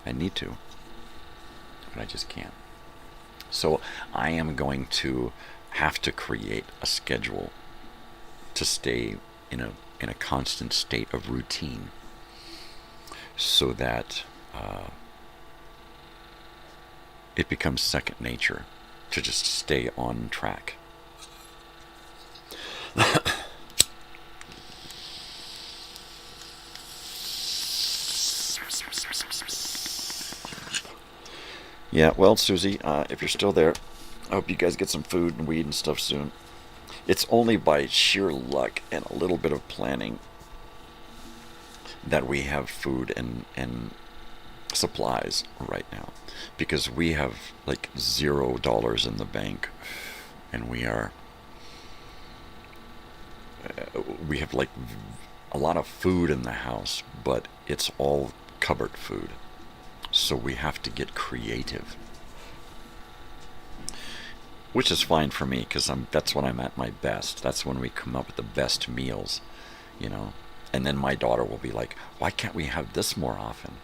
I need to, but I just can't. So I am going to have to create a schedule to stay in a constant state of routine, so that it becomes second nature to just stay on track. Yeah, well, Susie, if you're still there, I hope you guys get some food and weed and stuff soon. It's only by sheer luck and a little bit of planning that we have food and supplies right now, because we have like $0 in the bank, and we have like a lot of food in the house, but it's all cupboard food, so we have to get creative, which is fine for me, because that's when I'm at my best. That's when we come up with the best meals, you know. And then my daughter will be like, why can't we have this more often?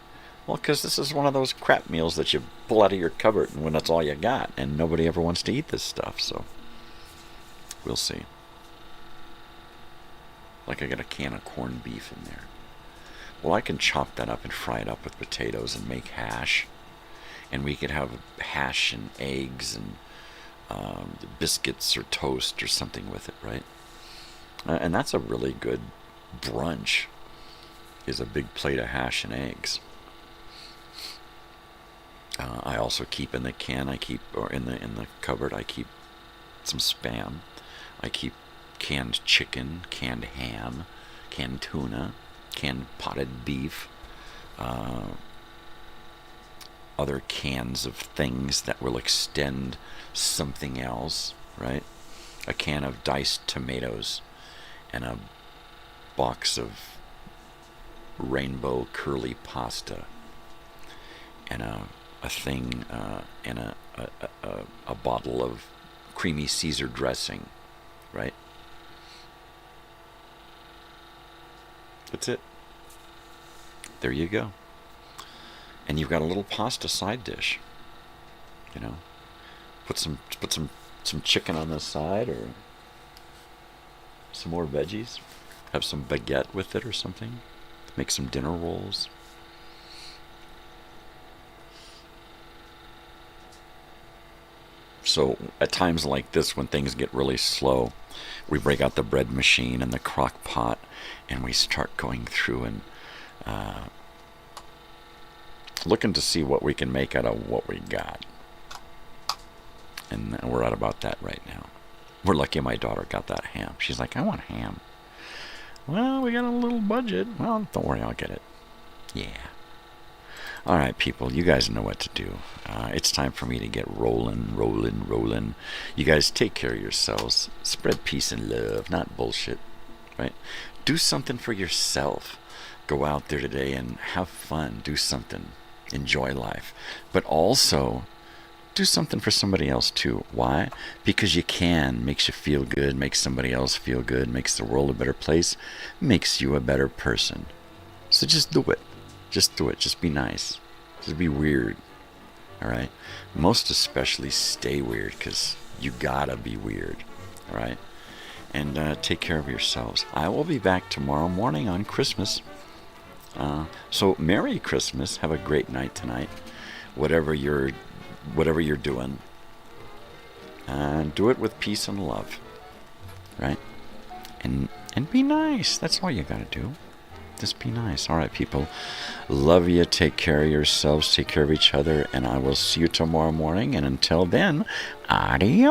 Well, because this is one of those crap meals that you pull out of your cupboard and when that's all you got, and nobody ever wants to eat this stuff, so we'll see. Like I got a can of corned beef in there. Well, I can chop that up and fry it up with potatoes and make hash. And we could have hash and eggs and biscuits or toast or something with it, right? And that's a really good brunch, is a big plate of hash and eggs. I also keep in the can, or in the cupboard, I keep some Spam. I keep canned chicken, canned ham, canned tuna, canned potted beef, other cans of things that will extend something else, right? A can of diced tomatoes and a box of rainbow curly pasta and a thing and a bottle of creamy Caesar dressing, right? That's it. There you go. And you've got a little pasta side dish. You know, put some chicken on the side, or some more veggies. Have some baguette with it or something. Make some dinner rolls. So at times like this, when things get really slow, we break out the bread machine and the crock pot, and we start going through and looking to see what we can make out of what we got. And we're at about that right now. We're lucky my daughter got that ham. She's like, I want ham. Well, we got a little budget. Well, don't worry, I'll get it. Yeah. All right, people, you guys know what to do. It's time for me to get rolling. You guys take care of yourselves. Spread peace and love, not bullshit, right? Do something for yourself. Go out there today and have fun. Do something. Enjoy life. But also, do something for somebody else too. Why? Because you can. Makes you feel good, makes somebody else feel good, makes the world a better place, makes you a better person. So just do it. Just do it. Just be nice. Just be weird. All right? Most especially stay weird, because you gotta be weird. all right? And take care of yourselves. I will be back tomorrow morning on Christmas. So Merry Christmas. Have a great night tonight. Whatever you're doing. Do it with peace and love. Right? And be nice. That's all you got to do. Just be nice. All right, people. Love you. Take care of yourselves. Take care of each other. And I will see you tomorrow morning. And until then, adios.